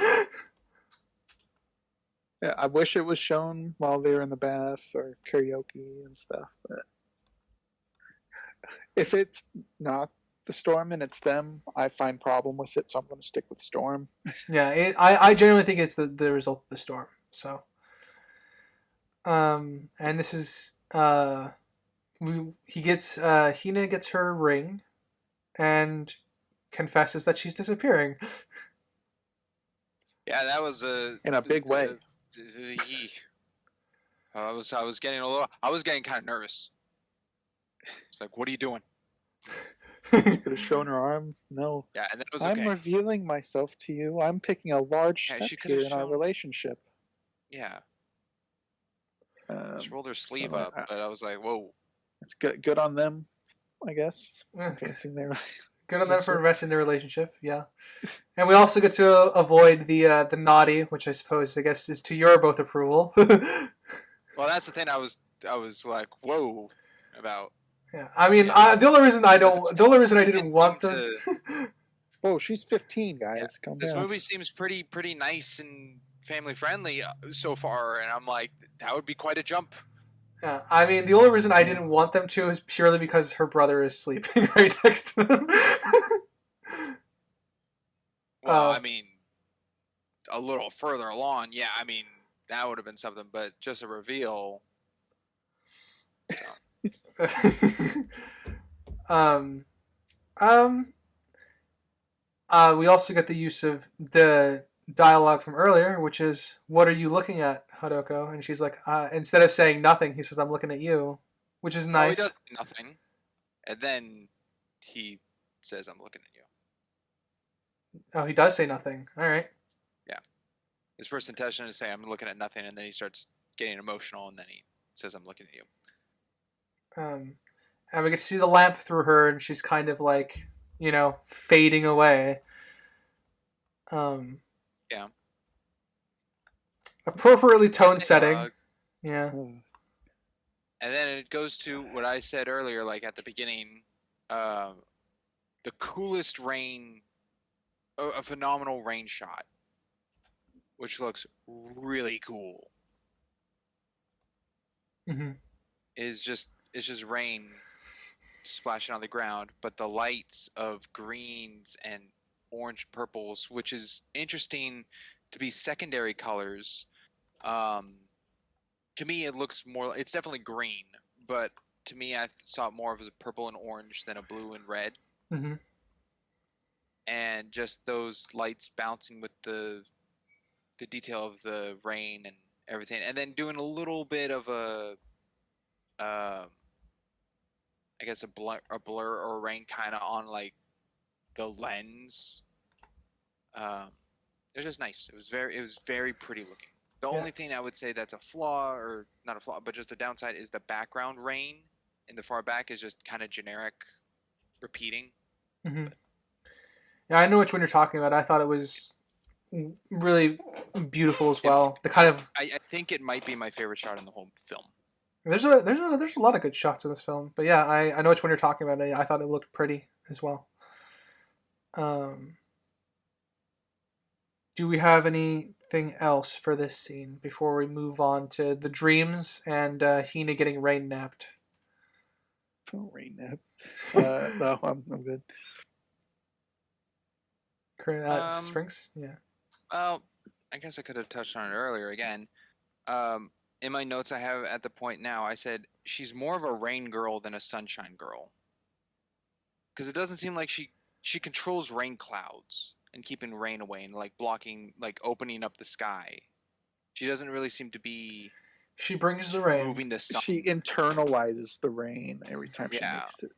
Yeah, I wish it was shown while they were in the bath or karaoke and stuff. But if it's not the storm and it's them, I find problem with it, so I'm going to stick with storm. Yeah, I genuinely think it's the result of the storm. So, and this is Hina gets her ring, and confesses that she's disappearing. Yeah, that was in a big way. I was getting kind of nervous. It's like, what are you doing? You could have shown her arm. No. Yeah, and that was okay. I'm revealing myself to you. I'm taking a large step here in our relationship. Yeah. She rolled her sleeve up, but I was like, whoa. It's good on them, I guess. Good on them for inventing their relationship, yeah. And we also get to avoid the naughty, which I guess is to your both approval. Well, that's the thing I was like, whoa, about. Yeah, I mean, the only reason I didn't want them. Whoa, she's 15, guys. Yeah. This movie seems pretty nice and family friendly so far, and I'm like, that would be quite a jump. I mean, the only reason I didn't want them to is purely because her brother is sleeping right next to them. Well, I mean, a little further along, yeah. I mean, that would have been something, but just a reveal. So. um, we also get the use of the dialogue from earlier, which is, "What are you looking at, Hadoko?" And she's like, instead of saying nothing, he says, "I'm looking at you," which is No, he nice. does nothing, and then he says, "I'm looking at you." Oh, he does say nothing. All right. Yeah, his first intention is to say, "I'm looking at nothing," and then he starts getting emotional, and then he says, "I'm looking at you." And we get to see the lamp through her, and she's kind of like, fading away. Yeah. Appropriately tone setting. Yeah. And then it goes to what I said earlier, like at the beginning, the coolest rain, a phenomenal rain shot, which looks really cool. Mm-hmm. It's just rain splashing on the ground, but the lights of greens and orange purples, which is interesting to be secondary colors. To me, it looks more. It's definitely green, but to me, I saw it more of as a purple and orange than a blue and red. Mm-hmm. And just those lights bouncing with the detail of the rain and everything, and then doing a little bit of a, I guess a blur or a rain kind of on like the lens. It was just nice. It was very pretty looking. The only thing I would say that's a flaw, or not a flaw, but just a downside, is the background rain in the far back is just kind of generic, repeating. Mm-hmm. Yeah, I know which one you're talking about. I thought it was really beautiful as well. The kind of I think it might be my favorite shot in the whole film. there's a lot of good shots in this film, but yeah, I know which one you're talking about. I thought it looked pretty as well. Do we have anything else for this scene before we move on to the dreams and Hina getting rain napped? Rain nap. No, I'm good. Springs? Yeah. Well, I guess I could have touched on it earlier again. In my notes I have at the point now, I said she's more of a rain girl than a sunshine girl. Because it doesn't seem like she controls rain clouds and keeping rain away and like blocking, like opening up the sky. She doesn't really seem to be. She brings the rain. Moving the sun. She internalizes the rain every time she Yeah. makes it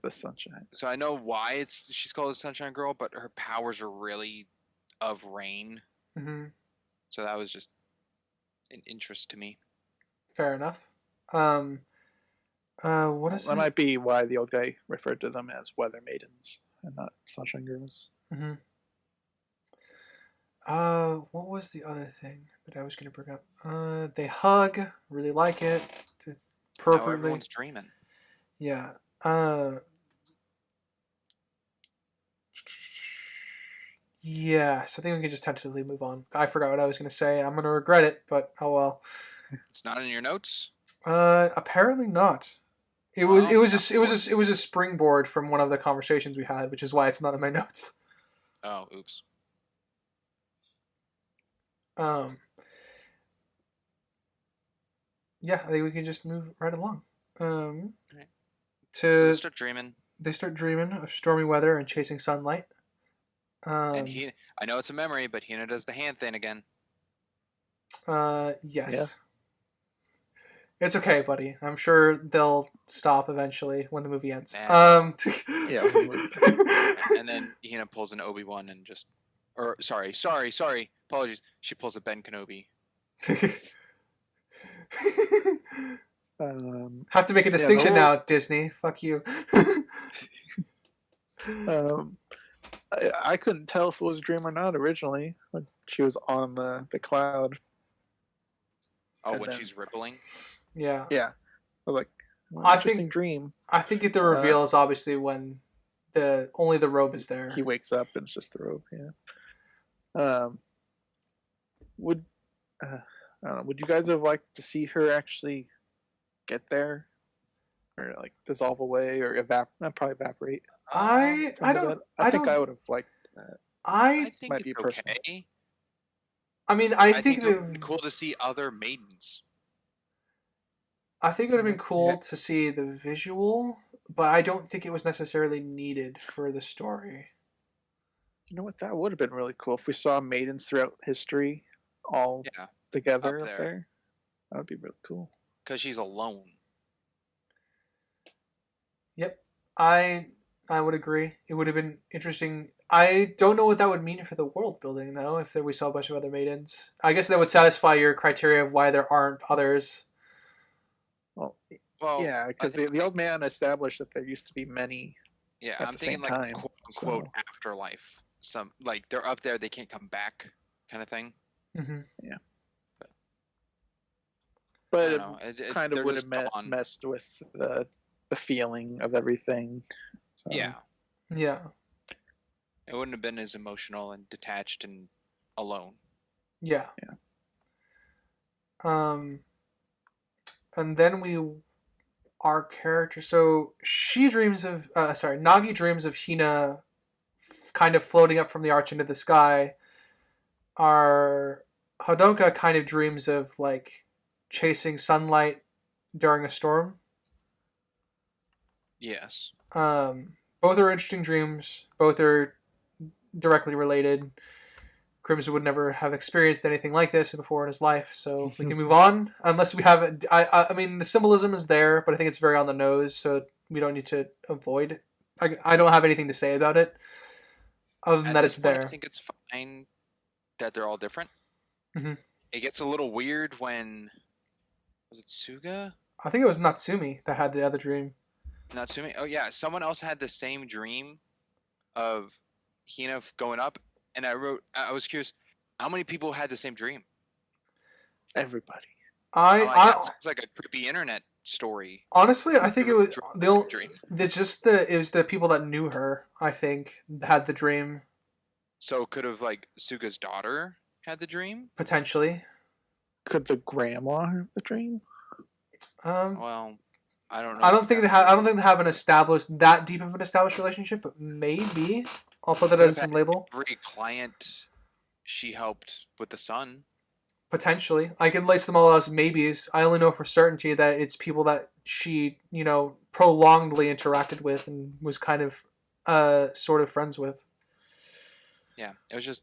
the sunshine. So I know why she's called a sunshine girl, but her powers are really of rain. Mm-hmm. So that was just an interest to me. Fair enough. What is That might be why the old guy referred to them as weather maidens and not sunshine girls. Mm-hmm. What was the other thing that I was going to bring up? They hug, really like it. Now everyone's dreaming. Yeah. Yes, I think we can just tentatively move on. I forgot what I was going to say. I'm going to regret it, but oh well. It's not in your notes? Apparently not. It was a springboard from one of the conversations we had, which is why it's not in my notes. Oh, oops. Yeah, I think we can just move right along. Right. So they start dreaming. They start dreaming of stormy weather and chasing sunlight. And I know it's a memory, but Hina does the hand thing again. Yes. Yeah. It's okay, buddy. I'm sure they'll stop eventually when the movie ends. Yeah. And then Hina pulls an Obi-Wan and just... Or, sorry. Apologies. She pulls a Ben Kenobi. Have to make a distinction now, Disney. Fuck you. I couldn't tell if it was a dream or not originally when she was on the cloud. Oh, when she's rippling? Yeah. Yeah. I was like, interesting dream. I think the reveal is obviously when only the robe is there. He wakes up and it's just the robe. Yeah. I don't know. Would you guys have liked to see her actually get there, or like dissolve away, or probably evaporate? I Some of don't that. I think don't I would have liked that. I I think Might it's be personal. okay. I mean I I think think it would be cool to see other maidens. I think it would have been cool Yeah. to see the visual, but I don't think it was necessarily needed for the story. You know what? That would have been really cool if we saw maidens throughout history, all Yeah, together up up there. there. That would be really cool. Because she's alone. Yep. I I would agree. It would have been interesting. I don't know what that would mean for the world building though, if we saw a bunch of other maidens. I guess that would satisfy your criteria of why there aren't others. Well, Well, yeah, I because think the old man established that there used to be many yeah, at I'm the thinking same like time. quote unquote So afterlife. Some like they're up there, they can't come back, kind of thing. Mm-hmm. I but don't it know. kind of they're would just have gone. messed with the feeling of everything. So, Yeah, Yeah. it wouldn't have been as emotional and detached and alone. Yeah. Yeah. And then our character. So Nagi dreams of Hina, kind of floating up from the arch into the sky. Our Hodonka kind of dreams of like chasing sunlight during a storm. Yes. Both are interesting dreams. Both are directly related. Crimson would never have experienced anything like this before in his life, so we can move on. Unless we have it. I mean, the symbolism is there, but I think it's very on the nose, so we don't need to avoid. I don't have anything to say about it, other than At that this it's point, there. I think it's fine that they're all different. Mhm. It gets a little weird when was it Suga? I think it was Natsumi that had the other dream. Natsumi? Oh yeah, someone else had the same dream of Hina going up, and I was curious, how many people had the same dream? everybody. I'm like, that I sounds like a creepy internet story. honestly, I think it was The same dream. it was the people that knew her. I think had the dream So could have like Suga's daughter had the dream? potentially. Could the grandma have the dream? Well, I don't know. I don't think they have. I don't think they have an established that deep of an established relationship, but maybe I'll put that Could as have some had label. every client she helped with the son. Potentially, I can lace them all as maybes. I only know for certainty that it's people that she, prolongedly interacted with and was kind of, sort of friends with. Yeah, it was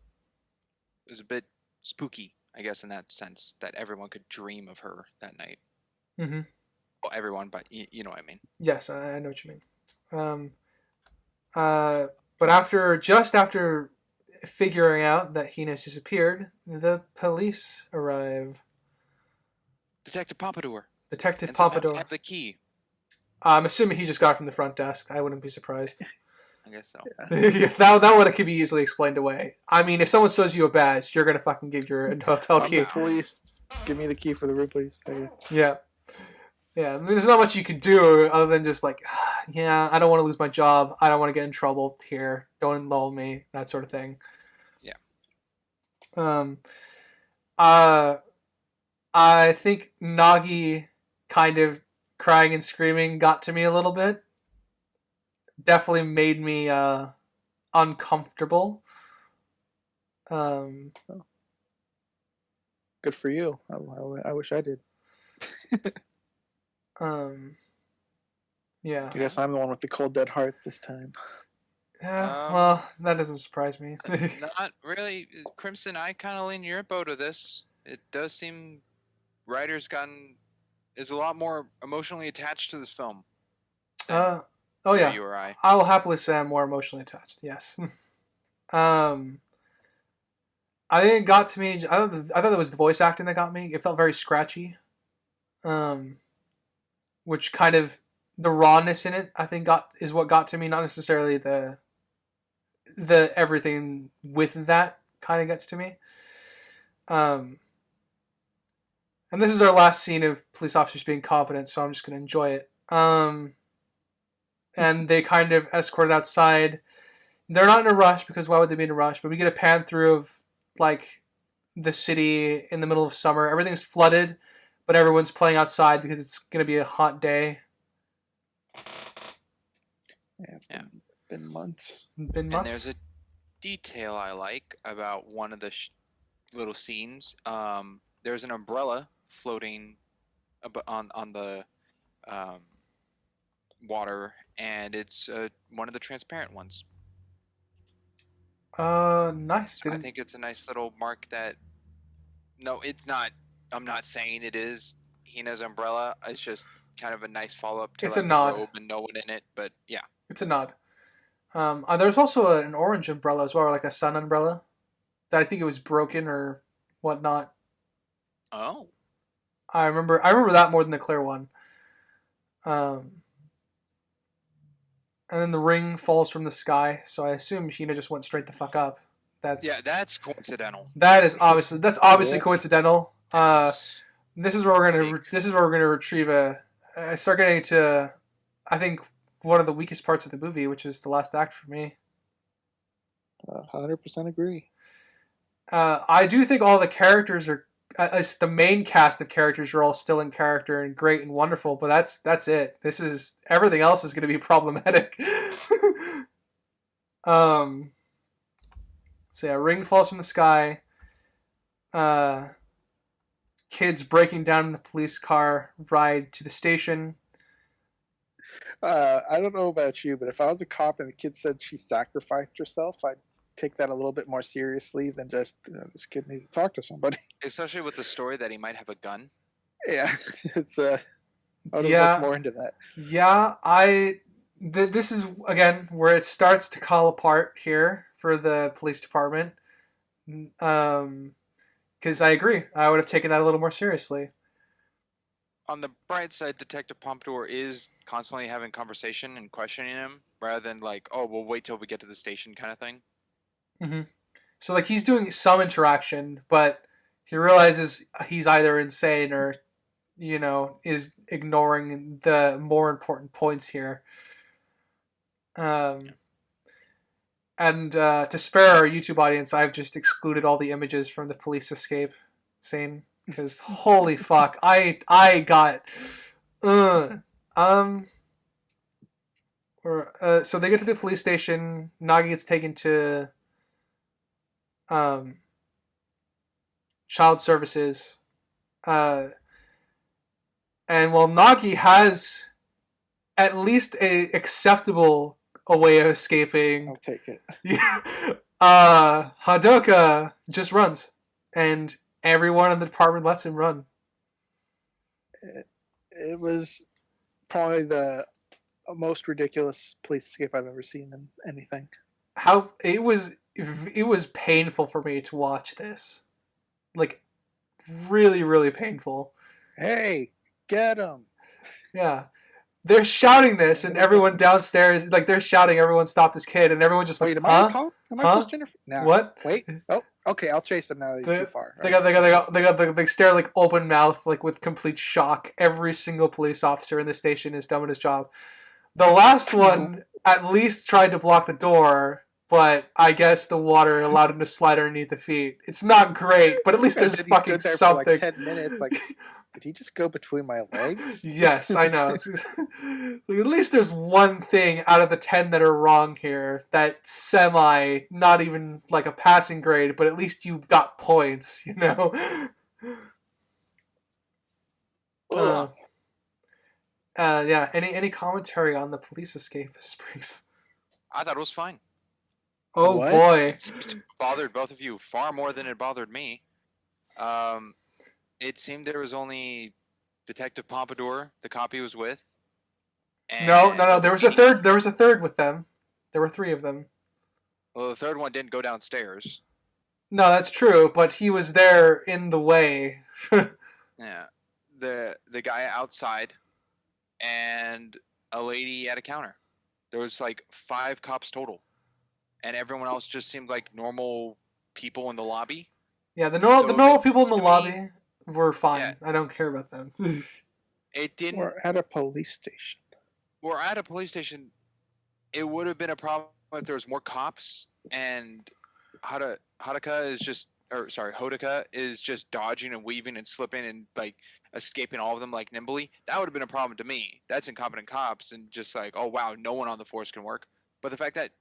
a bit spooky, I guess, in that sense that everyone could dream of her that night. Mm-hmm. Well, everyone, but you know what I mean. Yes, I know what you mean. But after figuring out that Hina's disappeared, the police arrive. Detective Pompadour. Detective And somehow Pompadour. have the key. I'm assuming he just got it from the front desk. I wouldn't be surprised. I guess so. that one could be easily explained away. I mean, if someone shows you a badge, you're gonna fucking give your hotel I'm key. the police. Give me the key for the room, please. Yeah. Yeah, I mean, there's not much you can do other than just like, yeah, I don't want to lose my job. I don't want to get in trouble here. Don't enroll me. That sort of thing. Yeah. I think Nagi kind of crying and screaming got to me a little bit. Definitely made me uncomfortable. Good for you. I wish I did. Yeah. I guess I'm the one with the cold dead heart this time. Yeah, well, that doesn't surprise me. Not really, Crimson. I kind of lean your boat of this. It does seem writers is a lot more emotionally attached to this film. Oh yeah, you or I. I will happily say I'm more emotionally attached. Yes. I think it got to me. I thought it was the voice acting that got me. It felt very scratchy. Which kind of the rawness in it, I think, is what got to me. Not necessarily the everything with that kind of gets to me. And this is our last scene of police officers being competent, so I'm just gonna enjoy it. And they kind of escorted outside. They're not in a rush because why would they be in a rush? But we get a pan through of like the city in the middle of summer. Everything's flooded, but everyone's playing outside because it's going to be a hot day. Yeah, it's been months. Been months. And there's a detail I like about one of the little scenes. There's an umbrella floating on the water, and it's one of the transparent ones. Nice. I think it's a nice little mark that. No, it's not. I'm not saying it is Hina's umbrella. It's just kind of a nice follow up to It's like a the nod. robe and no one in it. But yeah, It's a nod. There's also an orange umbrella as well, or like a sun umbrella. That I think it was broken or whatnot. oh, I remember that more than the clear one. And then the ring falls from the sky, so I assume Hina just went straight the fuck up. that's coincidental. That's obviously Yeah. coincidental. That's- This is where we're gonna retrieve I start getting to, I think, one of the weakest parts of the movie, which is the last act for me. 100% agree. I do think all the characters are, the main cast of characters are all still in character and great and wonderful, but that's it. Everything else is going to be problematic. So yeah, ring falls from the sky. Kids breaking down in the police car, ride to the station. I don't know about you, but if I was a cop and the kid said she sacrificed herself, I'd take that a little bit more seriously than just, this kid needs to talk to somebody. especially with the story that he might have a gun. Yeah, it's I would have Yeah. looked more into that. Yeah, this is again where it starts to fall apart here for the police department. Because I agree, I would have taken that a little more seriously. On the bright side, Detective Pompadour is constantly having conversation and questioning him, rather than like, "Oh, we'll wait till we get to the station," kind of thing. Mm-hmm. So like he's doing some interaction, but he realizes he's either insane or, is ignoring the more important points here. And to spare our YouTube audience, I've just excluded all the images from the police escape scene because holy fuck, I got, so they get to the police station. Nagi gets taken to child services, and while Nagi has at least a acceptable way of escaping, I'll take it. Hadoka just runs, and everyone in the department lets him run. It was probably the most ridiculous police escape I've ever seen in anything. How it was painful for me to watch this, like really, really painful. Hey, get him! Yeah. They're shouting this, and everyone downstairs, like, they're shouting, everyone stop this kid, and everyone just like, Wait, am I a cop? Am I supposed to interfere? No. What? Wait. Oh, okay, I'll chase him now that he's too far. They stare like open mouth, like with complete shock. Every single police officer in the station is done with his job. The last one at least tried to block the door, but I guess the water allowed him to slide underneath the feet. It's not great, but at least there's fucking something. For like 10 minutes, like, did he just go between my legs? Yes, I know. Like, at least there's one thing out of the 10 that are wrong here that not even like a passing grade, but at least you got points, yeah. Any commentary on the police escape, Springs? I thought it was fine. Oh What? boy. It seems to bothered both of you far more than it bothered me. It seemed there was only Detective Pompadour, the cop he was with. No. There was a third. There was a third with them. There were 3 of them. Well, the third one didn't go downstairs. No, that's true, but he was there in the way. Yeah, the guy outside, and a lady at a counter. There was like 5 cops total, and everyone else just seemed like normal people in the lobby. Yeah, the normal people in the to me- lobby were fine. Yeah. I don't care about them. It didn't. We're at a police station. We're at a police station. It would have been a problem if there was more cops, and Haruka is just Hodaka is just dodging and weaving and slipping and like escaping all of them like nimbly, that would have been a problem to me. That's incompetent cops and just like, oh wow, no one on the force can work. But the fact that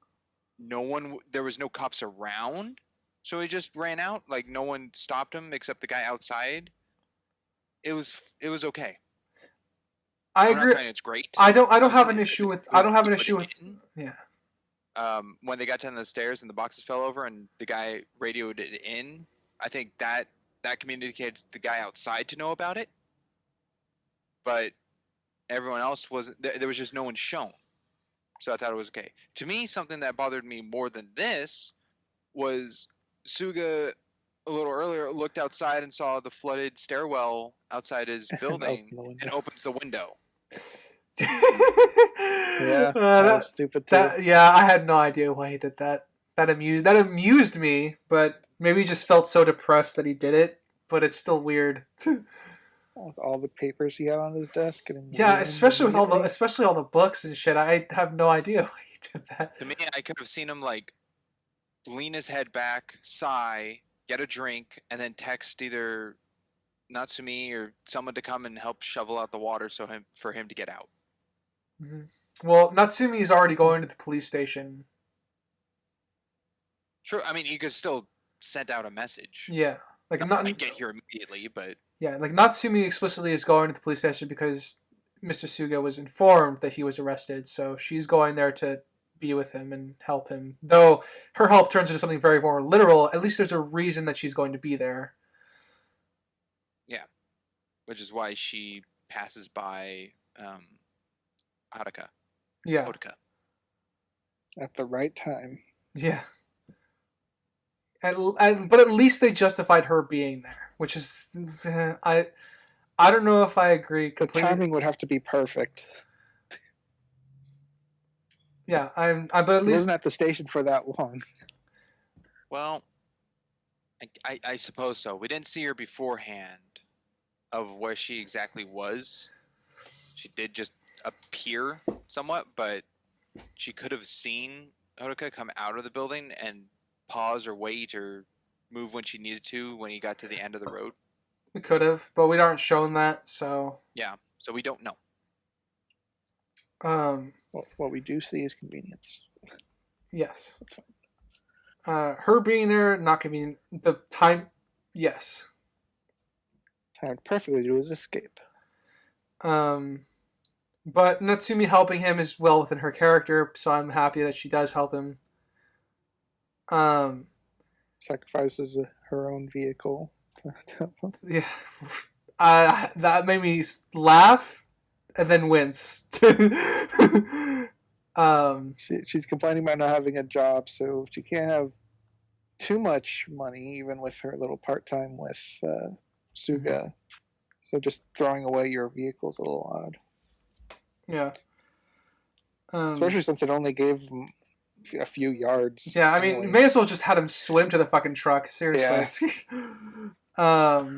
there was no cops around, so he just ran out. Like no one stopped him except the guy outside. It was okay. I I'm agree. not saying it's great. I don't have Obviously, an issue with. it I don't have an would issue with. in. Yeah. When they got down the stairs and the boxes fell over and the guy radioed it in, I think that communicated the guy outside to know about it. But everyone else wasn't. There was just no one shown, so I thought it was okay. To me, something that bothered me more than this was Suga a little earlier looked outside and saw the flooded stairwell outside his building and opens the window. Yeah, that was stupid too. Yeah, I had no idea why he did that. That amused me, but maybe he just felt so depressed that he did it. But it's still weird. With all the papers he had on his desk, and yeah, especially all the books and shit. I have no idea why he did that. To me, I could have seen him like lean his head back, sigh, get a drink, and then text either Natsumi or someone to come and help shovel out the water for him to get out. Mm-hmm. Well, Natsumi is already going to the police station. True. I mean, he could still send out a message. Yeah, like not get here immediately, but yeah, like Natsumi explicitly is going to the police station because Mr. Suga was informed that he was arrested, so she's going there to be with him and help him. Though her help turns into something very more literal, at least there's a reason that she's going to be there. Yeah, which is why she passes by Hadaka. Yeah. Hodaka. At the right time. Yeah. But at least they justified her being there, which is I don't know if I agree completely. The timing would have to be perfect. Yeah, but at least wasn't at the station for that long. Well, I suppose so. We didn't see her beforehand of where she exactly was. She did just appear somewhat, but she could have seen Hodaka come out of the building and pause or wait or move when she needed to when he got to the end of the road. We could have, but we aren't shown that, so yeah, so we don't know. What we do see is convenience. Yes, that's fine. Her being there, not convenient. The time, yes. Timed perfectly to his escape. But Natsumi helping him is well within her character, so I'm happy that she does help him. Sacrifices her own vehicle. Yeah, that made me laugh and then wince. She's complaining about not having a job, so she can't have too much money, even with her little part-time with Suga. So just throwing away your vehicle is a little odd. Yeah. Especially since it only gave him a few yards. Yeah, I mean, you may as well just had him swim to the fucking truck. Seriously. Yeah.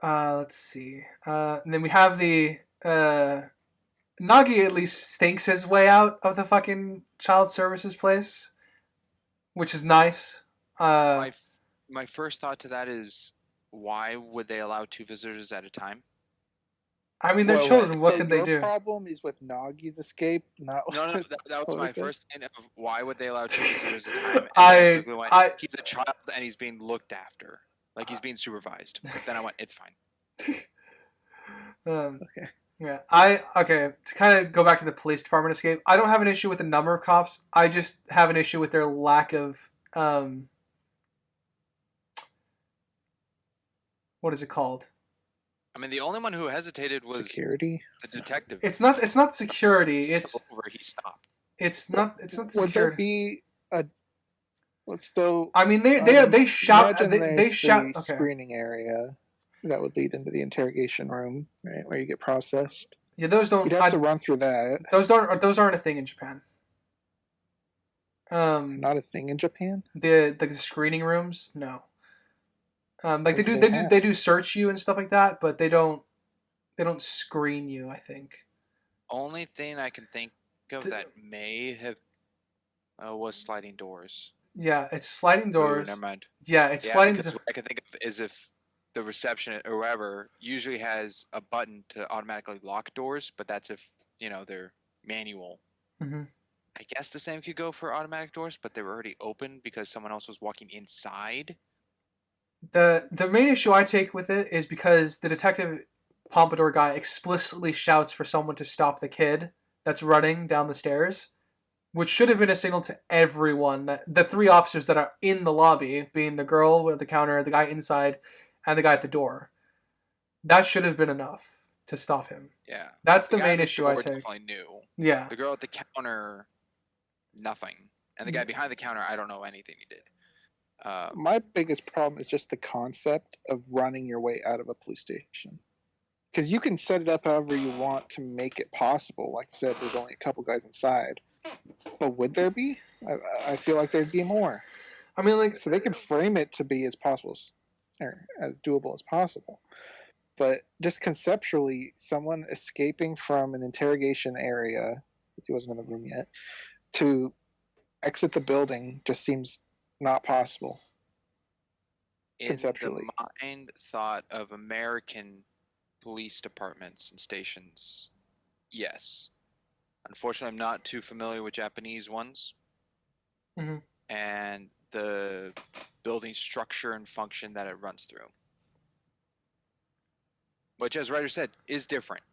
Let's see. And then we have the Nagi at least thinks his way out of the fucking child services place, which is nice. My first thought to that is, why would they allow 2 visitors at a time? I mean, they're children. What could they do? The problem is with Nagi's escape, not no. That was my first thing of why would they allow 2 visitors at a time? He's a child and he's being looked after, like he's being supervised. Then I went, it's fine. Okay. Yeah, to kind of go back to the police department escape. I don't have an issue with the number of cops. I just have an issue with their lack of what is it called? I mean, the only one who hesitated was security. The detective. It's not security. It's over. He stopped. It's not security. Would there be a? Let's go. I mean, they shout. They shout. Okay. Screening area that would lead into the interrogation room, right, where you get processed. Yeah, those don't. You'd have to run through that. Those aren't a thing in Japan. Not a thing in Japan. The screening rooms, no. Like they do search you and stuff like that, but they don't screen you, I think. Only thing I can think of that may have was sliding doors. Yeah, it's sliding Ooh, doors. never mind. Yeah, it's Yeah, sliding. because what I can think of is if the reception or whoever usually has a button to automatically lock doors, but that's if they're manual. Mm-hmm. I guess the same could go for automatic doors, but they were already open because someone else was walking inside. The main issue I take with it is because the detective Pompadour guy explicitly shouts for someone to stop the kid that's running down the stairs, which should have been a signal to everyone. That the three officers that are in the lobby, being the girl at the counter, the guy inside, and the guy at the door, that should have been enough to stop him. Yeah, That's the the guy at main the issue I door take. definitely knew. Yeah. The girl at the counter, nothing, and the guy behind the counter, I don't know anything he did. My biggest problem is just the concept of running your way out of a police station. Because you can set it up however you want to make it possible. Like I said, there's only a couple guys inside. But would there be? I feel like there'd be more. I mean, like, so they can frame it to be as possible, or as doable as possible. But just conceptually, someone escaping from an interrogation area, because he wasn't in the room yet, to exit the building just seems not possible. Conceptually. In the mind thought of American police departments and stations, yes. Unfortunately, I'm not too familiar with Japanese ones. Mm-hmm. And the building structure and function that it runs through. Which, as Ryder said, is different.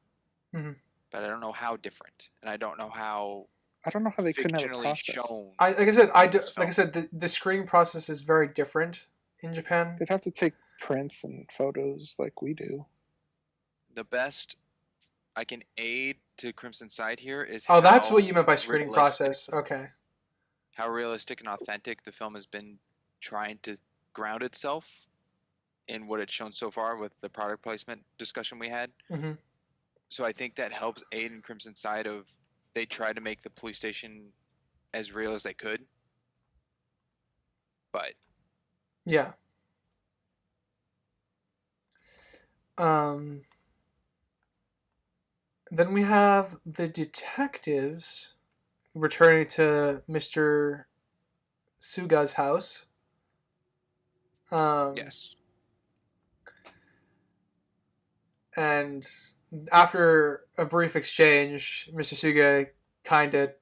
Mm-hmm. But I don't know how different. And I don't know how they couldn't have a process. shown. Like I said, the screening process is very different in Japan. They'd have to take prints and photos like we do. The best I can aid to Crimson Side here is that's what you meant by screening process. Okay. How realistic and authentic the film has been trying to ground itself in what it's shown so far with the product placement discussion we had. Mm-hmm. So I think that helps aid in Crimson Side of they tried to make the police station as real as they could. But yeah. Then we have the detectives returning to Mr. Suga's house. Yes. And after a brief exchange, Mr. Suga kind of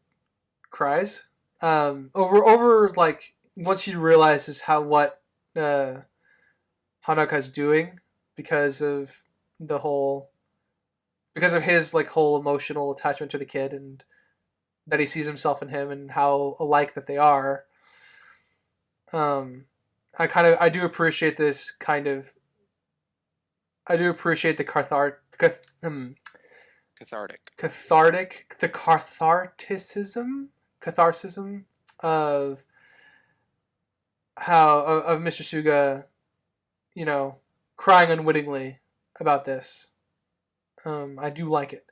cries. Over like once he realizes what Hanaka's doing because of his like whole emotional attachment to the kid and that he sees himself in him and how alike that they are. I do appreciate this kind of. I do appreciate the catharticism of Mr. Suga, crying unwittingly about this. I do like it.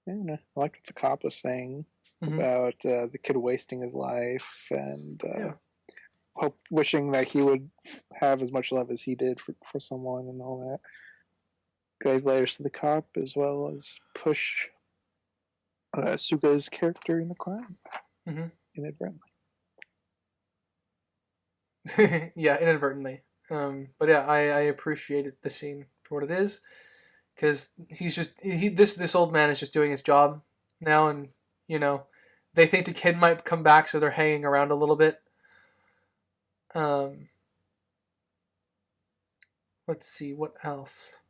Yeah, I like what the cop was saying about the kid wasting his life and wishing that he would have as much love as he did for someone and all that. Grave layers to the cop as well as push Suga's character in the crime inadvertently. Yeah, inadvertently. But yeah, I appreciated the scene for what it is. Because this old man is just doing his job now, and they think the kid might come back, so they're hanging around a little bit. Let's see what else.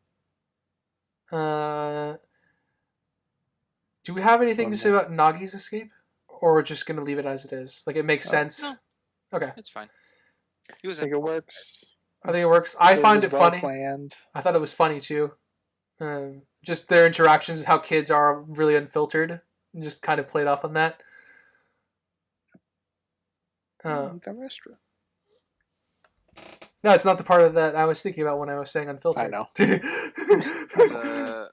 Do we have anything to say about Nagi's escape, or we're just gonna leave it as it is? Like it makes sense. No, okay, it's fine. I think it works. I find it funny. Planned. I thought it was funny too. Just their interactions, how kids are really unfiltered, and just kind of played off on that. The restaurant. No, it's not the part of that I was thinking about when I was saying unfiltered. I know. The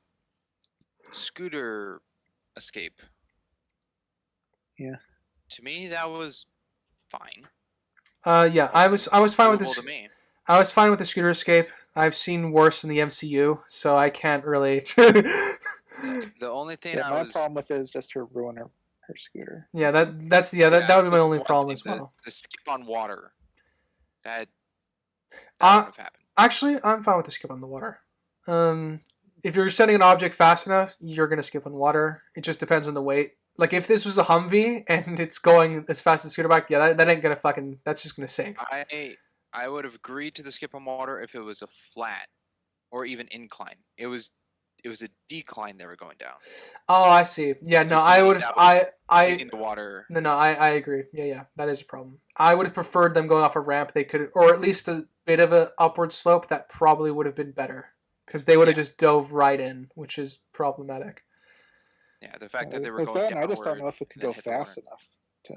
scooter escape. Yeah. To me, that was fine. Yeah, I was fine with this. To me. I was fine with the scooter escape. I've seen worse in the MCU, so I can't really. The only thing my problem with it is just her ruining her scooter. Yeah, that would be my was only one problem thing, as well. The skip on water. That wouldn't have happened. Actually, I'm fine with the skip on the water. If you're sending an object fast enough, you're gonna skip on water. It just depends on the weight. Like if this was a Humvee and it's going as fast as a scooter bike, yeah, that ain't gonna fucking. That's just gonna sink. I would have agreed to the skip on water if it was a flat or even incline. It was a decline they were going down. Oh, I see. Yeah, no, To I me, would have. In the water. No, I agree. Yeah, that is a problem. I would have preferred them going off a ramp. They could, or at least a bit of an upward slope. That probably would have been better because they would have just dove right in, which is problematic. Yeah, the fact that they were going downward. I just don't know if it could go fast enough to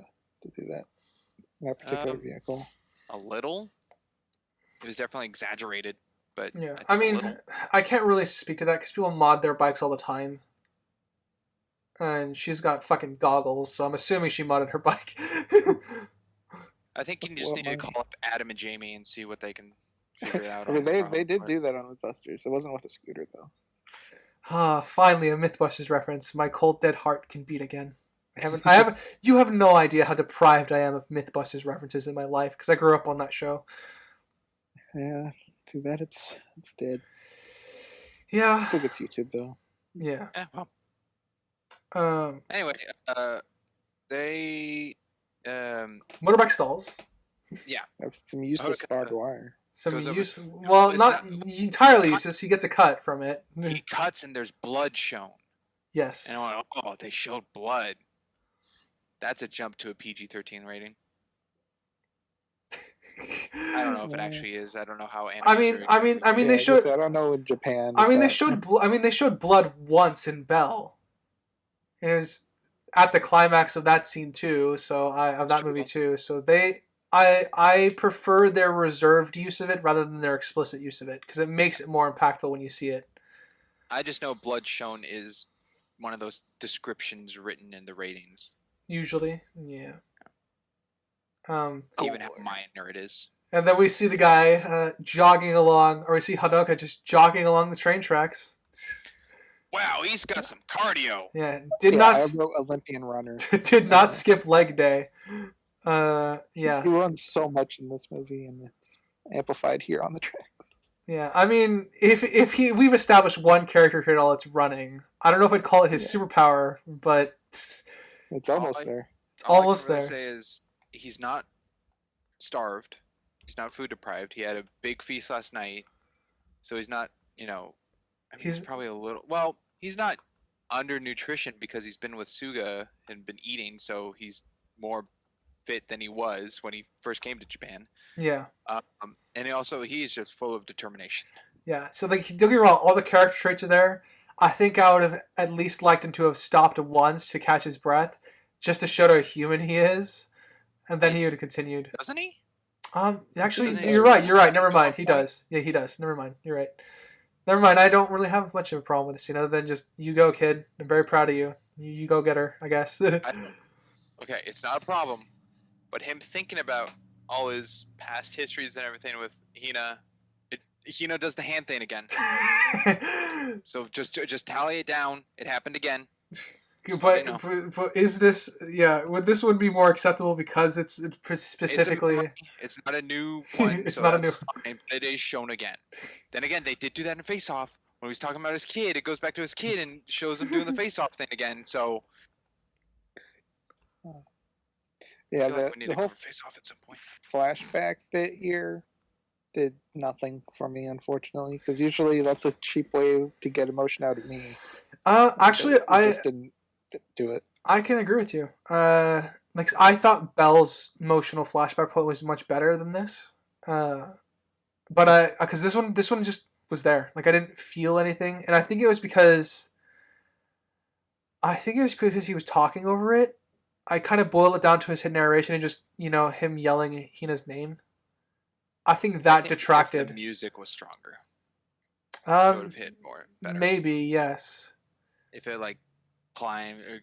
do that particular vehicle. A little. It was definitely exaggerated, but yeah. I mean, I can't really speak to that because people mod their bikes all the time. And she's got fucking goggles, so I'm assuming she modded her bike. I think you just need to call up Adam and Jamie and see what they can figure out. I mean, they did do that on Mythbusters. It wasn't with a scooter though. Ah, finally a Mythbusters reference. My cold dead heart can beat again. You have no idea how deprived I am of Mythbusters references in my life because I grew up on that show. Yeah, too bad it's dead. Yeah. Still gets YouTube though. Yeah. Well. Anyway, they motorbike stalls. Yeah. Some useless barbed wire. Well, not entirely useless. He gets a cut from it. He cuts and there's blood shown. Yes. And I went, oh, they showed blood. That's a jump to a PG-13 rating. I don't know if it actually is. I don't know how. I mean, they showed. I don't know in Japan. They showed blood once in Belle. It was at the climax of that scene too. So of that movie too. So I prefer their reserved use of it rather than their explicit use of it because it makes it more impactful when you see it. I just know blood shown is one of those descriptions written in the ratings. Usually, yeah. Even how minor it is. And then we see the guy jogging along, or we see Hanoka just jogging along the train tracks. Wow, he's got some cardio. Yeah, Olympian runner. Did not skip leg day. Yeah. He runs so much in this movie, and it's amplified here on the tracks. Yeah, I mean, we've established one character trait, all it's running. I don't know if I'd call it his superpower, but it's almost there. It's almost there. All I can really say is he's not starved. He's not food deprived. He had a big feast last night, so he's not. He's probably a little. Well, he's not undernutrition because he's been with Suga and been eating, so he's more fit than he was when he first came to Japan. Yeah. And he's just full of determination. Yeah. So don't get me wrong, all the character traits are there. I think I would have at least liked him to have stopped once to catch his breath, just to show how human he is, and then he would have continued. Doesn't he? Actually, you're right. Never mind. He does. Yeah, he does. Never mind. You're right. Never mind. I don't really have much of a problem with this scene, other than just you go, kid. I'm very proud of you. You go get her, I guess. Okay, it's not a problem, but him thinking about all his past histories and everything with Hina, Hina does the hand thing again. So just tally it down. It happened again. But is this would this one be more acceptable because it's specifically it's not a new one. It's not a new one. It is shown again. Then again, they did do that in Face Off when he was talking about his kid. It goes back to his kid and shows him doing the Face Off thing again. So yeah, the whole Face Off at some point. Flashback bit here did nothing for me, unfortunately, because usually that's a cheap way to get emotion out of me. Actually, I just didn't do it. I can agree with you. I thought Belle's emotional flashback point was much better than this. But because this one just was there. Like I didn't feel anything, and I think it was because he was talking over it. I kind of boiled it down to his narration and just him yelling Hina's name. I think detracted. If the music was stronger, it would have hit better. Maybe yes. If it climbed or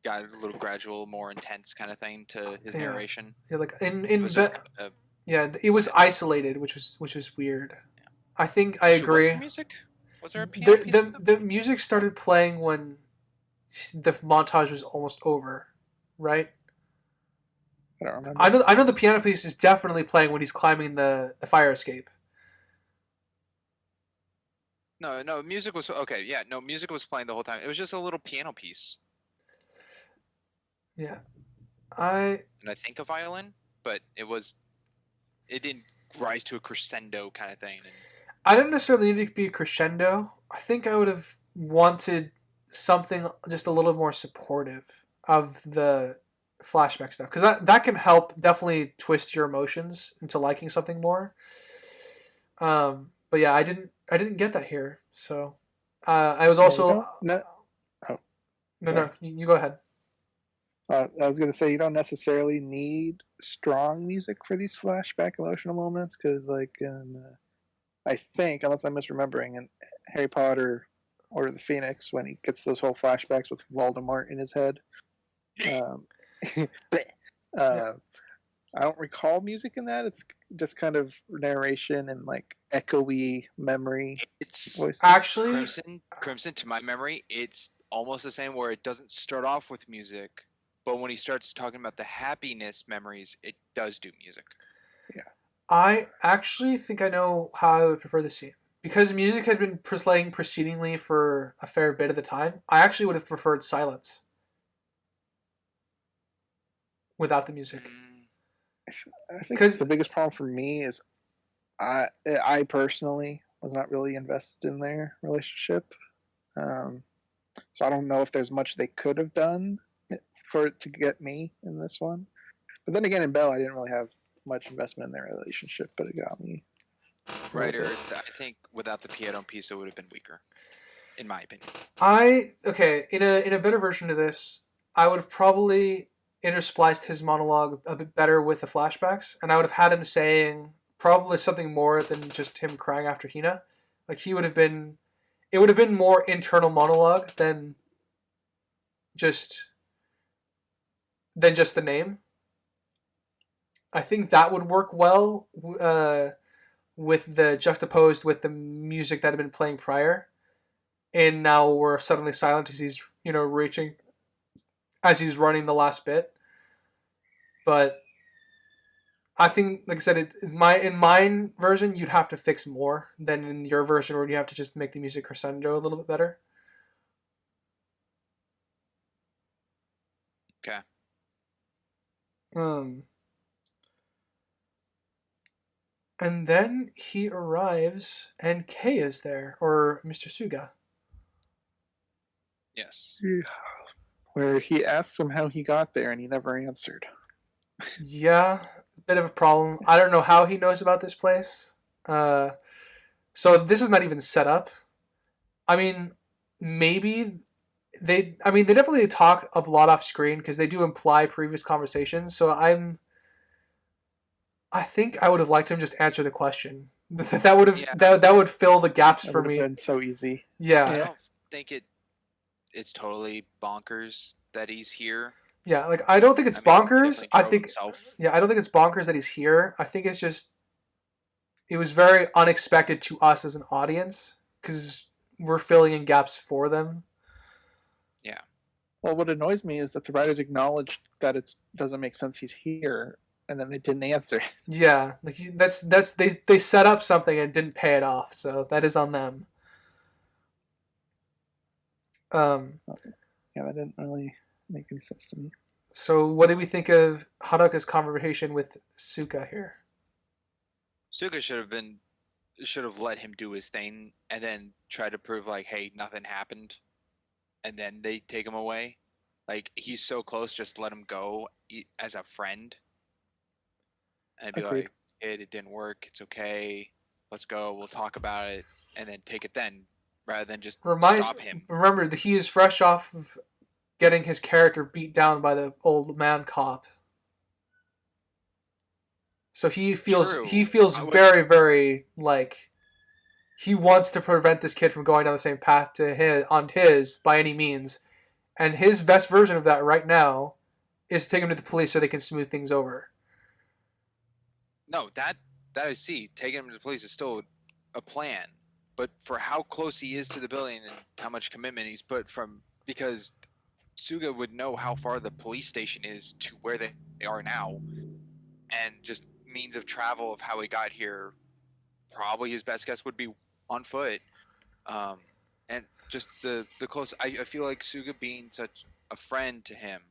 got a little gradual, more intense kind of thing to his narration. Yeah, like it was isolated, which was weird. Yeah. I think I agree. Was there a piano piece? The music started playing when the montage was almost over. right? I don't remember. I know the piano piece is definitely playing when he's climbing the fire escape. No, music was okay. Yeah, no, music was playing the whole time. It was just a little piano piece, Yeah. I and I think a violin, but it didn't rise to a crescendo kind of thing. And I didn't necessarily need it to be a crescendo. I think I would have wanted something just a little more supportive of the flashback stuff because that can help definitely twist your emotions into liking something more. But yeah, I didn't get that here. So I was Yeah, you also don't. No, oh, no, you go ahead. I was going to say you don't necessarily need strong music for these flashback emotional moments because, like, I think, unless I'm misremembering, in Harry Potter or the Phoenix, when he gets those whole flashbacks with Voldemort in his head, um, Yeah. I don't recall music in that. It's just kind of narration and like echoey memory it's voices. Actually, Crimson. To my memory, it's almost the same where it doesn't start off with music, but when he starts talking about the happiness memories, it does do music. I actually think I know how I would prefer the scene. Because music had been playing precedingly for a fair bit of the time, I actually would have preferred silence without the music. Mm, I think Because the biggest problem for me is I personally was not really invested in their relationship. Um, so I don't know if there's much they could have done for it to get me in this one. But then again, in Belle, I didn't really have much investment in their relationship, but it got me. writer, I think without the piano piece, it would have been weaker, in my opinion. in a better version of this, I would have probably interspliced his monologue a bit better with the flashbacks, and I would have had him saying probably something more than just him crying after Hina. Like he would have been, it would have been more internal monologue just than just the name. I think that would work well with the juxtaposed with the music that had been playing prior, and now we're suddenly silent as he's reaching as he's running the last bit. But I think, like I said, in my version you'd have to fix more than in your version where you have to just make the music crescendo a little bit better. Okay. Um, and then he arrives, and Kay is there, or Mr. Suga. Yes. Where he asks him how he got there and he never answered. Yeah, bit of a problem. I don't know how he knows about this place. Uh, so this is not even set up. I mean, maybe they definitely talk a lot off screen because they do imply previous conversations. So I think I would have liked him just answer the question. That would have Yeah. that would fill the gaps That for would have me. been so easy. I Yeah, don't think it's totally bonkers that he's here. yeah. Like I don't think it's I mean, he bonkers. definitely I drove think himself. yeah, I don't think it's bonkers that he's here. I think it's just it was very unexpected to us as an audience because we're filling in gaps for them. Yeah. Well, what annoys me is that the writers acknowledged that it doesn't make sense he's here, and then they didn't answer. Yeah, like that's they set up something and didn't pay it off, so that is on them. Um, Yeah, that didn't really make any sense to me. so what do we think of Haruka's conversation with Suka here? Suga should have let him do his thing and then try to prove like, hey, nothing happened, and then they take him away. Like he's so close, just let him go as a friend, and be Agreed. like, it didn't work. It's okay. Let's go. We'll talk about it, and then take it then, rather than just stop him. Remember that he is fresh off of getting his character beat down by the old man cop. So he True. feels very, very like he wants to prevent this kid from going down the same path to his by any means. And his best version of that right now is to take him to the police so they can smooth things over. No, that I see. Taking him to the police is still a plan, but for how close he is to the building and how much commitment he's put from, because Suga would know how far the police station is to where they are now, and just means of travel of how he got here. Probably his best guess would be on foot. Um, and just the close. I feel like Suga being such a friend to him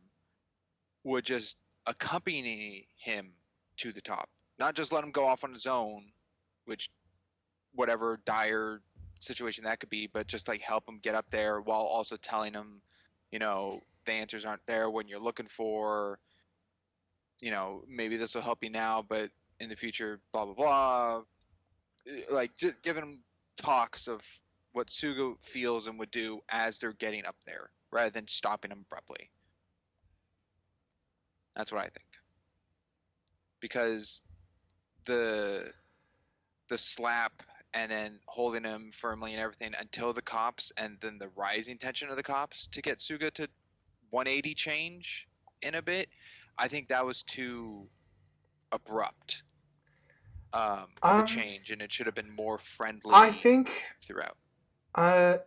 would just accompany him to the top, not just let him go off on his own, which whatever dire situation that could be, but just like help him get up there while also telling him, the answers aren't there when you're looking for. Maybe this will help you now, but in the future, blah blah blah. Like just giving him talks of what Suga feels and would do as they're getting up there, rather than stopping him abruptly. That's what I think. Because the slap and then holding him firmly and everything until the cops, and then the rising tension of the cops to get Suga to 180 change in a bit, I think that was too abrupt of a change, and it should have been more friendly. I think throughout. I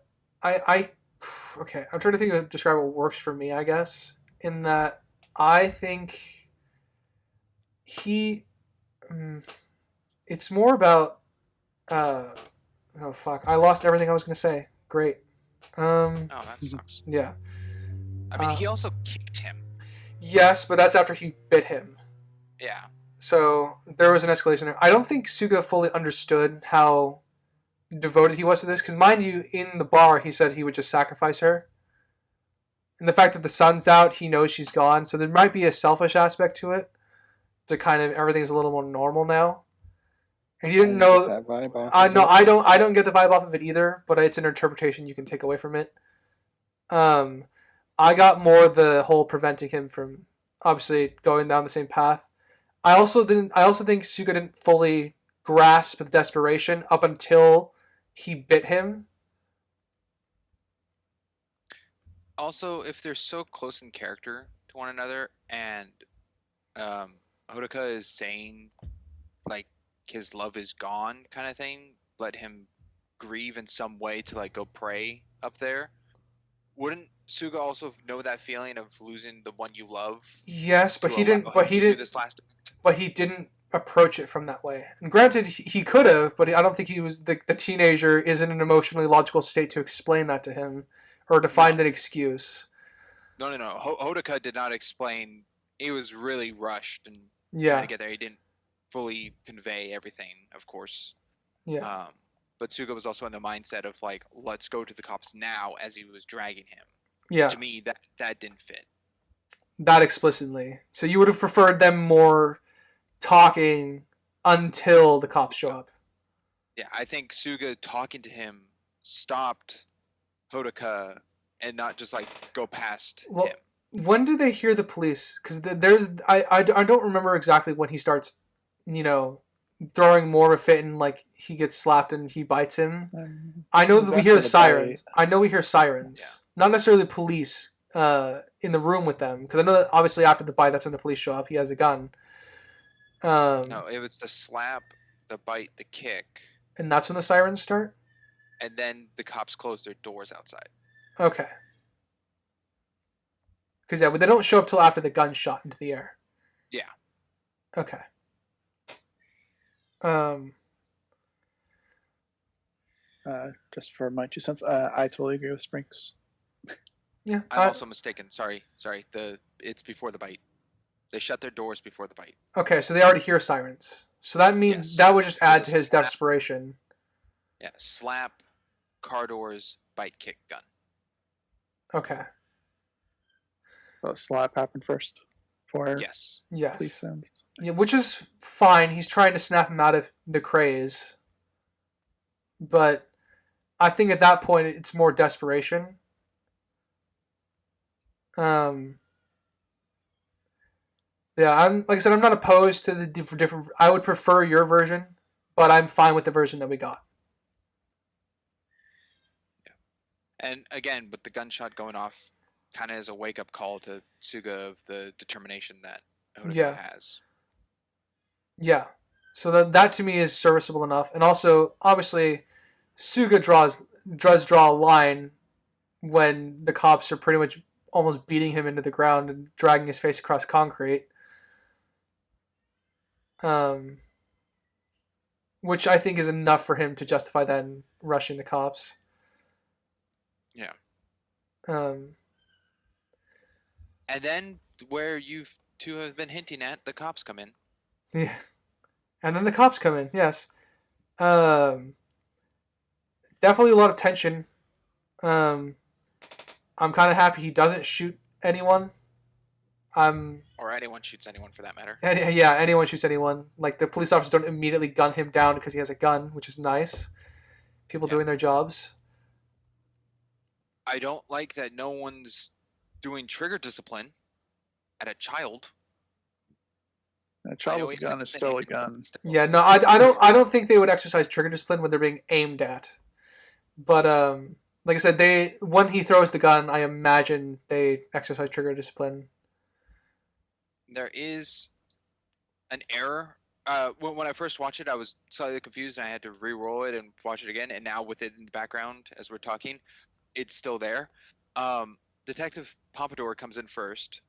okay. I'm trying to think of describe what works for me. I guess in that I think he. It's more about. Oh fuck! I lost everything I was gonna say. Great. Oh, that sucks. Yeah. I mean, he also kicked him. Yes, but that's after he bit him. Yeah. So there was an escalation there. I don't think Suga fully understood how devoted he was to this, because mind you, in the bar he said he would just sacrifice her. And the fact that the sun's out, he knows she's gone, so there might be a selfish aspect to it. To kind of everything's a little more normal now. And he didn't know. That vibe off I of know. it. I don't get the vibe off of it either, but it's an interpretation you can take away from it. I got more the whole preventing him from obviously going down the same path. I also think Suga didn't fully grasp the desperation up until he bit him. Also, if they're so close in character to one another, and Hodaka is saying like his love is gone kind of thing, let him grieve in some way to like go pray up there. Wouldn't Suga also know that feeling of losing the one you love? Yes, but to he didn't. allow But him he to do didn't. this last act? But he didn't approach it from that way. And granted, he could have, but I don't think he was the teenager is in an emotionally logical state to explain that to him or to find an excuse. No. Hodaka did not explain. He was really rushed and Yeah. trying to get there. He didn't fully convey everything, of course. Yeah. But Suga was also in the mindset of like, let's go to the cops now, as he was dragging him. Yeah. To me, that didn't fit. That explicitly. So you would have preferred them more talking until the cops show up. Yeah, I think Suga talking to him stopped Hodaka and not just like go past him. When do they hear the police? Because I don't remember exactly when he starts, throwing more of a fit and like he gets slapped and he bites him. I know that we hear the sirens. I know we hear sirens. Yeah. Not necessarily police in the room with them, because I know that obviously after the bite, that's when the police show up. He has a gun. No, it was the slap, the bite, the kick, and that's when the sirens start. And then the cops close their doors outside. Okay. Because but they don't show up till after the gun shot into the air. Yeah. Okay. Just for my 2 cents, I totally agree with Sprinks. Yeah. I'm also mistaken. Sorry. It's before the bite. They shut their doors before the bite. Okay, so they already hear sirens. So that means that would just add to his desperation. Yeah, slap, car doors, bite, kick, gun. Okay. So slap happened first. For Yes. police sounds. Yeah, which is fine. He's trying to snap him out of the craze. But I think at that point it's more desperation. Yeah, like I said, I'm not opposed to the different. I would prefer your version, but I'm fine with the version that we got. Yeah, and again, with the gunshot going off, kind of as a wake-up call to Suga of the determination that Hodaka has. Yeah, so that to me is serviceable enough, and also obviously, Suga does draw a line when the cops are pretty much almost beating him into the ground and dragging his face across concrete. Which I think is enough for him to justify then rushing the cops. Yeah. Um, And then where you two have been hinting at, the cops come in. yeah. And then the cops come in, yes. Definitely a lot of tension. I'm kind of happy he doesn't shoot anyone. Or anyone shoots anyone for that matter. Anyone shoots anyone. Like, the police officers don't immediately gun him down because he has a gun, which is nice. People doing their jobs. I don't like that no one's doing trigger discipline at a child. A child with a gun is still a gun. Yeah, no, I don't think they would exercise trigger discipline when they're being aimed at. But like I said, when he throws the gun, I imagine they exercise trigger discipline. There is an error. When I first watched it, I was slightly confused, and I had to re-roll it and watch it again. And now, with it in the background as we're talking, it's still there. Detective Pompadour comes in first,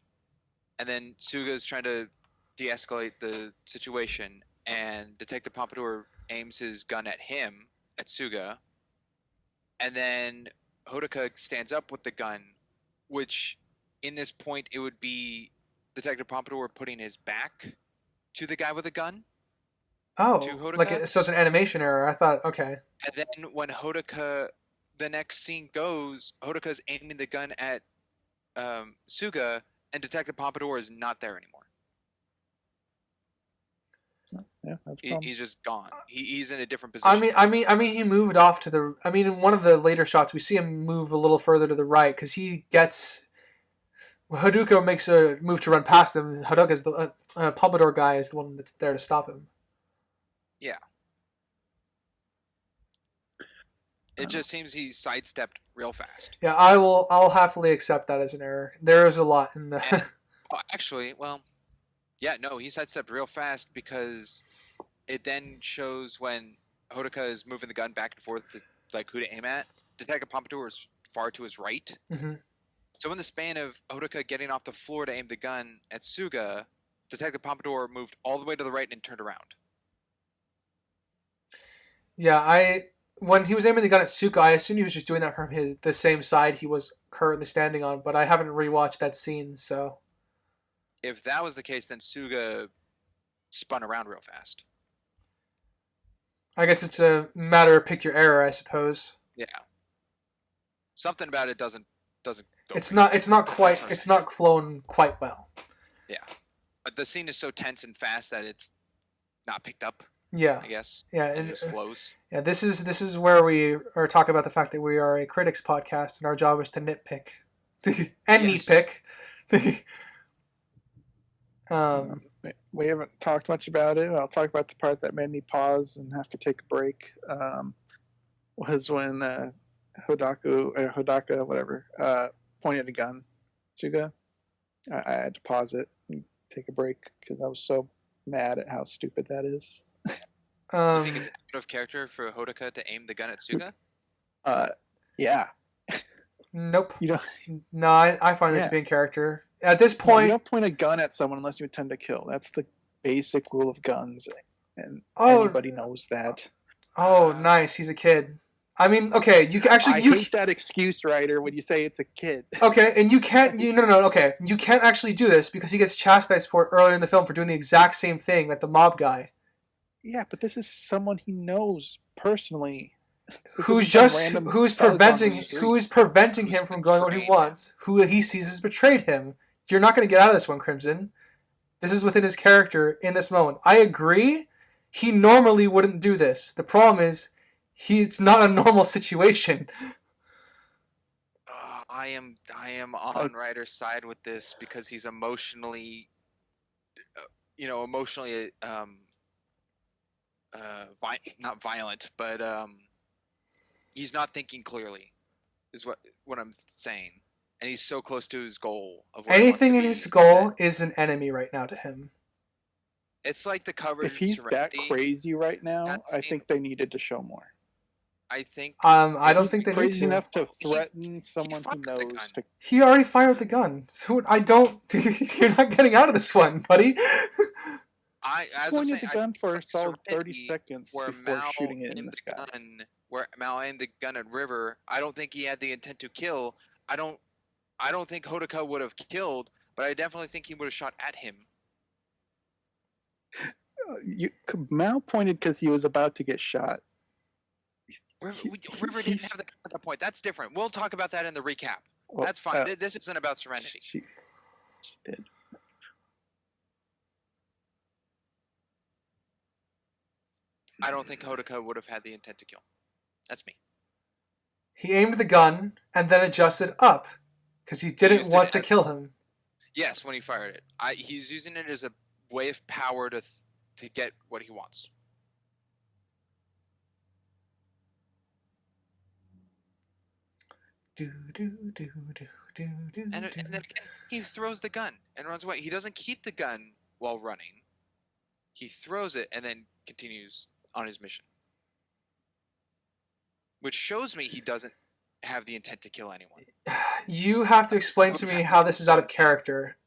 and then Suga's trying to de-escalate the situation, and Detective Pompadour aims his gun at him, at Suga, and then Hodaka stands up with the gun, which, in this point, it would be Detective Pompadour putting his back to the guy with the gun. Oh, to Hodaka. like, so it's an animation error. I thought, okay. And then when Hodaka, the next scene goes, Hodaka's aiming the gun at Suga, and Detective Pompadour is not there anymore. Yeah, that's a problem. He's just gone. He's in a different position. I mean, he moved off to the. I mean, in one of the later shots, we see him move a little further to the right because he gets. Haruka makes a move to run past him. Haruka's the Pompadour guy is the one that's there to stop him. Yeah. It just seems he sidestepped real fast. Yeah, I'll happily accept that as an error. There is a lot in the. Actually, yeah, no, he sidestepped real fast because it then shows when Hodaka is moving the gun back and forth, like who to aim at. Detective Pompadour is far to his right. Mm-hmm. So in the span of Hodaka getting off the floor to aim the gun at Suga, Detective Pompadour moved all the way to the right and turned around. Yeah, when he was aiming the gun at Suga, I assumed he was just doing that from the same side he was currently standing on, but I haven't rewatched that scene, so. If that was the case, then Suga spun around real fast. I guess it's a matter of pick your error, I suppose. Yeah. Something about it doesn't go. It's not flown quite well. Yeah. But the scene is so tense and fast that it's not picked up. Yeah. I guess. Yeah, and it just flows. Yeah, this is where we are talking about the fact that we are a critics podcast and our job is to nitpick. And nitpick. We haven't talked much about it. I'll talk about the part that made me pause and have to take a break. Was when Hodaka, whatever, pointed a gun at Suga. I had to pause it and take a break because I was so mad at how stupid that is. You think it's out of character for Hodaka to aim the gun at Suga? Yeah. Nope. You know, no, I find this to be in character. At this point, you don't point a gun at someone unless you intend to kill. That's the basic rule of guns, and anybody knows that. Oh, nice. He's a kid. I mean, okay, you actually. I hate that excuse, Ryder, when you say it's a kid. Okay, and you can't. No. Okay, you can't actually do this because he gets chastised for it earlier in the film for doing the exact same thing that the mob guy. Yeah, but this is someone he knows personally. Who's preventing him from going what he wants? Who he sees has betrayed him. You're not going to get out of this one, Crimson. This is within his character in this moment. I agree. He normally wouldn't do this. The problem is, it's not a normal situation. I am on Ryder's side with this because he's emotionally, not violent, but he's not thinking clearly, is what I'm saying. And he's so close to his goal of what anything in his goal is an enemy right now to him. It's like the cover. If he's that crazy right now, I think they needed to show more. I think I don't it's think they need Crazy to. enough to threaten someone who fired the knows gun. to. He already fired the gun, so I don't. You're not getting out of this one, buddy. As I'm Pointed saying, the I gun think for a it's solid like 30 Serenity seconds where before Mal shooting it in aimed the sky. where Mal aimed the gun at River. I don't think he had the intent to kill. I don't think Hodaka would have killed, but I definitely think he would have shot at him. Mal pointed because he was about to get shot. River didn't have the gun at that point. That's different. We'll talk about that in the recap. Well, That's fine. This isn't about Serenity. She did. I don't think Hodaka would have had the intent to kill. That's me. He aimed the gun and then adjusted up because he didn't want to kill him. Yes, when he fired it, he's using it as a way of power to get what he wants. And then again, he throws the gun and runs away. He doesn't keep the gun while running. He throws it and then continues on his mission. Which shows me he doesn't have the intent to kill anyone. You have to explain to me how this is out of character.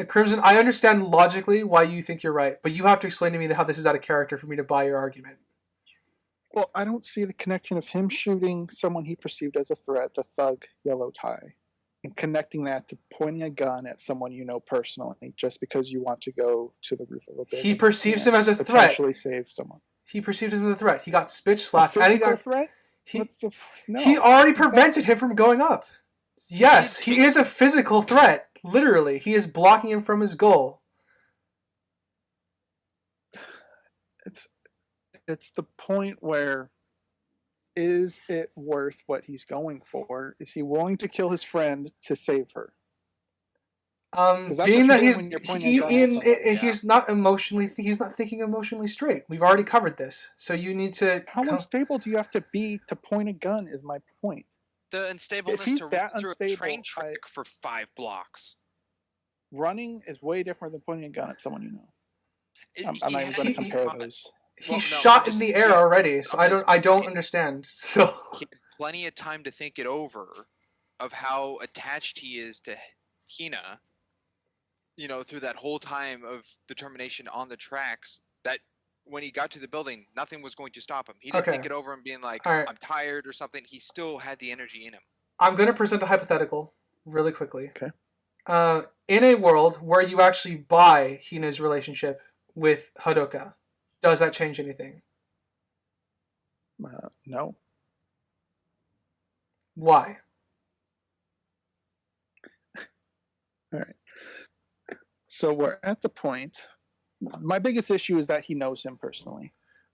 Crimson, I understand logically why you think you're right, but you have to explain to me how this is out of character for me to buy your argument. Well, I don't see the connection of him shooting someone he perceived as a threat, the thug Yellow Tie, and connecting that to pointing a gun at someone you know personally just because you want to go to the roof of a building. He perceives him as a threat. Potentially save someone. He perceived him as a threat. He got spitch slapped. A physical threat? No. He already prevented him from going up. Yes, he is a physical threat. Literally, he is blocking him from his goal. It's the point where, is it worth what he's going for? Is he willing to kill his friend to save her? Being that he's not emotionally, he's not thinking emotionally straight. We've already covered this, so you need to. How unstable do you have to be to point a gun? Is my point. The unstableness to run through a train track for 5 blocks. Running is way different than pointing a gun at someone you know. I'm not even going to compare those. He shot in the air already, so I don't understand. So he had plenty of time to think it over, of how attached he is to Hina. You know, through that whole time of determination on the tracks, that when he got to the building, nothing was going to stop him. He didn't think it over and being like, right, I'm tired or something. He still had the energy in him. I'm going to present a hypothetical really quickly. Okay. In a world where you actually buy Hina's relationship with Hadoka, does that change anything? No. Why? All right. So we're at the point. My biggest issue is that he knows him personally.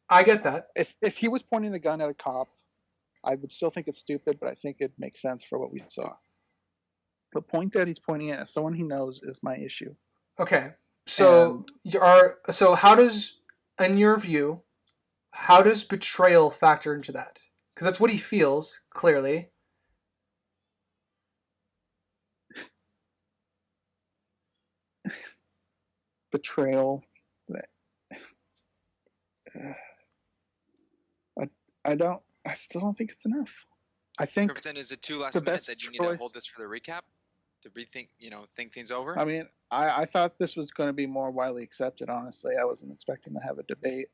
I get that. If he was pointing the gun at a cop, I would still think it's stupid, but I think it makes sense for what we saw. The point that he's pointing at someone he knows is my issue. Okay. So how does, in your view, how does betrayal factor into that? Because that's what he feels, clearly. Betrayal. I still don't think it's enough. I think is it too last minute that you need to hold this for the recap to rethink, think things over? I mean, I thought this was going to be more widely accepted. Honestly, I wasn't expecting to have a debate.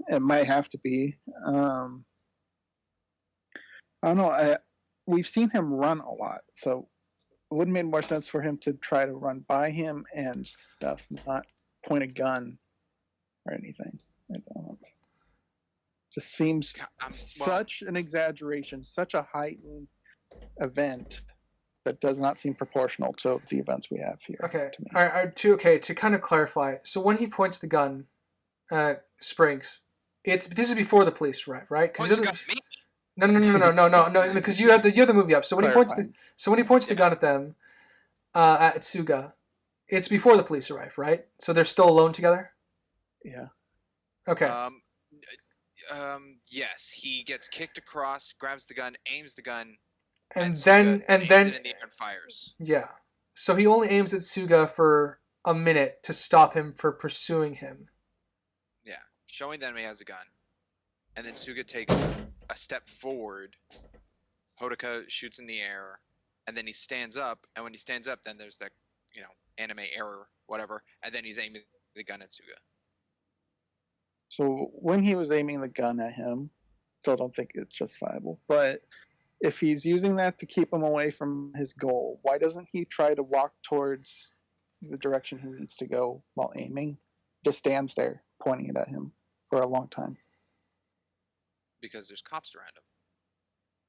It might have to be. I don't know. We've seen him run a lot, so it would have made more sense for him to try to run by him and stuff, not point a gun or anything. I don't know. Just seems such an exaggeration, such a heightened event that does not seem proportional to the events we have here. Okay. All right. To kind of clarify, so when he points the gun, Springs, this is before the police arrive, right? No, because you have the movie up. So when he points the gun at them, at Tsuga, it's before the police arrive, right? So they're still alone together? Yeah. Okay. Yes, he gets kicked across, grabs the gun, aims the gun, and then in the air and fires. Yeah. So he only aims at Tsuga for a minute to stop him for pursuing him. Yeah, showing them he has a gun, and then Tsuga takes a step forward, Hodaka shoots in the air, and then he stands up. And when he stands up, then there's that, anime error, whatever, and then he's aiming the gun at Suga. So when he was aiming the gun at him, still don't think it's justifiable. But if he's using that to keep him away from his goal, why doesn't he try to walk towards the direction he needs to go while aiming? Just stands there pointing it at him for a long time. Because there's cops around him.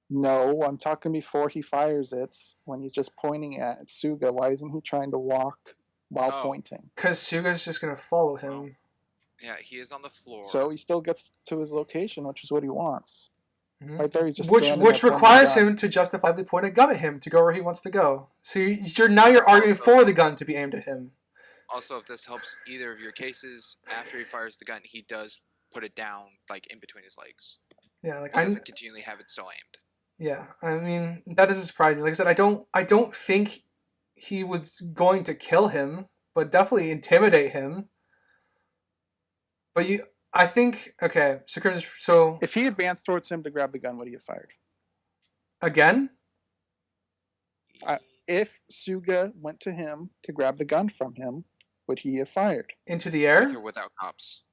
No, I'm talking before he fires it, when he's just pointing at Suga. Why isn't he trying to walk while pointing? Because Suga's just going to follow him. Well, yeah, he is on the floor. So he still gets to his location, which is what he wants. Mm-hmm. Right there, he's just which requires him to justifiably point a gun at him to go where he wants to go. So you're arguing for the gun to be aimed at him. Also, if this helps either of your cases, after he fires the gun, he does put it down, like, in between his legs. Yeah, like he doesn't continually have it still aimed. Yeah, I mean, that doesn't surprise me. Like I said, I don't think he was going to kill him, but definitely intimidate him. But I think, okay, so if he advanced towards him to grab the gun, would he have fired? Again? If Suga went to him to grab the gun from him, would he have fired? Into the air? With or without cops?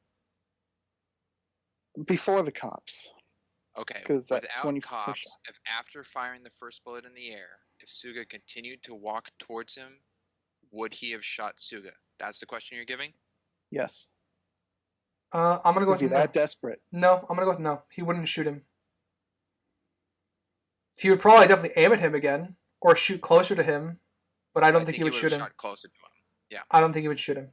Before the cops. Okay, because that's without when you cops, if after firing the first bullet in the air, if Suga continued to walk towards him, would he have shot Suga? That's the question you're giving? Yes. I'm gonna go with he that desperate? No, I'm gonna go with no. He wouldn't shoot him. He would probably definitely aim at him again or shoot closer to him, but I don't think he would shoot him. Shot closer to him. Yeah. I don't think he would shoot him.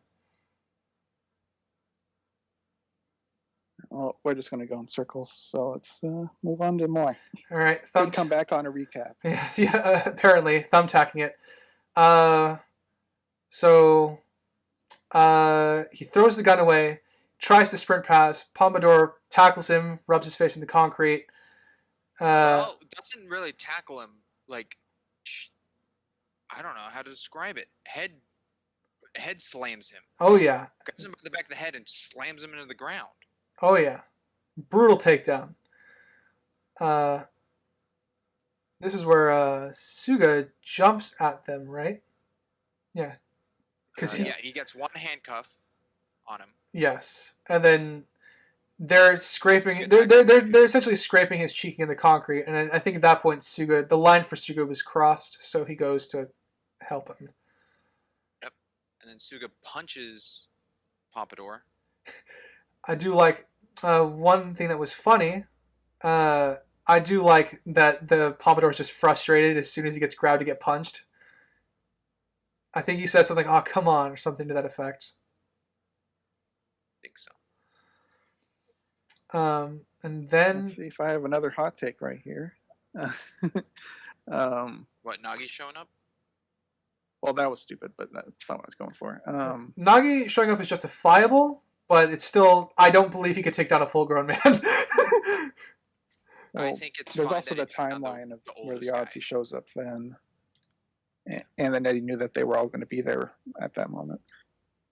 Well, we're just going to go in circles, so let's move on to more. All right, come back on a recap. Yeah, apparently thumbtacking it. So he throws the gun away, tries to sprint past. Pompadour tackles him, rubs his face in the concrete. Well, doesn't really tackle him. Like, I don't know how to describe it. Head slams him. Oh yeah. Grabs him by the back of the head and slams him into the ground. Oh yeah, brutal takedown. This is where Suga jumps at them, right? Yeah, because he gets one handcuff on him. Yes, and then they're scraping. They're essentially scraping his cheek in the concrete, and I think at that point, the line for Suga was crossed, so he goes to help him. Yep, and then Suga punches Pompadour. I do like one thing that was funny. I do like that the Pompadour is just frustrated as soon as he gets grabbed to get punched. I think he says something, "Oh, come on," or something to that effect. I think so. And then let's see if I have another hot take right here. What, Nagi's showing up? Well, that was stupid, but that's not what I was going for. Nagi showing up is justifiable, but it's still, I don't believe he could take down a full-grown man. Well, I think it's there's fine also the timeline of where the odds he shows up then, and then Eddie knew that they were all going to be there at that moment.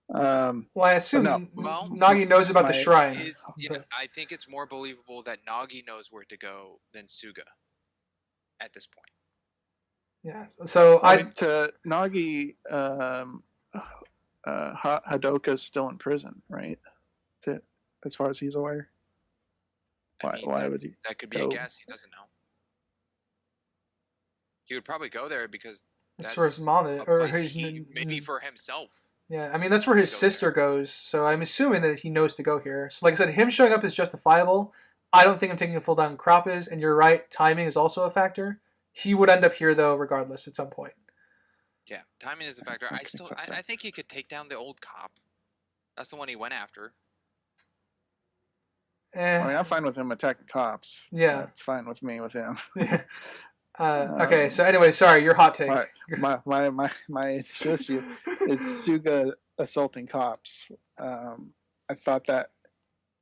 Well, I assume Nagi knows about the shrine. I think it's more believable that Nagi knows where to go than Suga at this point. Yeah, so Nagi, Hadoka's still in prison, right? As far as he's aware. Why would he? That could be a guess. He doesn't know. He would probably go there because that's where his mom is, or maybe for himself. Yeah, I mean that's where his sister goes, so I'm assuming that he knows to go here. So, like I said, him showing up is justifiable. I don't think I'm taking a full down crop is, and you're right, timing is also a factor. He would end up here though, regardless, at some point. Yeah, timing is a factor. I think he could take down the old cop. That's the one he went after. I mean, I'm fine with him attacking cops. Yeah, it's fine with me with him. Okay, so anyway, sorry, your hot take. My issue is Suga assaulting cops. I thought that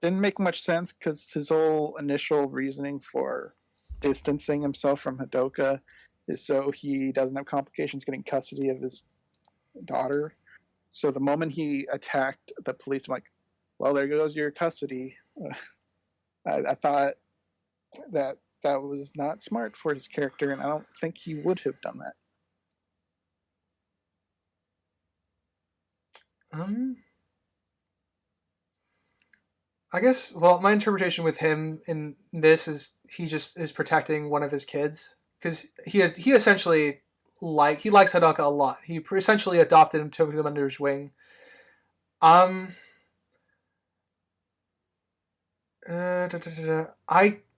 didn't make much sense because his whole initial reasoning for distancing himself from Hadoka is so he doesn't have complications getting custody of his daughter. So the moment he attacked the police, I'm like, well, there goes your custody. I thought that was not smart for his character, and I don't think he would have done that. I guess. Well, my interpretation with him in this is he just is protecting one of his kids because he essentially he likes Hadoka a lot. He essentially adopted him, took him under his wing. I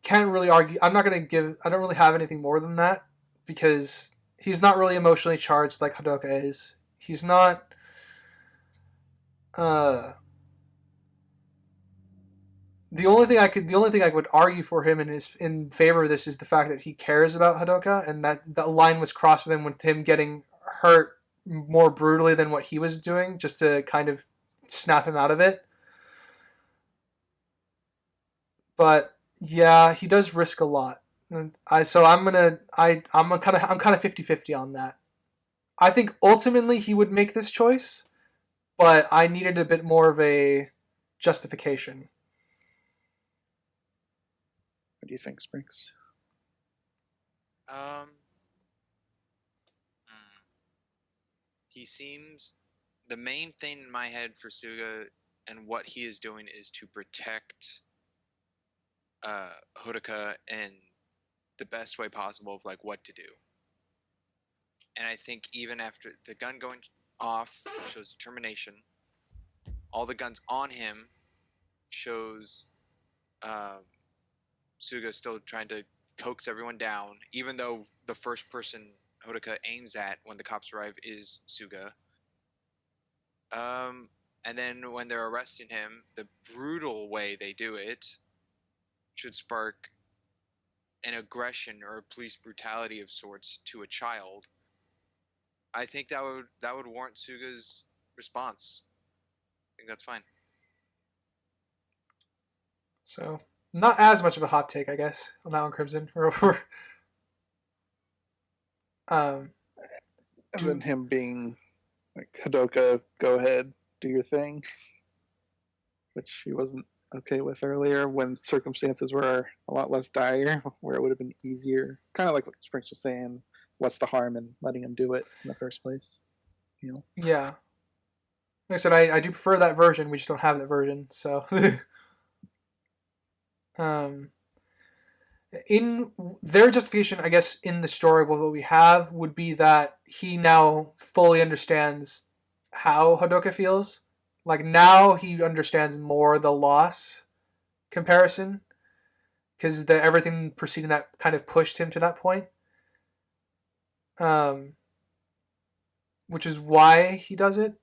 can't really argue. I'm not gonna give. I don't really have anything more than that because he's not really emotionally charged like Hadoka is. He's not. The only thing I would argue for him in favor of this is the fact that he cares about Hadoka, and that line was crossed with him getting hurt more brutally than what he was doing, just to kind of snap him out of it. But yeah, he does risk a lot. I'm kind of 50-50 on that. I think ultimately he would make this choice, but I needed a bit more of a justification. What do you think, Springs? He seems the main thing in my head for Suga and what he is doing is to protect Hodaka in the best way possible of like what to do. And I think even after the gun going off shows determination, all the guns on him shows Suga still trying to coax everyone down, even though the first person Hodaka aims at when the cops arrive is Suga. And then when they're arresting him, the brutal way they do it should spark an aggression or a police brutality of sorts to a child. I think that would warrant Suga's response. I think that's fine. So, not as much of a hot take, I guess, on that one, Crimson. And then him being like, Hadoka, go ahead, do your thing, which he wasn't okay with earlier when circumstances were a lot less dire, where it would have been easier. Kind of like what Springs was saying, what's the harm in letting him do it in the first place? You know? Yeah. Like I said, I do prefer that version. We just don't have that version, so. In their justification, I guess, in the story, what we have would be that he now fully understands how Hadoka feels. Like, now he understands more the loss comparison, because everything preceding that kind of pushed him to that point. Which is why he does it.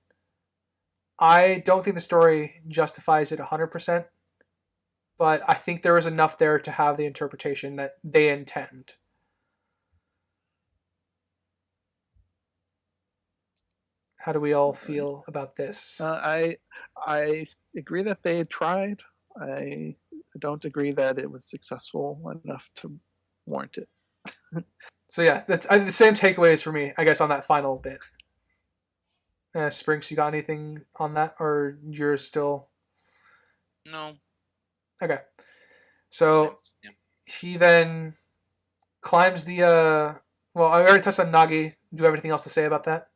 I don't think the story justifies it 100%. But I think there is enough there to have the interpretation that they intend. How do we all feel about this? I agree that they tried. I don't agree that it was successful enough to warrant it. So yeah, that's the same takeaways for me, I guess, on that final bit. Sprinks, you got anything on that, or you're still? No. Okay. So yeah. He then climbs the. Well, I already touched on Nagi. Do you have anything else to say about that?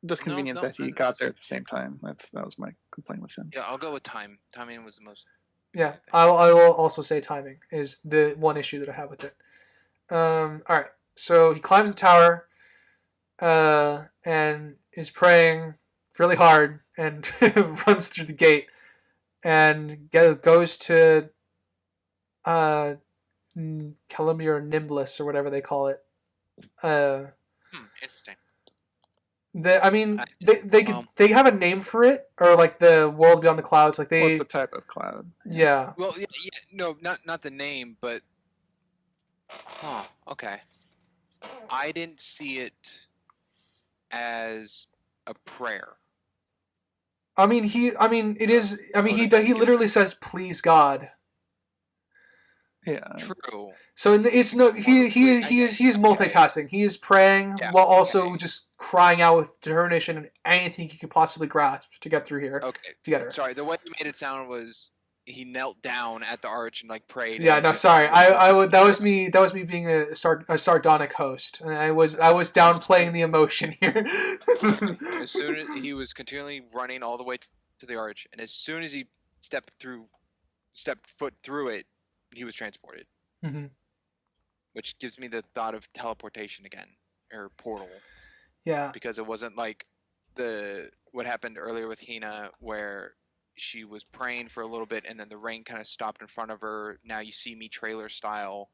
Just convenient that he got there at the same time. That was my complaint with him. Yeah, I'll go with time. Timing was the most. Yeah, I will also say timing is the one issue that I have with it. All right, so he climbs the tower, and is praying really hard and runs through the gate, and goes to Columbia or Nimbus or whatever they call it. Interesting. They have a name for it, or like the world beyond the clouds. Like what's the type of cloud? Yeah. Well, no, not the name, but. Huh. Okay. I didn't see it as a prayer. It is. He literally says, "Please God." Yeah. True. So it's no. He is multitasking. Okay. He is praying while also just crying out with determination and anything he could possibly grasp to get through here. Okay. Together. Sorry, the way you made it sound was he knelt down at the arch and like prayed. Yeah, and no, just, sorry. like, I would. That was me. That was me being a sardonic host, and I was downplaying the emotion here. As soon as he was continually running all the way to the arch, and as soon as he stepped foot through it, he was transported. Mm-hmm. Which gives me the thought of teleportation again, or portal. Yeah. Because it wasn't like what happened earlier with Hina, where she was praying for a little bit and then the rain kind of stopped in front of her. Now you see me trailer style,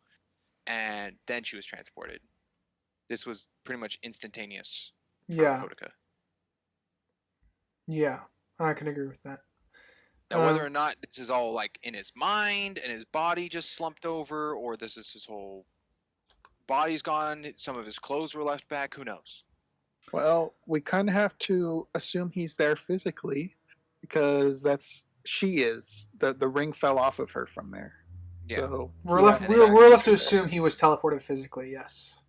and then she was transported. This was pretty much instantaneous for Hodoka. Yeah, I can agree with that. Now, whether or not this is all like in his mind and his body just slumped over, or this is his whole body's gone, some of his clothes were left back, who knows? Well, we kind of have to assume he's there physically because she is. The ring fell off of her from there. Yeah. So we're left to assume he was teleported physically, yes.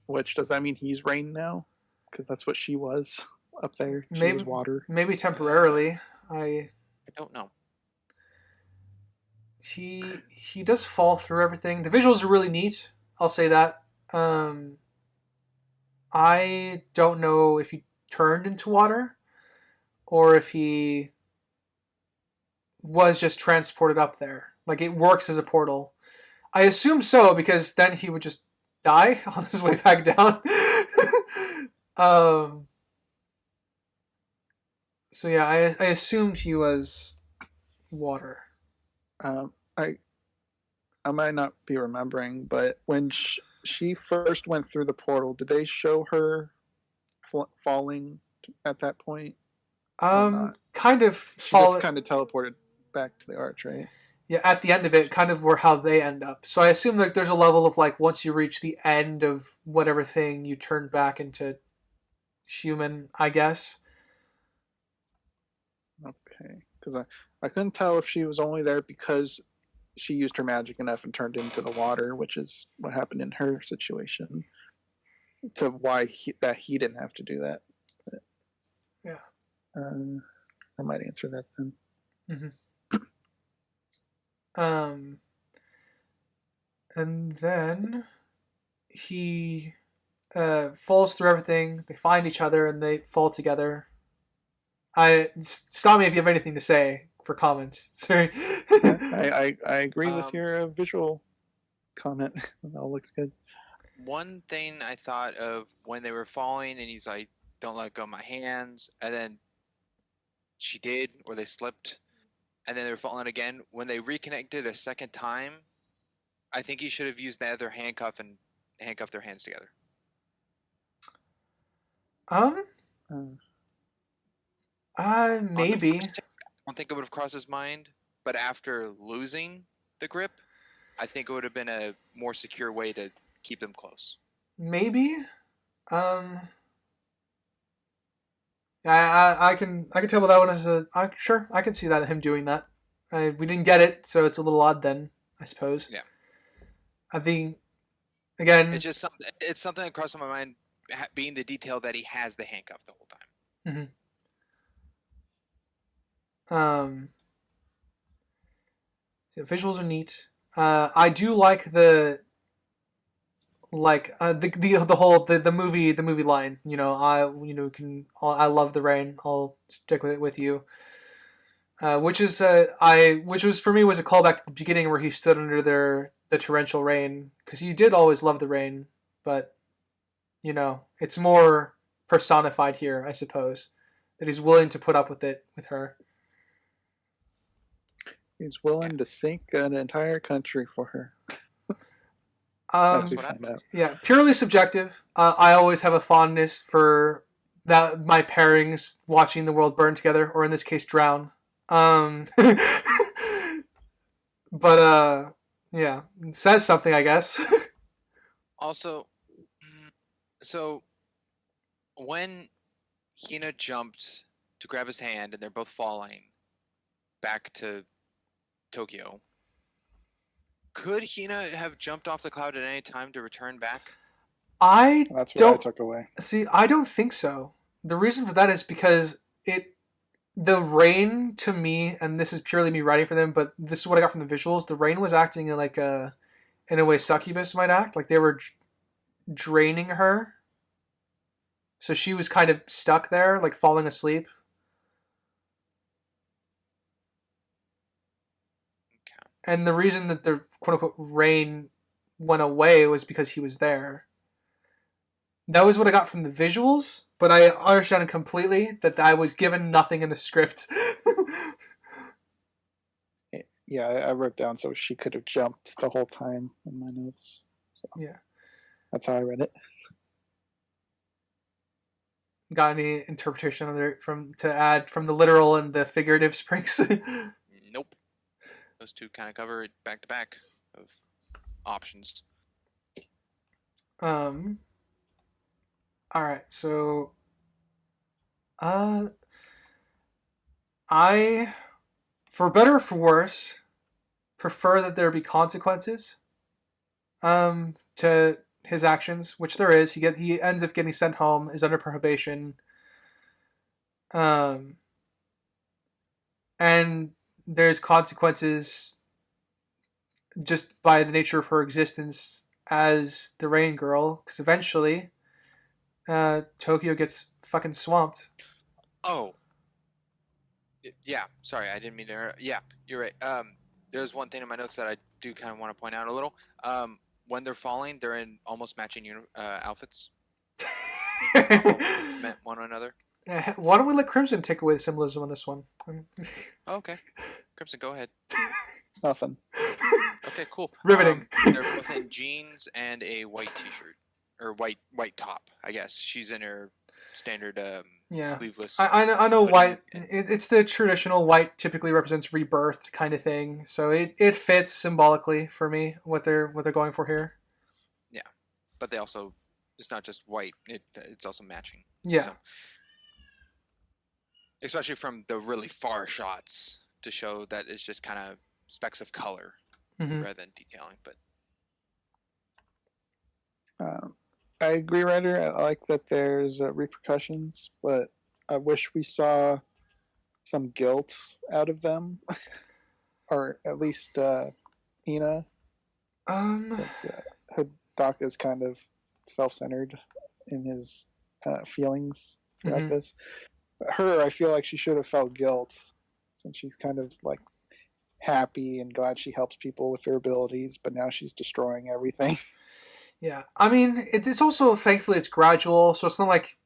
Which does that mean he's Rain now? Because that's what she was up there. She was water. Maybe temporarily. I don't know. He does fall through everything. The visuals are really neat. I'll say that. I don't know if he turned into water or if he was just transported up there. Like, it works as a portal. I assume so, because then he would just die on his way back down. So yeah, I assumed he was water. I might not be remembering, but when she first went through the portal, did they show her falling at that point? Kind of. She just kind of teleported back to the arch, right? Yeah, at the end of it, kind of were how they end up. So I assume like there's a level of like once you reach the end of whatever thing, you turn back into human, I guess. Okay, because I couldn't tell if she was only there because she used her magic enough and turned into the water, which is what happened in her situation, to why he didn't have to do that. But, yeah. I might answer that then. Mm-hmm. And then he falls through everything. They find each other and they fall together. Stop me if you have anything to say for comment. Sorry. I agree with your visual comment. It all looks good. One thing I thought of when they were falling, and he's like, "Don't let go of my hands," and then she did, or they slipped, and then they were falling again. When they reconnected a second time, I think he should have used the other handcuff and handcuffed their hands together. Maybe. I don't think it would have crossed his mind, but after losing the grip, I think it would have been a more secure way to keep them close. Maybe. I can tell what that one is. Sure, I can see that him doing that. We didn't get it, so it's a little odd then, I suppose. Yeah. I think, again, it's just something that crossed my mind, being the detail that he has the handcuff the whole time. So visuals are neat. I do like the movie line. I love the rain. I'll stick with you. Which was for me was a callback to the beginning where he stood under the torrential rain, because he did always love the rain, but it's more personified here, I suppose, that he's willing to put up with it with her. He's willing to sink an entire country for her. As we find out. Yeah, purely subjective. I always have a fondness for that my pairings watching the world burn together, or in this case, drown. But yeah, it says something, I guess. Also, so when Hina jumped to grab his hand and they're both falling back to Tokyo, could Hina have jumped off the cloud at any time to return back? That's what I took away. See, I don't think so. The reason for that is because the rain to me, and this is purely me writing for them, but this is what I got from the visuals. The rain was acting like in a way succubus might act, like they were draining her, so she was kind of stuck there, like falling asleep. Okay. And the reason that the quote unquote rain went away was because he was there. That was what I got from the visuals, but I understand completely that I was given nothing in the script. Yeah, I wrote down so she could have jumped the whole time in my notes. So Yeah. that's how I read it. Got any interpretation on there to add from the literal and the figurative springs? Nope. Those two kind of cover it back to back of options. All right, so I, for better or for worse, prefer that there be consequences to his actions, which there is. He ends up getting sent home, is under probation. And there's consequences just by the nature of her existence as the Rain Girl, because eventually Tokyo gets fucking swamped. Oh. Yeah, sorry, I didn't mean to. Yeah, you're right. There's one thing in my notes that I do kind of want to point out a little. When they're falling, they're in almost matching outfits. Meant one another. Why don't we let Crimson take away the symbolism on this one? Oh, okay, Crimson, go ahead. Nothing. Okay, cool. Riveting. They're both in jeans and a white t-shirt or white top. I guess she's in her standard sleeveless. I know hoodie white. and- It's the traditional white. Typically represents rebirth kind of thing. So it fits symbolically for me what they're going for here. Yeah, but they also, it's not just white. It's also matching. Yeah. So, especially from the really far shots to show that it's just kind of specks of color rather than detailing. But I agree, Ryder. I like that there's repercussions, but I wish we saw some guilt out of them, or at least Hina, since Hidaka's kind of self-centered in his feelings throughout this. But her, I feel like she should have felt guilt, since she's kind of like happy and glad she helps people with their abilities, but now she's destroying everything. Yeah, I mean, it's also thankfully it's gradual, so it's not like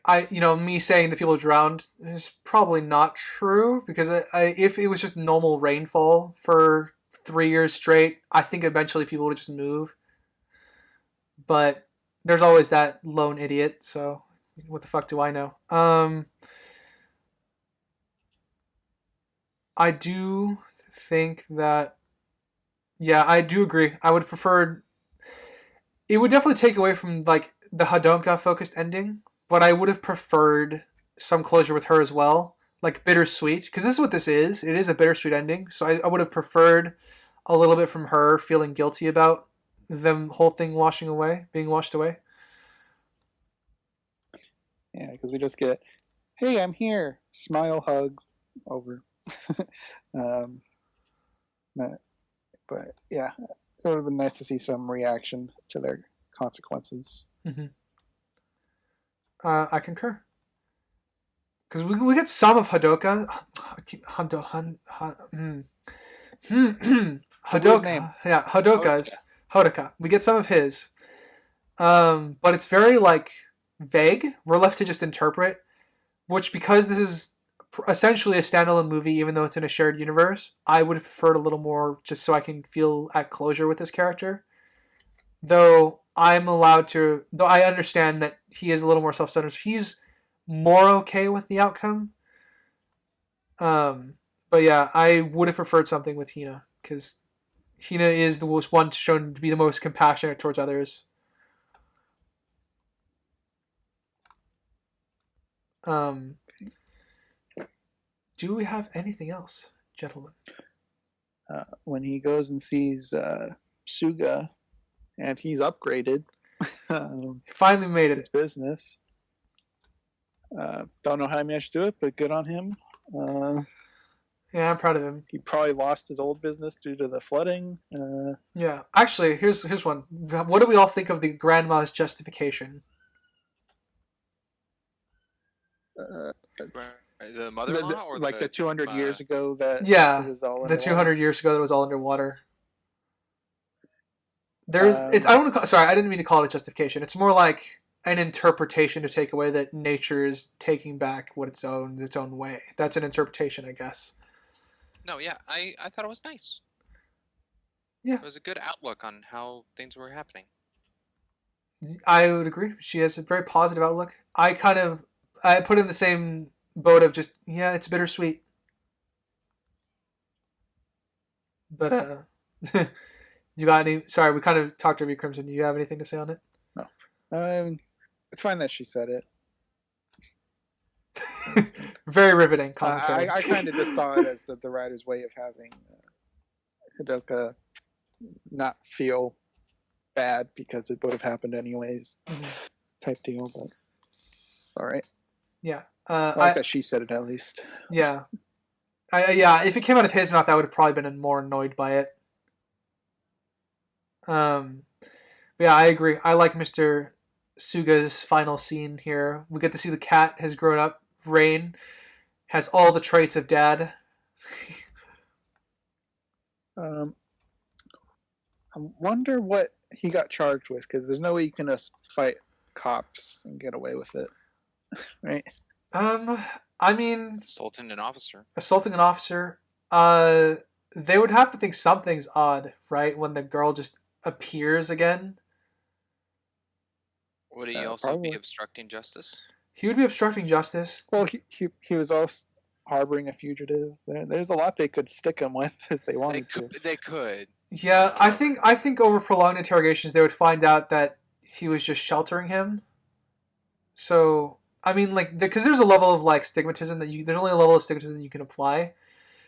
me saying that people drowned is probably not true because if it was just normal rainfall for 3 years straight, I think eventually people would just move. But there's always that lone idiot, so what the fuck do I know? I do think that, yeah, I do agree. I would prefer. It would definitely take away from like the Hadonka focused ending, but I would have preferred some closure with her as well, like bittersweet, because this is what this is. It is a bittersweet ending, so I would have preferred a little bit from her feeling guilty about the whole thing being washed away. Yeah, because we just get, hey, I'm here, smile, hug, over. But yeah, it would have been nice to see some reaction to their consequences. I concur. Because we get some of Hadoka. Hadoka. Yeah, Hadoka's. Hodaka. We get some of his. But it's very like vague. We're left to just interpret, which because this is essentially a standalone movie, even though it's in a shared universe, I would have preferred a little more just so I can feel at closure with this character. Though I understand that he is a little more self-centered. So he's more okay with the outcome. But yeah, I would have preferred something with Hina because Hina is the one shown to be the most compassionate towards others. Do we have anything else, gentlemen? When he goes and sees Suga, and he's upgraded. He finally made it. It's business. Don't know how he managed to do it, but good on him. Yeah, I'm proud of him. He probably lost his old business due to the flooding. Yeah, actually, here's one. What do we all think of the grandma's justification? Uh, The mother-in-law or like the 200 years ago that it Yeah, was all the underwater. 200 years ago that it was all underwater. It's I Um, don't want to sorry, I didn't mean to call it a justification. It's more like an interpretation to take away that nature is taking back what its own way. That's an interpretation, I guess. No, yeah, I thought it was nice. Yeah. It was a good outlook on how things were happening. I would agree. She has a very positive outlook. I put in the same boat of just it's bittersweet. But you got any? Sorry, we kind of talked over you, Crimson. Do you have anything to say on it? No. It's fine that she said it. Very riveting commentary. I kind of just saw it as the writer's way of having Hidoka not feel bad because it would have happened anyways, type deal. But all right. Yeah. I like that she said it at least. Yeah. If it came out of his mouth, I would have probably been more annoyed by it. Yeah, I agree. I like Mr. Suga's final scene here. We get to see the cat has grown up. Rain has all the traits of dad. I wonder what he got charged with, because there's no way you can just fight cops and get away with it, right? I mean, Assaulting an officer. They would have to think something's odd, right? When the girl just appears again. Would he also probably be obstructing justice? He would be obstructing justice. Well, he was also harboring a fugitive. There's a lot they could stick him with if they wanted to. They could. Yeah, I think over prolonged interrogations they would find out that he was just sheltering him. So I mean, like, because there's a level of like stigmatism there's only a level of stigmatism you can apply.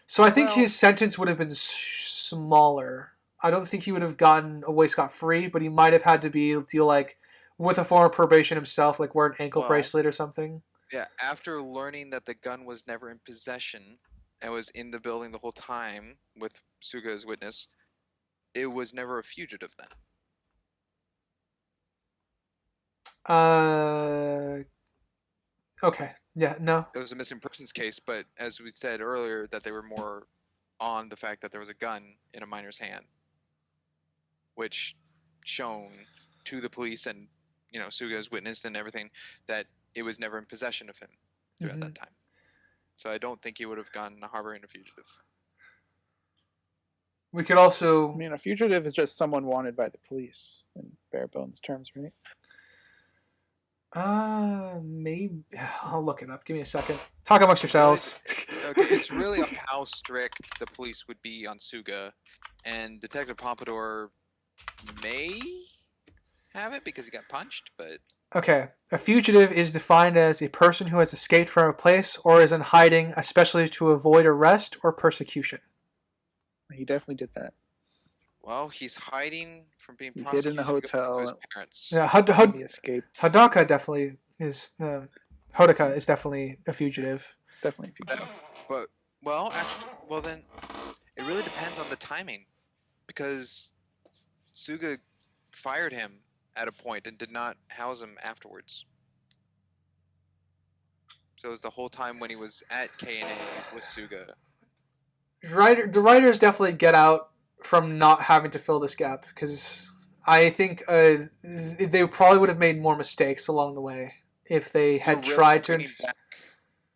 So I think his sentence would have been smaller. I don't think he would have gotten away scot-free, but he might have had to deal like with a form of probation himself, like wear an ankle bracelet or something. Yeah, after learning that the gun was never in possession and was in the building the whole time with Suga as witness, it was never a fugitive then. Okay. Yeah, no. It was a missing persons case, but as we said earlier, that they were more on the fact that there was a gun in a minor's hand, which shown to the police and, Suga as witnessed and everything, that it was never in possession of him throughout that time. So I don't think he would have gone harboring a fugitive. We could also... I mean, a fugitive is just someone wanted by the police in bare bones terms, right? Maybe I'll look it up. Give me a second. Talk amongst yourselves. Okay, it's really on how strict the police would be on Suga, and Detective Pompadour may have it because he got punched, but... Okay, a fugitive is defined as a person who has escaped from a place or is in hiding, especially to avoid arrest or persecution. He definitely did that. Well, he's hiding from being He prosecuted hid in the hotel. his parents. Yeah, he escaped. Hodaka definitely is. Hodaka is definitely a fugitive. Definitely a fugitive. Then it really depends on the timing, because Suga fired him at a point and did not house him afterwards. So it was the whole time when he was at K&A with Suga. The writers definitely get out from not having to fill this gap, because I think they probably would have made more mistakes along the way if they had tried to.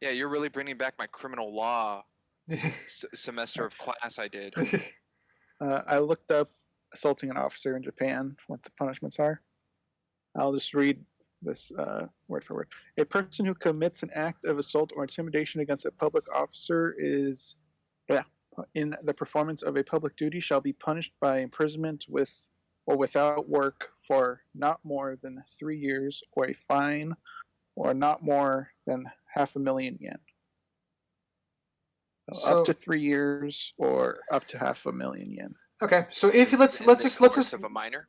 Yeah, you're really bringing back my criminal law semester of class I did. I looked up assaulting an officer in Japan, what the punishments are. I'll just read this word for word. A person who commits an act of assault or intimidation against a public officer is, in the performance of a public duty shall be punished by imprisonment with or without work for not more than 3 years, or a fine, or not more than 500,000 yen. So up to 3 years or up to 500,000 yen. Okay, so if let's just of a minor.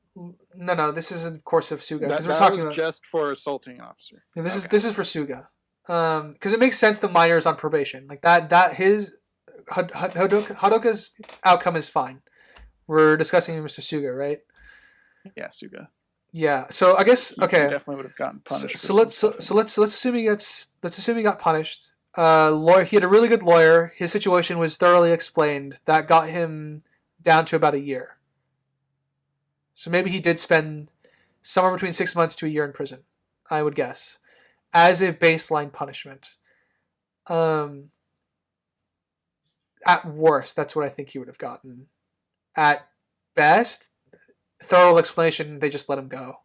No, this is in the course of Suga. That we're talking was about, just for assaulting an officer. this is for Suga. because it makes sense the minor is on probation. Like that his Hadoka's outcome is fine. We're discussing Mr. Suga, right? Yeah, Suga. Yeah. So I guess He okay. definitely would have gotten punished. So let's assume let's assume he got punished. Lawyer. He had a really good lawyer. His situation was thoroughly explained. That got him down to about a year. So maybe he did spend somewhere between 6 months to a year in prison, I would guess, as a baseline punishment. At worst, that's what I think he would have gotten. At best, thorough explanation, they just let him go.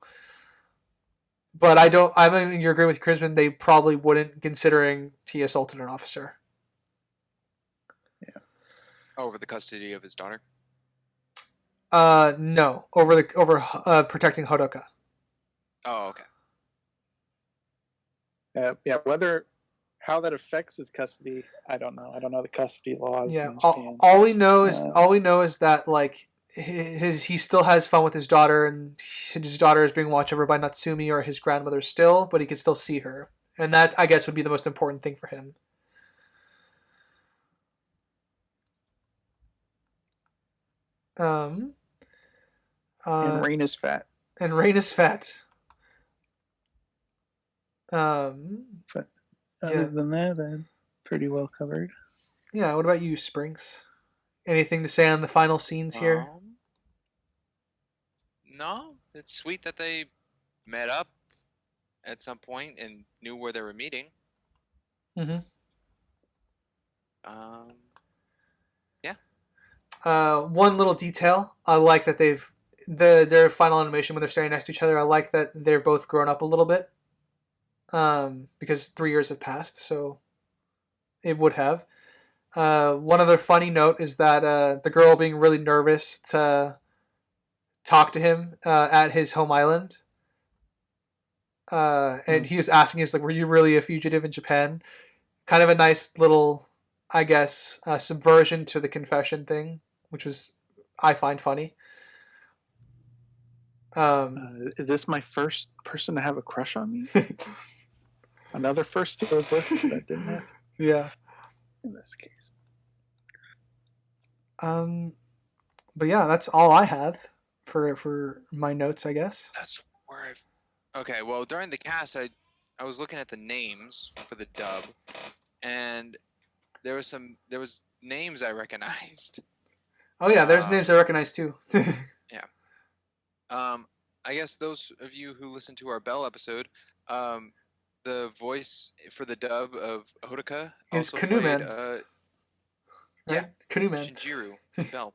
But I mean, you agree with Crimson, they probably wouldn't, considering he assaulted an officer. Yeah. Over the custody of his daughter? No. Over protecting Hodoka. Oh, okay. Yeah, how that affects his custody, I don't know. I don't know the custody laws Yeah. in Japan. All we know is that like he still has fun with his daughter, and his daughter is being watched over by Natsumi or his grandmother still, but he can still see her, and that I guess would be the most important thing for him. And Rain is fat. And Rain is fat. But other than that, I'm pretty well covered. Yeah. What about you, Springs? Anything to say on the final scenes here? No, it's sweet that they met up at some point and knew where they were meeting. Mm-hmm. Yeah. One little detail I like that their final animation when they're standing next to each other. I like that they're both grown up a little bit. Because 3 years have passed, so it would have. One other funny note is that the girl being really nervous to talk to him at his home island. And he was asking us, like, were you really a fugitive in Japan? Kind of a nice little, I guess, subversion to the confession thing, which I find funny. Is this my first person to have a crush on me? Another first to was listed that didn't happen. Yeah. In this case. But yeah, that's all I have for my notes, I guess. That's where I've... Okay, well, during the cast, I was looking at the names for the dub, and there was names I recognized. Oh yeah, there's names I recognize too. Yeah. I guess those of you who listened to our Bell episode, the voice for the dub of Hodoka is also Canoe played, Man. Right? Yeah, Canoe Man. Shinjiro Bell.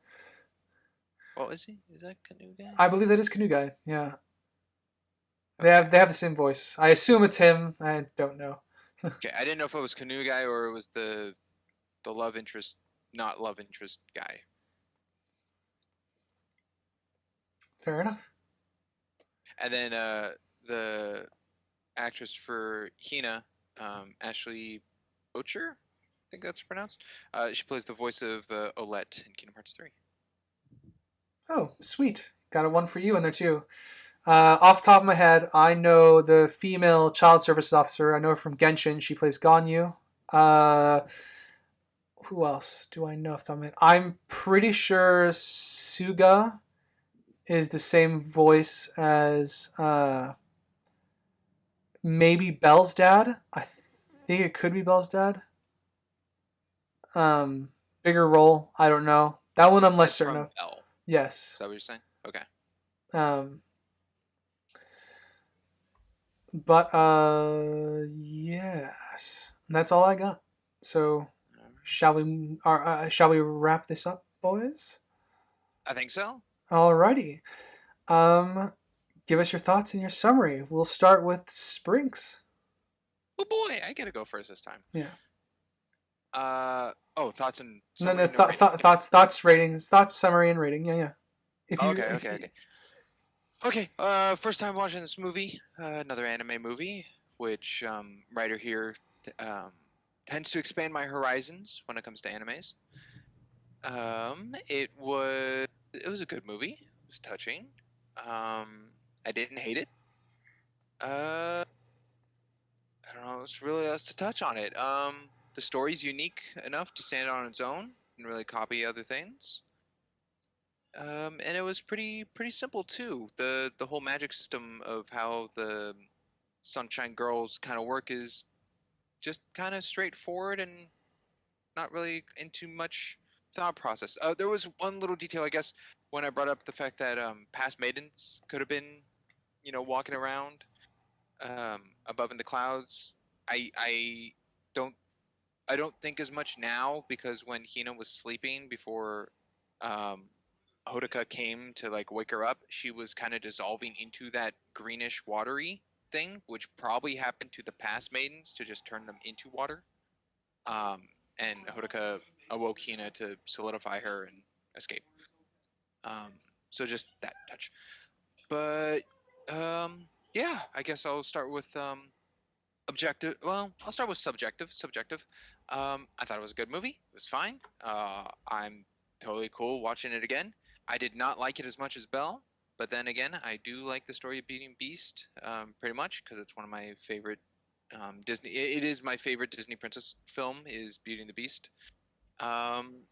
Oh, is he? Is that Canoe Guy? I believe that is Canoe Guy. Yeah. They have the same voice. I assume it's him. I don't know. Okay, I didn't know if it was Canoe Guy or it was the love interest, not love interest guy. Fair enough. And then the actress for Hina, Ashley Ocher, I think that's pronounced. She plays the voice of Olette in Kingdom Hearts 3. Oh, sweet. Got a one for you in there too. Off the top of my head, I know the female child services officer. I know her from Genshin. She plays Ganyu. Who else do I know off the top of my head? I'm pretty sure Suga is the same voice as maybe Belle's dad. I think it could be Belle's dad. Bigger role. I don't know. That one I'm less certain of. Belle. Yes. Is that what you're saying? Okay. But yes, and that's all I got. So, shall we wrap this up, boys? I think so. Alrighty. Give us your thoughts and your summary. We'll start with Springs. Oh boy, I gotta go first this time. Yeah. Thoughts and summary, thoughts, ratings, thoughts, summary, and rating. Yeah. Okay, first time watching this movie, another anime movie, which writer here tends to expand my horizons when it comes to animes. It was a good movie. It was touching. I didn't hate it. I don't know what's really else to touch on it. The story's unique enough to stand on its own and really copy other things. And it was pretty simple too. The whole magic system of how the Sunshine Girls kind of work is just kind of straightforward and not really into much thought process. There was one little detail, I guess, when I brought up the fact that past maidens could have been, walking around above in the clouds. I don't I don't think as much now because when Hina was sleeping before um, Hodaka came to like wake her up, she was kind of dissolving into that greenish watery thing, which probably happened to the past maidens to just turn them into water. Um, and Hodaka awoke Hina to solidify her and escape. Um, so just that touch. But yeah, I guess I'll start with objective. Well, I'll start with subjective. Subjective. I thought it was a good movie. It was fine. I'm totally cool watching it again. I did not like it as much as Belle, but then again, I do like the story of Beauty and Beast pretty much because it's one of my favorite Disney. It is my favorite Disney princess film. Is Beauty and the Beast.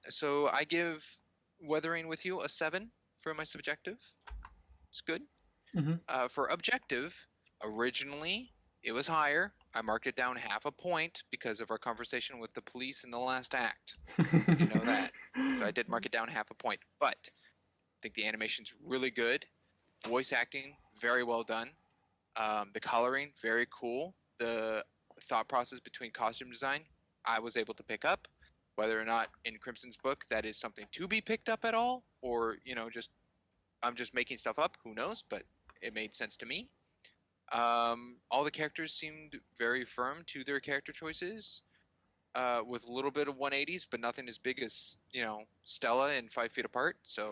So I give Weathering with You a 7 for my subjective. It's good. Mm-hmm. For objective, originally it was higher. I marked it down half a point because of our conversation with the police in the last act. Did you know that? So I did mark it down half a point. But I think the animation's really good. Voice acting, very well done. The coloring, very cool. The thought process between costume design, I was able to pick up. Whether or not in Crimson's book that is something to be picked up at all, or just I'm just making stuff up. Who knows? But it made sense to me. All the characters seemed very firm to their character choices, with a little bit of 180s, but nothing as big as Stella and 5 Feet Apart. So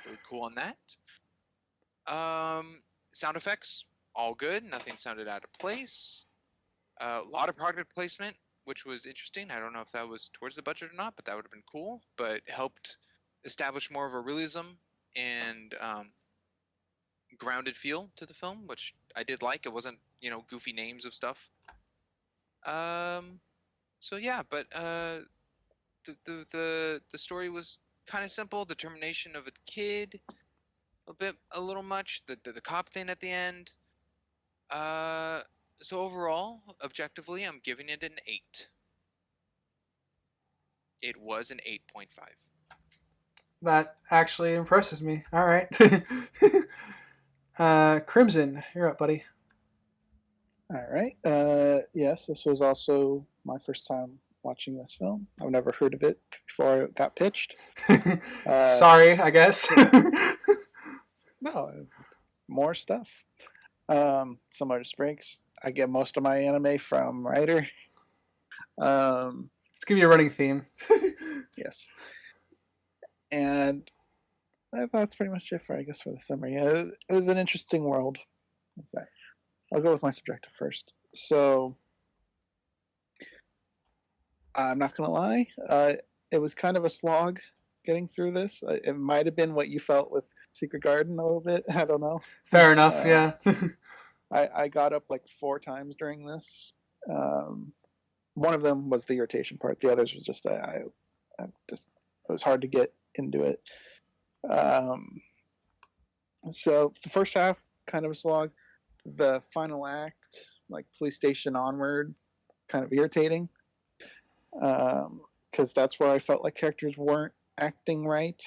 really cool on that. Sound effects all good. Nothing sounded out of place. A lot of product placement, which was interesting. I don't know if that was towards the budget or not, but that would have been cool. But helped establish more of a realism and grounded feel to the film, which I did like. It wasn't goofy names of stuff. So yeah, but the story was kind of simple. Determination of a kid, a little much. The cop thing at the end. So overall, objectively, I'm giving it an 8. It was an 8.5. That actually impresses me. All right. Crimson, you're up, buddy. All right. Yes, this was also my first time watching this film. I've never heard of it before it got pitched. Sorry, I guess. No, more stuff. Some artist breaks. I get most of my anime from Writer. Let's give you a running theme. Yes. And that's pretty much it for the summary. It was an interesting world. What's that? I'll go with my subjective first. So I'm not gonna lie, it was kind of a slog getting through this. It might have been what you felt with Secret Garden a little bit. I don't know. Fair enough. Yeah. I got up like 4 times during this. One of them was the irritation part. The others was just it was hard to get into it. So the first half kind of a slog. The final act, like police station onward, kind of irritating. Because that's where I felt like characters weren't acting right.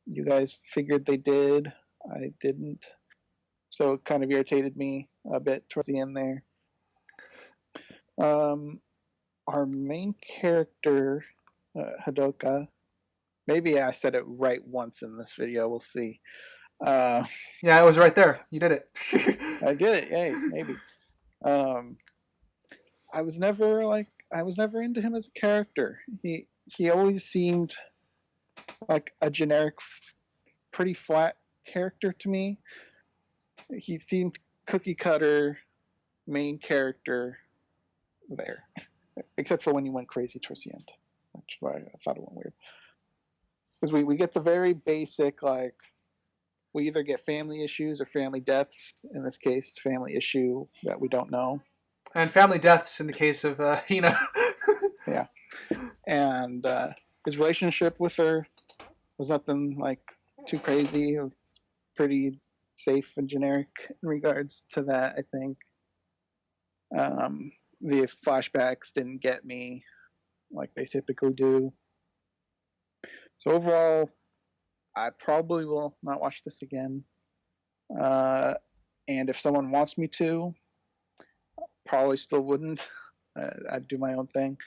You guys figured they did. I didn't. So it kind of irritated me a bit towards the end there. Our main character, Hadoka, maybe I said it right once in this video. We'll see. Yeah, it was right there. You did it. I did it. Yay, maybe. I was never into him as a character. He always seemed like a generic, pretty flat character to me. He seemed cookie cutter, main character there, except for when he went crazy towards the end, which I thought it went weird. Because we get the very basic, like, we either get family issues or family deaths. In this case, family issue that we don't know. And family deaths in the case of Hina. Yeah, and his relationship with her was nothing like too crazy. It was pretty safe and generic in regards to that. I think the flashbacks didn't get me like they typically do. So overall, I probably will not watch this again. And if someone wants me to, probably still wouldn't. I'd do my own thing.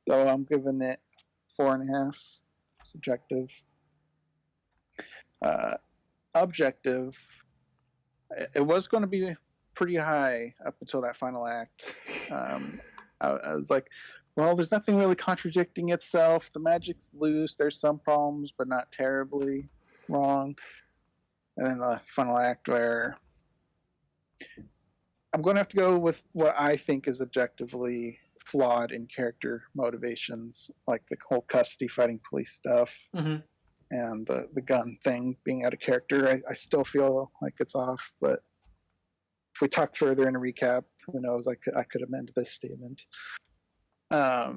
So I'm giving it 4.5. Subjective. Objective. It was going to be pretty high up until that final act. I was like, well, there's nothing really contradicting itself. The magic's loose. There's some problems, but not terribly wrong. And then the final act where I'm going to have to go with what I think is objectively flawed in character motivations, like the whole custody fighting police stuff Mm-hmm. and the gun thing being out of character. I still feel like it's off, but if we talk further in a recap, who knows, I could amend this statement. I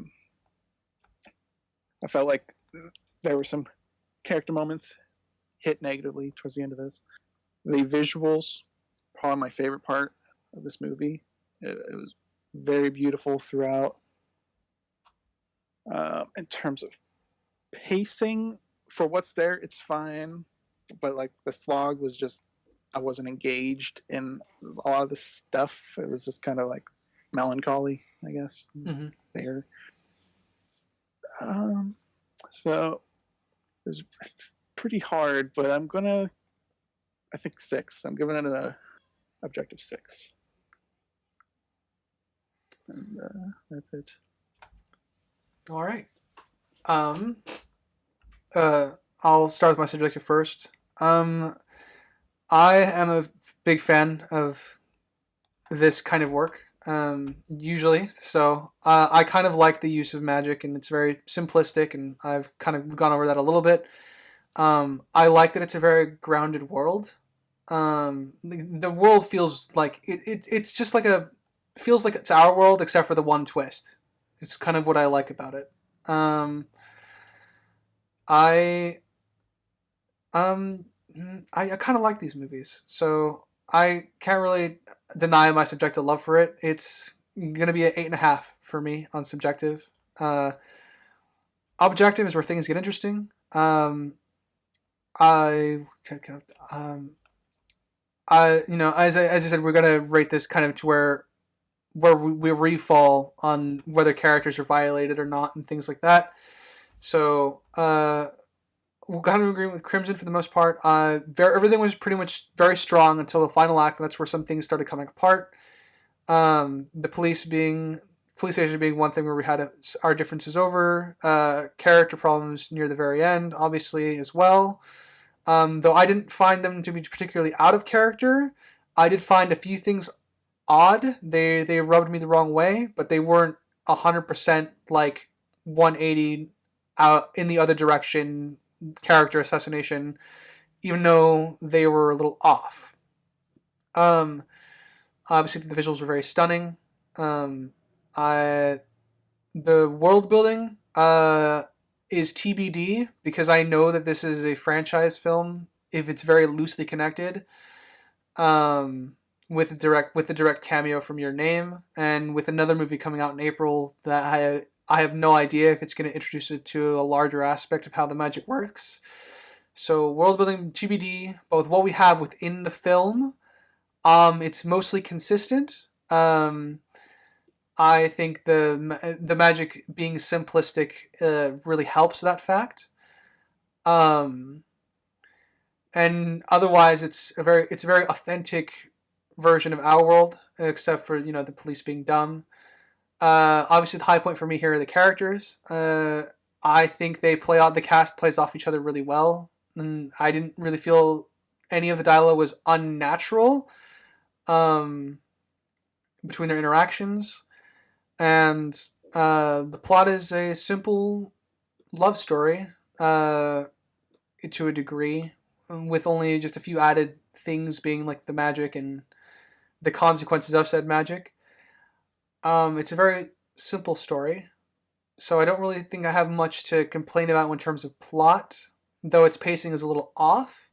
felt like there were some character moments hit negatively towards the end of this. The visuals, probably my favorite part of this movie. It was very beautiful throughout. In terms of pacing, for what's there, it's fine. But like the slog was just, I wasn't engaged in a lot of the stuff. It was just kind of like melancholy, I guess. Mm-hmm. There. So it's pretty hard, but I'm gonna, I think 6. I'm giving it a objective 6. And that's it. All right. I'll start with my subjective first. I am a big fan of this kind of work, usually. So I kind of like the use of magic, and it's very simplistic, and I've kind of gone over that a little bit. I like that it's a very grounded world. The world feels like it's just like feels like it's our world, except for the one twist. It's kind of what I like about it. I I kind of like these movies, so I can't really deny my subjective love for it. It's gonna be an 8.5 for me on subjective. Objective is where things get interesting. I as I said, we're gonna rate this kind of to where we refall on whether characters are violated or not and things like that. So we're kind of agreeing with Crimson for the most part. Everything was pretty much very strong until the final act. That's where some things started coming apart. The police station being one thing where we had our differences over. Character problems near the very end, obviously, as well. Though I didn't find them to be particularly out of character, I did find a few things odd. They rubbed me the wrong way, but they weren't 100% like 180 out in the other direction character assassination, even though they were a little off. Obviously the visuals were very stunning. The world building is TBD because I know that this is a franchise film if it's very loosely connected. With the direct cameo from Your Name, and with another movie coming out in April that I have no idea if it's going to introduce it to a larger aspect of how the magic works. So world building TBD, both what we have within the film, it's mostly consistent. I think the magic being simplistic really helps that fact. And otherwise, it's a very authentic version of our world, except for the police being dumb. Obviously, the high point for me here are the characters. I think the cast plays off each other really well, and I didn't really feel any of the dialogue was unnatural between their interactions. And the plot is a simple love story to a degree, with only just a few added things being like the magic and the consequences of said magic. It's a very simple story, so I don't really think I have much to complain about in terms of plot, though its pacing is a little off.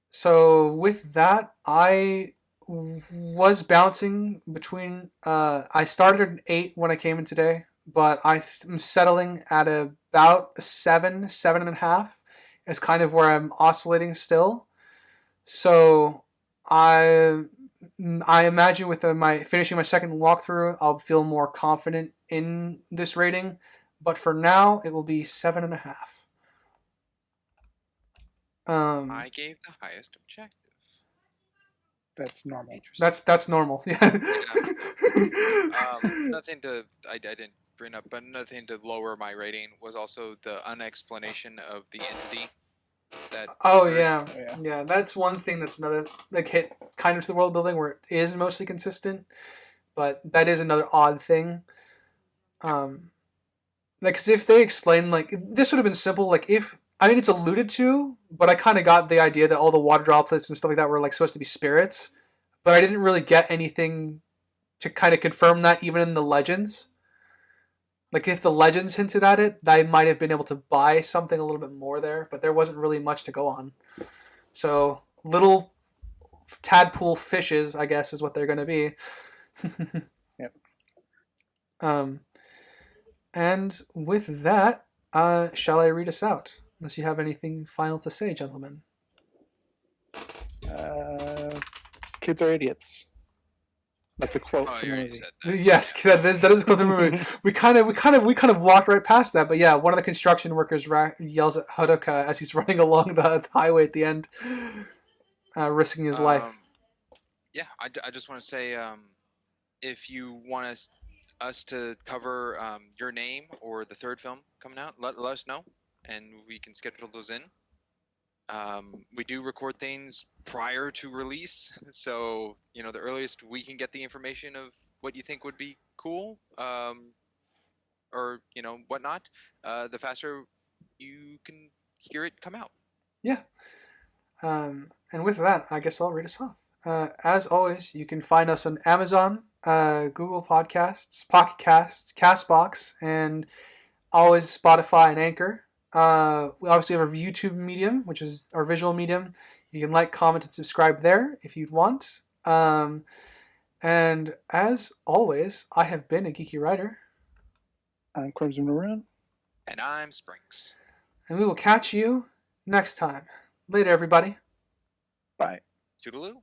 So with that, I was bouncing between. I started at an 8 when I came in today, but I'm settling at about a 7, 7.5 is kind of where I'm oscillating still. So I I imagine with my finishing my second walkthrough, I'll feel more confident in this rating. But for now, it will be 7.5. I gave the highest objective. That's normal. Interesting. That's normal. Yeah. Nothing to I didn't bring up, but nothing to lower my rating was also the unexplanation of the entity. That Oh occurred. yeah, Oh, yeah. yeah. That's one thing that's another like hit kind of to the world building where it is mostly consistent, but that is another odd thing. Like 'cause if they explain like this would have been simple. Like if I mean it's alluded to, but I kind of got the idea that all the water droplets and stuff like that were like supposed to be spirits, but I didn't really get anything to kind of confirm that even in the legends. Like if the legends hinted at it, I might have been able to buy something a little bit more there, but there wasn't really much to go on. So little tadpole fishes, I guess, is what they're going to be. Yep. And with that, shall I read us out? Unless you have anything final to say, gentlemen. Kids are idiots. That's a quote Oh, from you the already movie. said that. Yes, that is a quote from the movie. We kind of walked right past that, but yeah, one of the construction workers yells at Haruka as he's running along the highway at the end, risking his life. Yeah, I just want to say, if you want us to cover your name or the third film coming out, let us know, and we can schedule those in. We do record things prior to release, so the earliest we can get the information of what you think would be cool, or whatnot, the faster you can hear it come out. Yeah. And with that, I guess I'll read us off. As always, you can find us on Amazon, Google Podcasts, Pocket Casts, Castbox, and always Spotify and Anchor. We obviously have our YouTube medium, which is our visual medium. You can like, comment, and subscribe there if you'd want. And as always, I have been a Geeky Writer. I'm Crimson Maroon. And I'm Springs. And we will catch you next time. Later, everybody. Bye. Toodaloo.